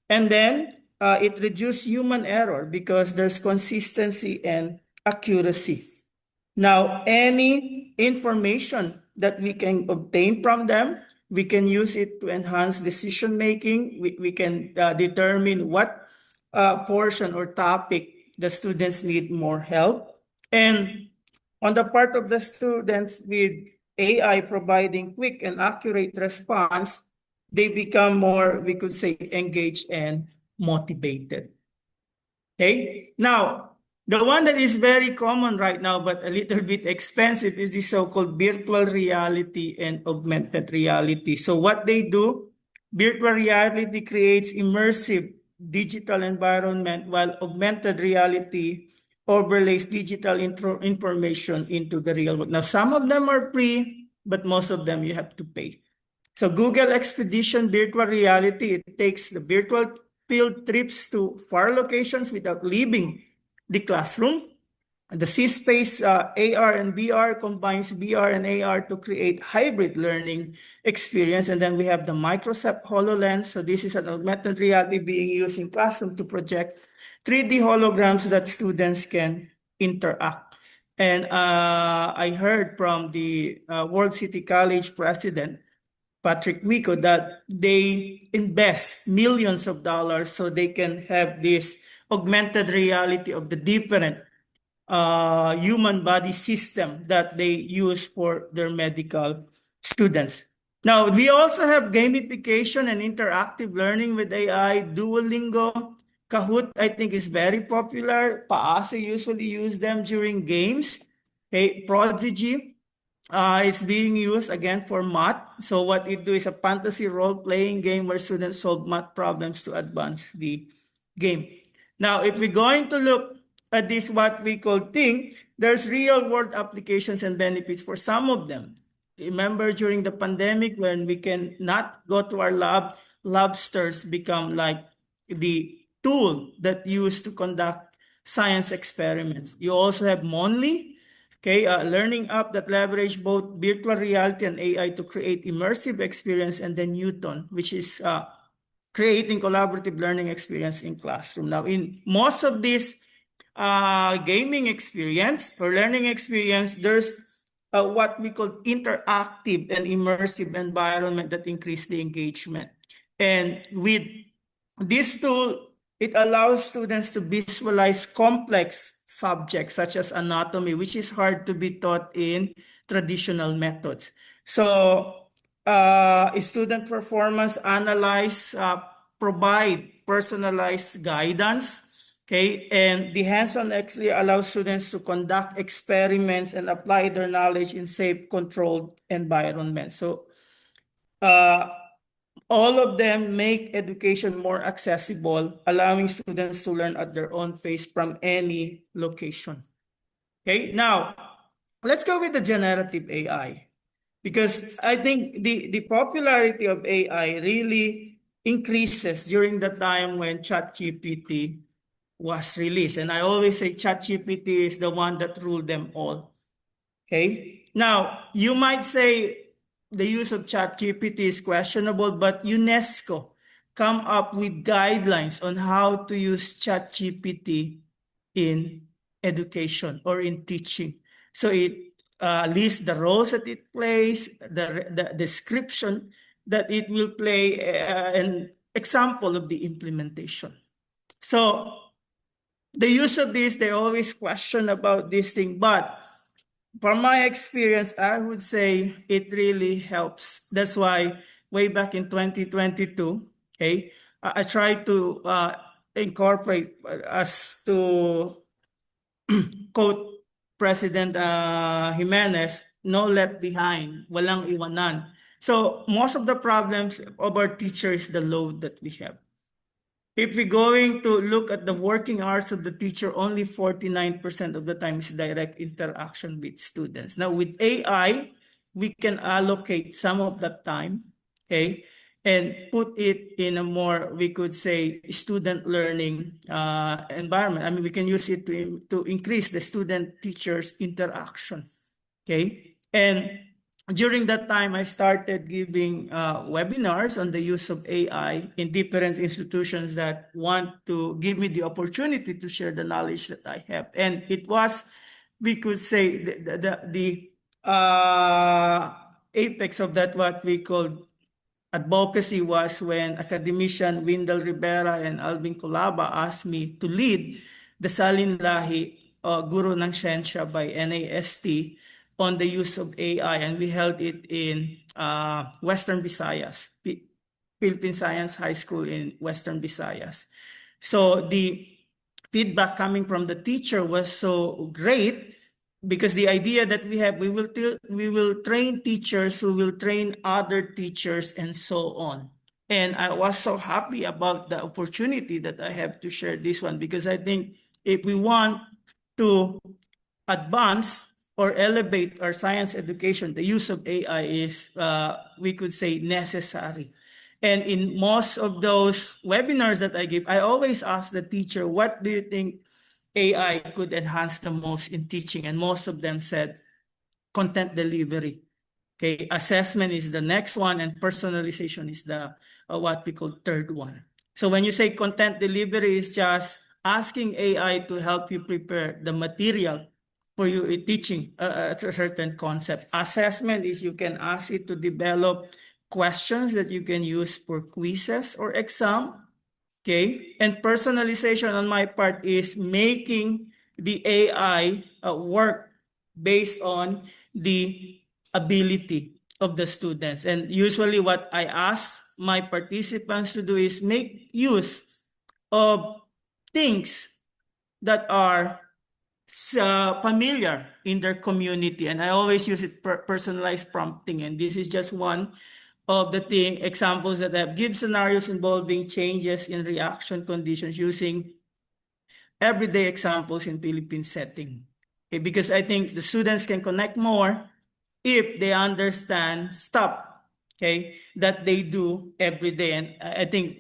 And then it reduces human error because there's consistency and accuracy. Now, any information that we can obtain from them, we can use it to enhance decision making. We can determine what portion or topic the students need more help. And on the part of the students with AI providing quick and accurate response, they become more, we could say, engaged and motivated. Okay, now the one that is very common right now, but a little bit expensive, is the so-called virtual reality and augmented reality. So what they do, virtual reality creates immersive digital environment, while augmented reality overlays digital information into the real world. Now, some of them are free, but most of them you have to pay. So Google Expedition Virtual Reality, it takes the virtual field trips to far locations without leaving the classroom. The C-Space AR and VR combines VR and AR to create hybrid learning experience. And then we have the Microsoft HoloLens. So this is an augmented reality being used in classroom to project 3D holograms that students can interact. And I heard from the World City College president, Patrick Wico, that they invest millions of dollars so they can have this augmented reality of the different human body system that they use for their medical students. Now, we also have gamification and interactive learning with AI. Duolingo, Kahoot, I think is very popular. Paasa usually use them during games. Okay, Prodigy is being used again for math. So what it do is a fantasy role-playing game where students solve math problems to advance the game. Now, if we're going to look at this what we call thing, there's real-world applications and benefits for some of them. Remember during the pandemic when we can not go to our lab, lobsters become like the tool that used to conduct science experiments. You also have Monly, okay, a learning app that leverage both virtual reality and AI to create immersive experience, and then Newton, which is creating collaborative learning experience in classroom. Now, in most of these gaming experience or learning experience, there's what we call interactive and immersive environment that increase the engagement. And with this tool, it allows students to visualize complex subjects such as anatomy, which is hard to be taught in traditional methods. So student performance analyze, provide personalized guidance. Okay, and the hands-on actually allows students to conduct experiments and apply their knowledge in safe, controlled environments. So all of them make education more accessible, allowing students to learn at their own pace from any location. Okay, now let's go with the generative AI. because I think the popularity of AI really increases during the time when ChatGPT was released. And I always say ChatGPT is the one that ruled them all. Okay. Now, you might say the use of ChatGPT is questionable, but UNESCO come up with guidelines on how to use ChatGPT in education or in teaching. So it lists the roles that it plays, the description that it will play, an example of the implementation. So the use of this, they always question about this thing, but from my experience, I would say it really helps. That's why way back in 2022, okay, I tried to incorporate, as to quote President Jimenez, no left behind, walang iwanan. So most of the problems of our teacher is the load that we have. If we're going to look at the working hours of the teacher, only 49% of the time is direct interaction with students. Now with AI, we can allocate some of that time, okay, and put it in a more, we could say, student learning environment. I mean, we can use it to increase the student-teachers interaction, okay? And during that time, I started giving webinars on the use of AI in different institutions that want to give me the opportunity to share the knowledge that I have. And it was, we could say, the apex of that, what we call advocacy, was when academician Wendell Rivera and Alvin Colaba asked me to lead the Salin Lahi Guru ng Siyensya by NAST on the use of AI, and we held it in Western Visayas, Philippine Science High School in Western Visayas. So the feedback coming from the teacher was so great, because the idea that we have, we will train teachers who will train other teachers and so on. And I was so happy about the opportunity that I have to share this one, because I think if we want to advance or elevate our science education, the use of AI is, we could say, necessary. And in most of those webinars that I give, I always ask the teacher, what do you think AI could enhance the most in teaching? And most of them said content delivery. Okay, assessment is the next one, and personalization is the what we call third one. So when you say content delivery, is just asking AI to help you prepare the material for you teaching a certain concept. Assessment is you can ask it to develop questions that you can use for quizzes or exam. Okay, and personalization on my part is making the AI work based on the ability of the students. And usually what I ask my participants to do is make use of things that are familiar in their community. And I always use it personalized prompting. And this is just one of the examples that I have. Give scenarios involving changes in reaction conditions using everyday examples in Philippine setting. Okay, because I think the students can connect more if they understand stuff, okay, that they do every day. And I think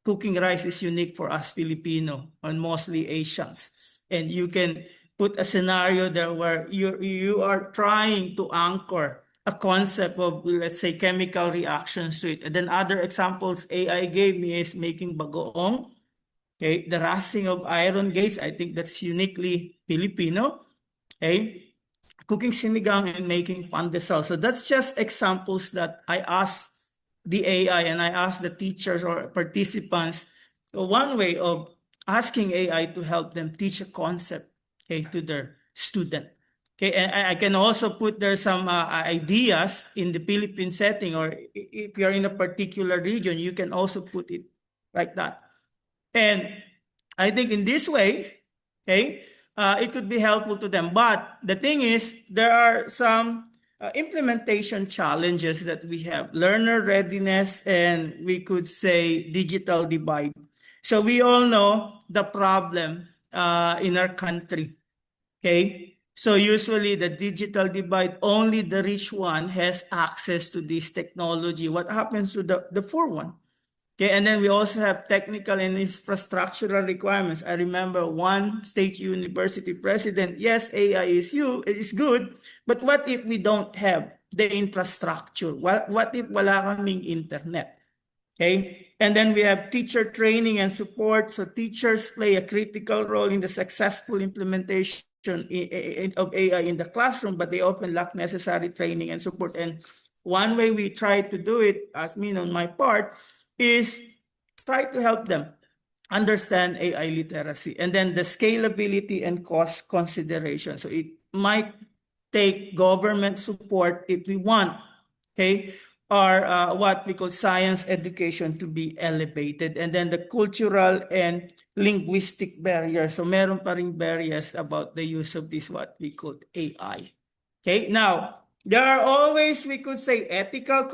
cooking rice is unique for us Filipino and mostly Asians. And you can put a scenario there where you are trying to anchor a concept of, let's say, chemical reactions to it. And then other examples AI gave me is making bagoong, okay, the rusting of iron gates. I think that's uniquely Filipino. Okay, cooking sinigang and making pandesal. So that's just examples that I asked the AI, and I asked the teachers or participants one way of asking AI to help them teach a concept, okay, to their student. Okay, and I can also put there some ideas in the Philippine setting, or if you're in a particular region, you can also put it like that. And I think in this way, okay, it could be helpful to them. But the thing is, there are some implementation challenges that we have: learner readiness, and we could say digital divide. So we all know the problem in our country. Okay, So usually the digital divide, only the rich one has access to this technology. What happens to the poor one? Okay, and then we also have technical and infrastructural requirements. I remember one state university president, yes, AI is good, but what if we don't have the infrastructure? What if wala kaming internet? Okay, and then we have teacher training and support. So teachers play a critical role in the successful implementation of AI in the classroom, but they often lack necessary training and support. And one way we try to do it, as me on my part, is try to help them understand AI literacy, and then the scalability and cost consideration. So it might take government support if we want, okay, or what we call science education to be elevated, and then the cultural and linguistic barriers. So meron pa ring barriers about the use of this what we call AI. Okay, now there are always, we could say, ethical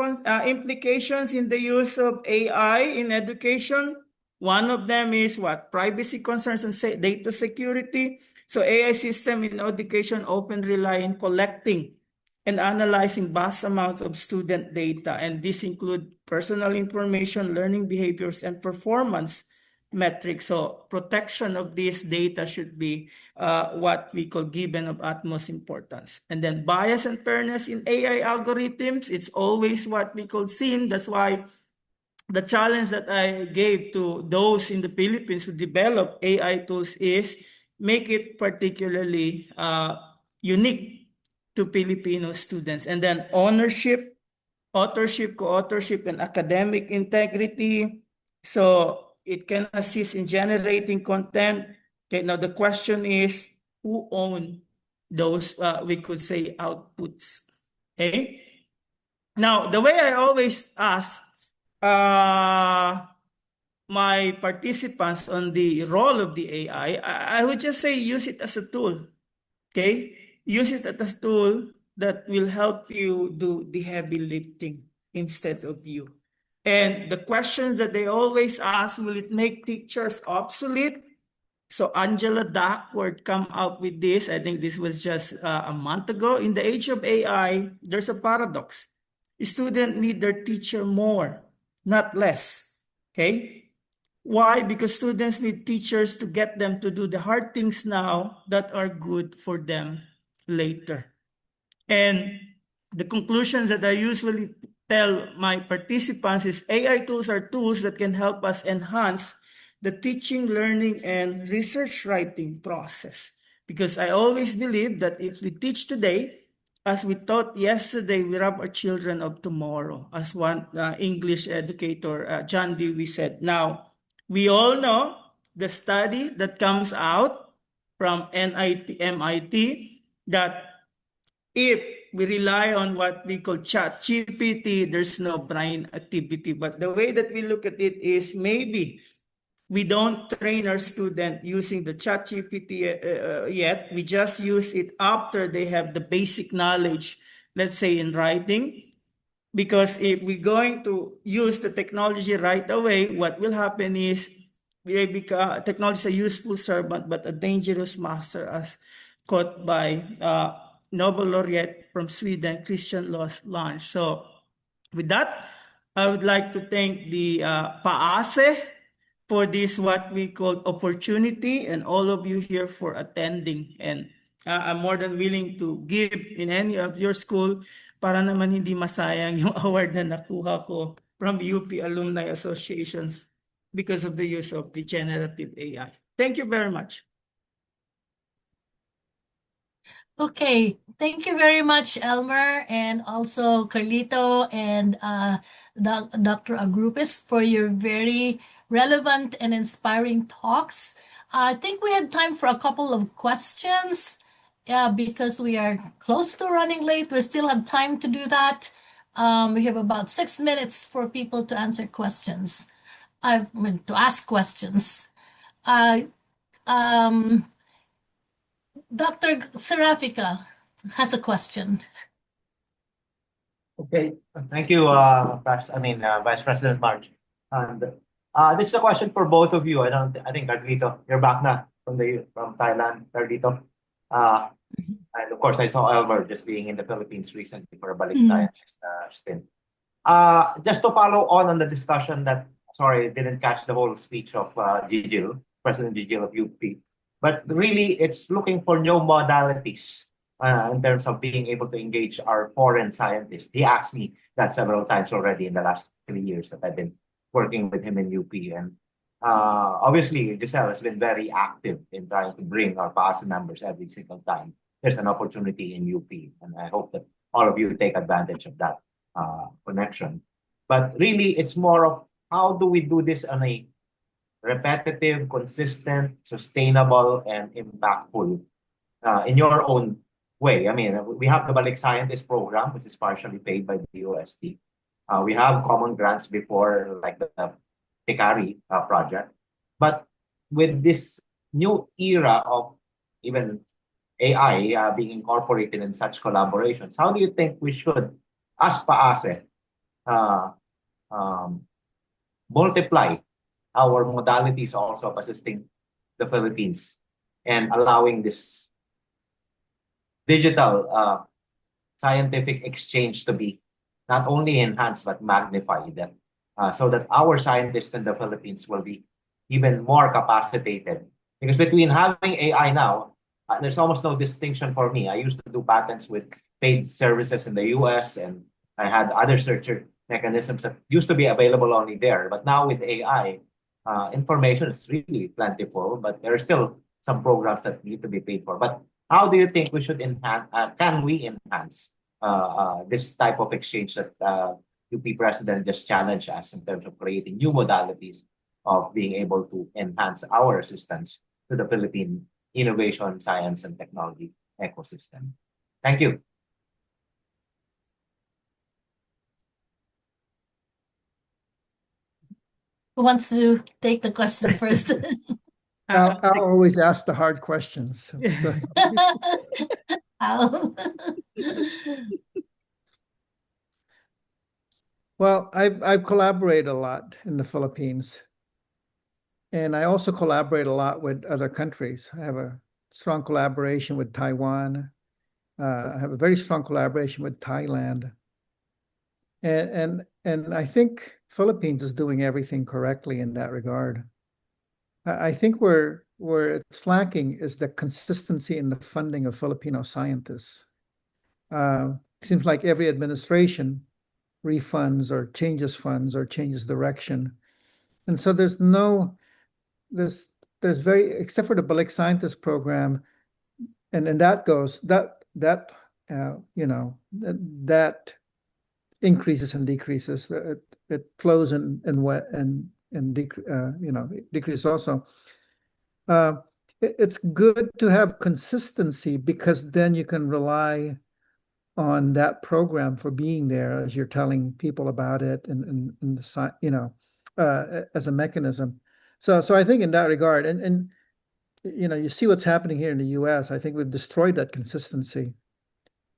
implications in the use of AI in education. One of them is what? Privacy concerns and data security. So AI system in education often rely on collecting and analyzing vast amounts of student data, and this include personal information, learning behaviors, and performance metrics. So protection of this data should be what we call given of utmost importance. And then bias and fairness in AI algorithms, it's always what we call seen. That's why the challenge that I gave to those in the Philippines who develop AI tools is make it particularly unique to Filipino students. And then ownership, authorship, co-authorship, and academic integrity. So it can assist in generating content. Okay, now the question is, who own those, we could say, outputs? Okay. Now, the way I always ask my participants on the role of the AI, I would just say use it as a tool. Okay? Use it as a tool that will help you do the heavy lifting instead of you. And the questions that they always ask, will it make teachers obsolete? So Angela Duckworth come up with this. I think this was just a month ago. In the age of AI, there's a paradox. Students need their teacher more, not less. Okay? Why? Because students need teachers to get them to do the hard things now that are good for them later. And the conclusions that I usually tell my participants is AI tools are tools that can help us enhance the teaching, learning, and research writing process. Because I always believe that if we teach today, as we taught yesterday, we rob our children of tomorrow. As one English educator, John Dewey, said. Now, we all know the study that comes out from MIT that if we rely on what we call chat GPT, there's no brain activity. But the way that we look at it is maybe we don't train our student using the chat GPT yet. We just use it after they have the basic knowledge, let's say in writing. Because if we're going to use the technology right away, what will happen is technology is a useful servant, but a dangerous master, as quote by Nobel laureate from Sweden, Christian Lange. So with that, I would like to thank the PAASE for this what we call opportunity, and all of you here for attending. And I'm more than willing to give in any of your school para naman hindi masayang yung award na nakuha ko from UP Alumni Associations because of the use of the generative AI. Thank you very much. Okay, thank you very much, Elmer, and also Carlito and Dr. Agrupis for your very relevant and inspiring talks. I think we have time for a couple of questions because we are close to running late. We still have time to do that. We have about 6 minutes for people to answer questions. I mean, to ask questions. Dr. Serafica has a question. Okay, thank you, Vice President March. And this is a question for both of you. I think Carlito, you're back na from Thailand, Carlito. And of course, I saw Elmer just being in the Philippines recently for a balik Mhm. scientist stint. Just to follow on the discussion that, sorry, I didn't catch the whole speech of Gigil, President Gigil of UP, but really it's looking for new modalities in terms of being able to engage our foreign scientists. He asked me that several times already in the last 3 years that I've been working with him in UP. And obviously, Giselle has been very active in trying to bring our PASA members every single time there's an opportunity in UP. And I hope that all of you take advantage of that connection. But really, it's more of how do we do this on a repetitive, consistent, sustainable, and impactful in your own way. I mean, we have the Balik Scientist program, which is partially paid by the UST. We have common grants before, like the Picari project. But with this new era of even AI being incorporated in such collaborations, how do you think we should, as PAASE, uh, um, multiply our modalities also of assisting the Philippines and allowing this digital scientific exchange to be not only enhanced but magnified, so that our scientists in the Philippines will be even more capacitated. Because between having AI now, there's almost no distinction for me. I used to do patents with paid services in the US, and I had other search mechanisms that used to be available only there. But now with AI, information is really plentiful, but there are still some programs that need to be paid for. But how do you think we should enhance, can we enhance this type of exchange that UP President just challenged us in terms of creating new modalities of being able to enhance our assistance to the Philippine innovation, science, and technology ecosystem? Thank you. Who wants to take the question first? I'll always ask the hard questions. So, Al. well, I've collaborated a lot in the Philippines, and I also collaborate a lot with other countries. I have a strong collaboration with Taiwan. I have a very strong collaboration with Thailand, and I think Philippines is doing everything correctly in that regard. I think where it's lacking is the consistency in the funding of Filipino scientists. Seems like every administration refunds or changes funds or changes direction, and so there's very, except for the Balik Scientist program, and that goes that increases and decreases. It flows and decreases also. It's good to have consistency because then you can rely on that program for being there as you're telling people about it and as a mechanism. So I think in that regard, and you see what's happening here in the US. I think we've destroyed that consistency.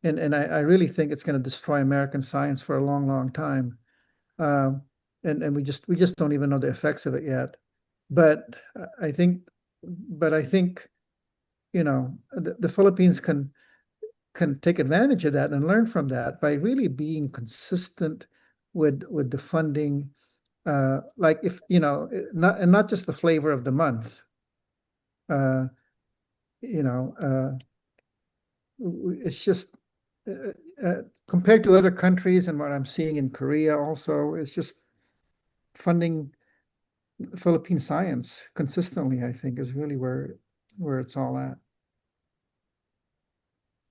And I really think it's going to destroy American science for a long, long time. And we just don't even know the effects of it yet. But I think the Philippines can take advantage of that and learn from that by really being consistent with the funding. Like if not just the flavor of the month. It's just compared to other countries and what I'm seeing in Korea also, it's just funding Philippine science consistently, I think, is really where it's all at.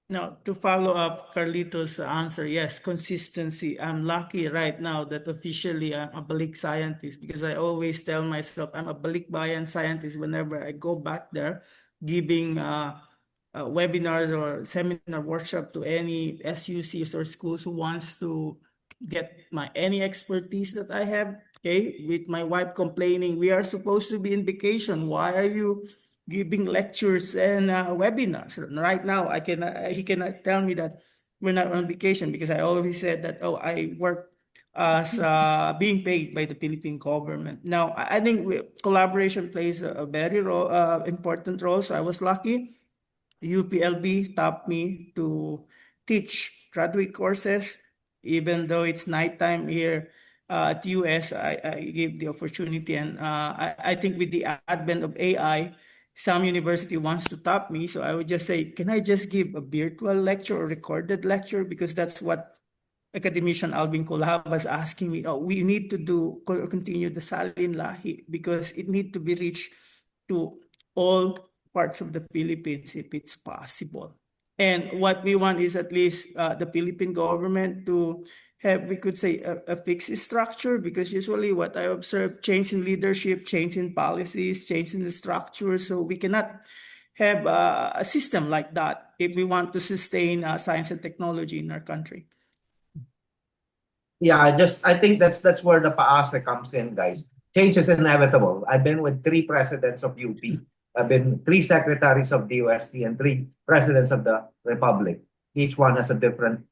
Now, to follow up Carlito's answer, yes, consistency. I'm lucky right now that officially I'm a Balik scientist because I always tell myself I'm a Balikbayan scientist whenever I go back there giving webinars or seminar workshop to any SUCs or schools who wants to get any expertise that I have. Okay, with my wife complaining, we are supposed to be in vacation. Why are you giving lectures and webinars? Right now, he cannot tell me that we're not on vacation because I always said that, oh, I work as being paid by the Philippine government. Now, I think collaboration plays a very important role. So I was lucky UPLB tapped me to teach graduate courses, even though it's nighttime here at US. I gave the opportunity, and I think with the advent of AI, some university wants to tap me. So I would just say, can I just give a virtual lecture or recorded lecture? Because that's what academician Alvin Colab was asking me. Oh, we need to continue the Salin Lahi because it need to be reached to all parts of the Philippines if it's possible. And what we want is at least the Philippine government to have, we could say, a fixed structure, because usually what I observe, change in leadership, change in policies, change in the structure. So we cannot have a system like that if we want to sustain science and technology in our country. Yeah, I think that's where the paase comes in, guys. Change is inevitable. I've been with 3 presidents of UP. I've been 3 secretaries of DOST and 3 presidents of the Republic. Each one has a different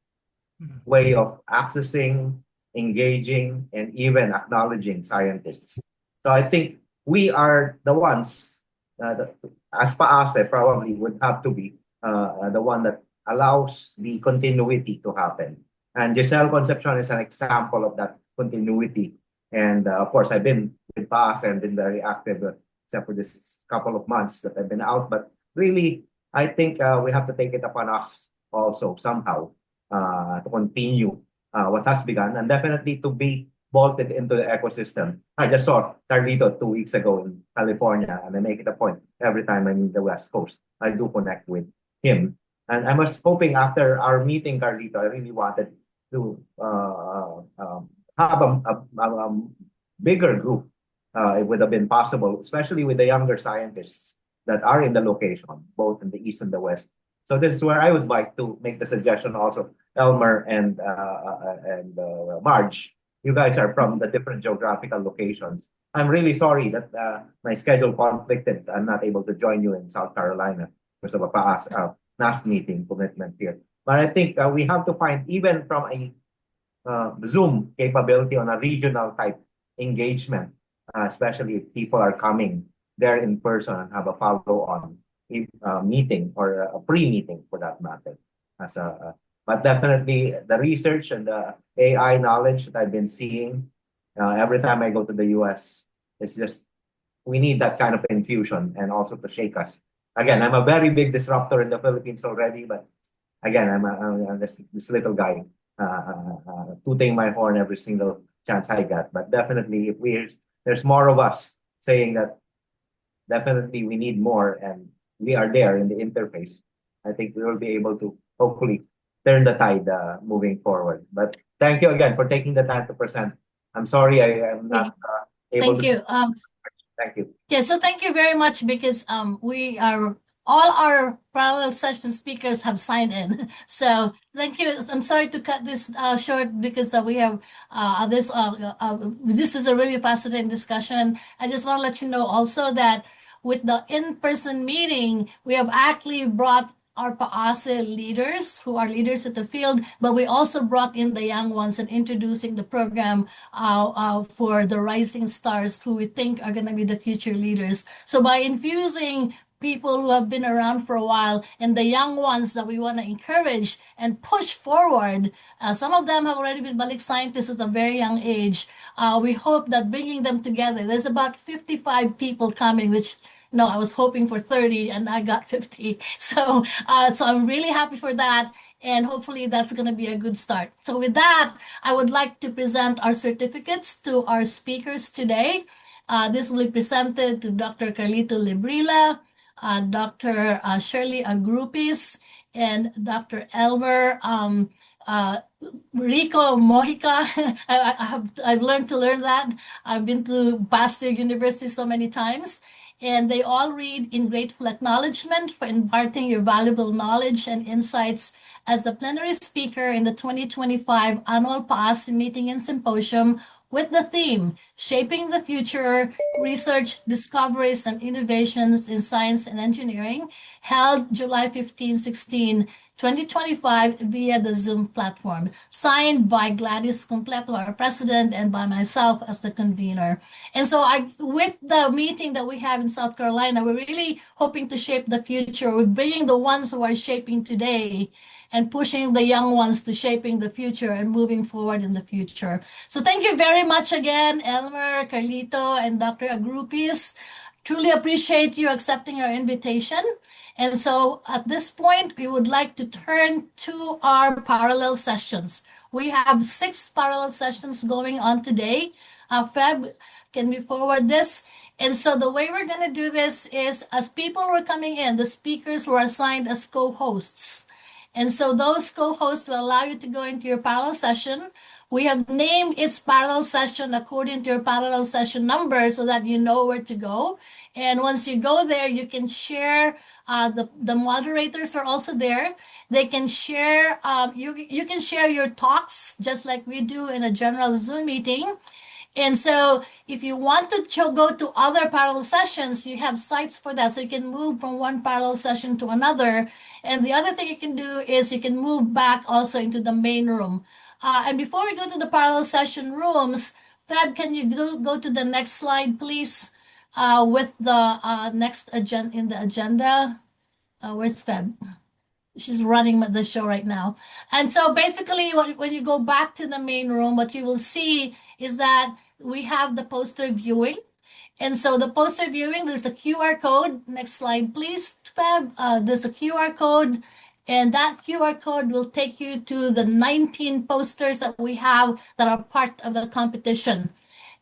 way of accessing, engaging, and even acknowledging scientists. So I think we are the ones, as paase probably would have to be the one that allows the continuity to happen. And Giselle Concepcion is an example of that continuity. And of course, I've been with PAS and been very active, except for this couple of months that I've been out. But really, I think we have to take it upon us also somehow to continue what has begun, and definitely to be bolted into the ecosystem. I just saw Carlito 2 weeks ago in California, and I make it a point every time I'm in the West Coast, I do connect with him. And I was hoping after our meeting, Carlito, I really wanted to have a bigger group. It would have been possible, especially with the younger scientists that are in the location, both in the East and the West. So this is where I would like to make the suggestion also, Elmer and Marge. You guys are from the different geographical locations. I'm really sorry that my schedule conflicted. I'm not able to join you in South Carolina because of a NAST meeting commitment here. But I think we have to find, even from a Zoom capability on a regional type engagement, especially if people are coming there in person and have a follow-on meeting or a pre-meeting for that matter. But definitely the research and the AI knowledge that I've been seeing every time I go to the US, it's just, we need that kind of infusion and also to shake us. Again, I'm a very big disruptor in the Philippines already, but again, I'm this little guy tooting my horn every single chance I get. But definitely, if there's more of us saying that definitely we need more, and we are there in the interface, I think we will be able to hopefully turn the tide moving forward. But thank you again for taking the time to present. I'm sorry I am not able Thank to. you. Thank you. Yeah, so thank you very much, because we are all our parallel session speakers have signed in. So thank you. I'm sorry to cut this short, because we have this is a really fascinating discussion. I just want to let you know also that with the in-person meeting, we have actually brought our PAASE leaders who are leaders at the field, but we also brought in the young ones and introducing the program for the rising stars who we think are going to be the future leaders. So by infusing people who have been around for a while and the young ones that we want to encourage and push forward, some of them have already been Balik scientists at a very young age. We hope that bringing them together, there's about 55 people coming, which no, I was hoping for 30 and I got 50. So I'm really happy for that. And hopefully that's going to be a good start. So with that, I would like to present our certificates to our speakers today. This will be presented to Dr. Carlito Librila, Dr. Shirley Agrupis, and Dr. Elmer Rico Mojica. I've learned to learn that. I've been to Pasteur University so many times. And they all read in grateful acknowledgement for imparting your valuable knowledge and insights as the plenary speaker in the 2025 Annual PAASE Meeting and Symposium with the theme, Shaping the Future, Research, Discoveries, and Innovations in Science and Engineering, held July 15, 16, 2025 via the Zoom platform, signed by Gladys Completo, our president, and by myself as the convener. And so with the meeting that we have in South Carolina, we're really hoping to shape the future. We're bringing the ones who are shaping today and pushing the young ones to shaping the future and moving forward in the future. So thank you very much again, Elmer, Carlito, and Dr. Agrupis. Truly appreciate you accepting our invitation. And so at this point, we would like to turn to our parallel sessions. We have 6 parallel sessions going on today. Feb, can we forward this? And so the way we're going to do this is, as people were coming in, the speakers were assigned as co-hosts. And so those co-hosts will allow you to go into your parallel session. We have named its parallel session according to your parallel session number so that you know where to go. And once you go there, you can share. The moderators are also there. They can share. You can share your talks just like we do in a general Zoom meeting. And so if you want to go to other parallel sessions, you have sites for that. So you can move from one parallel session to another. And the other thing you can do is you can move back also into the main room. And before we go to the parallel session rooms, Fab, can you go to the next slide, please? With the next agenda in the agenda. Where's Fab? She's running the show right now. And so basically when you go back to the main room, what you will see is that we have the poster viewing. And so the poster viewing, there's a QR code. Next slide, please, Fab. There's a QR code, and that QR code will take you to the 19 posters that we have that are part of the competition.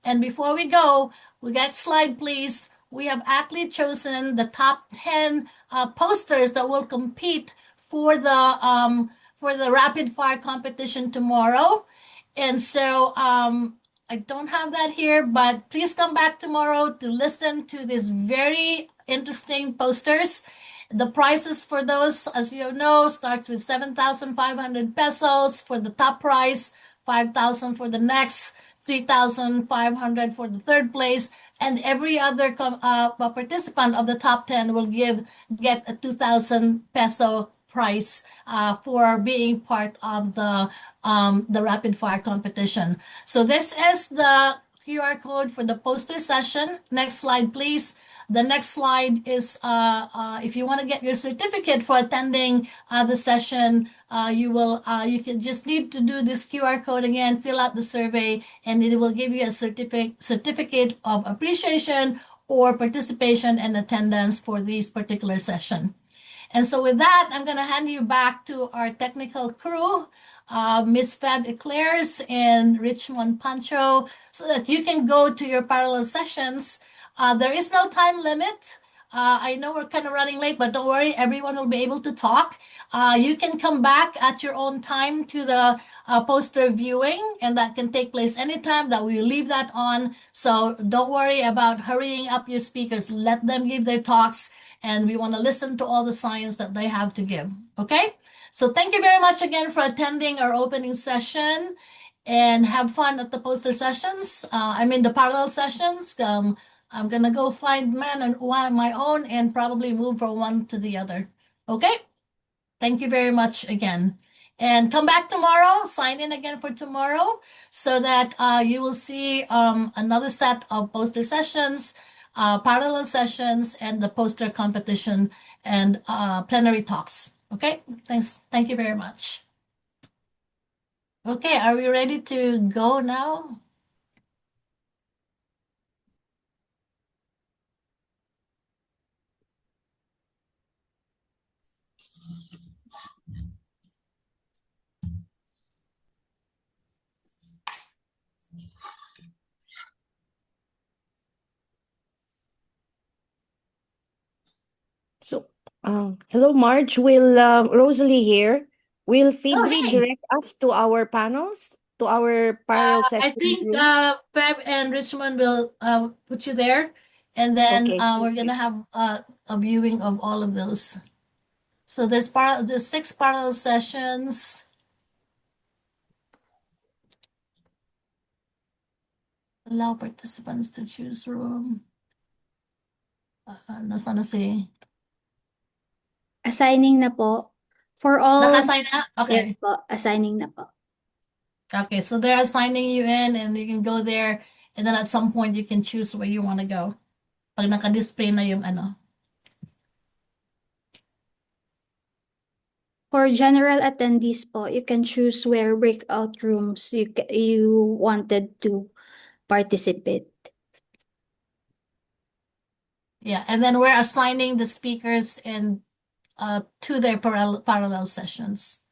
And before we go, next slide, please. We have actually chosen the top 10 posters that will compete for the rapid fire competition tomorrow. And so I don't have that here, but please come back tomorrow to listen to these very interesting posters. The prices for those, as you know, starts with 7,500 pesos for the top prize, 5,000 for the next, 3,500 for the third place, and every other participant of the top 10 will get a 2,000 peso prize for being part of the rapid fire competition. So this is the QR code for the poster session. Next slide, please. The next slide is if you want to get your certificate for attending the session, you can just need to do this QR code again, fill out the survey, and it will give you a certificate of appreciation or participation and attendance for this particular session. And so with that, I'm going to hand you back to our technical crew, Miss Fab Eclairs and Richmond Pancho, so that you can go to your parallel sessions. There is no time limit. I know we're kind of running late, but don't worry, everyone will be able to talk. You can come back at your own time to the poster viewing, and that can take place anytime that we leave that on. So don't worry about hurrying up your speakers. Let them give their talks, and we want to listen to all the science that they have to give. Okay? So thank you very much again for attending our opening session, and have fun at the poster sessions. The parallel sessions. I'm gonna go find one of my own and probably move from one to the other. Okay? Thank you very much again. And come back tomorrow, sign in again for tomorrow so that you will see another set of poster sessions, parallel sessions, and the poster competition and plenary talks. Okay? Thanks. Thank you very much. Okay, are we ready to go now? So, hello, Marge. Will Rosalie here? Will Phoebe hey. direct us to our panels, to our parallel I session think room? Feb and Richmond will put you there, and then Okay. we're gonna have a viewing of all of those. So there's 6 parallel sessions. Allow participants to choose room. Nasaan na si? Assigning na po. For all, Naka-sign na? Okay. yes po, assigning na po. Okay, so they're assigning you in and you can go there and then at some point you can choose where you want to go. Pag naka-display na yung ano. For general attendees po, you can choose where breakout rooms you wanted to participate. Yeah, and then we're assigning the speakers in to their parallel sessions.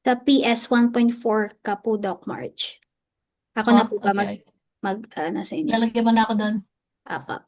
Sa PS 1.4 ka po, Doc March. Ako na po ba Okay. mag ano sa inyo? Lalagyan mo na ako doon. Apa.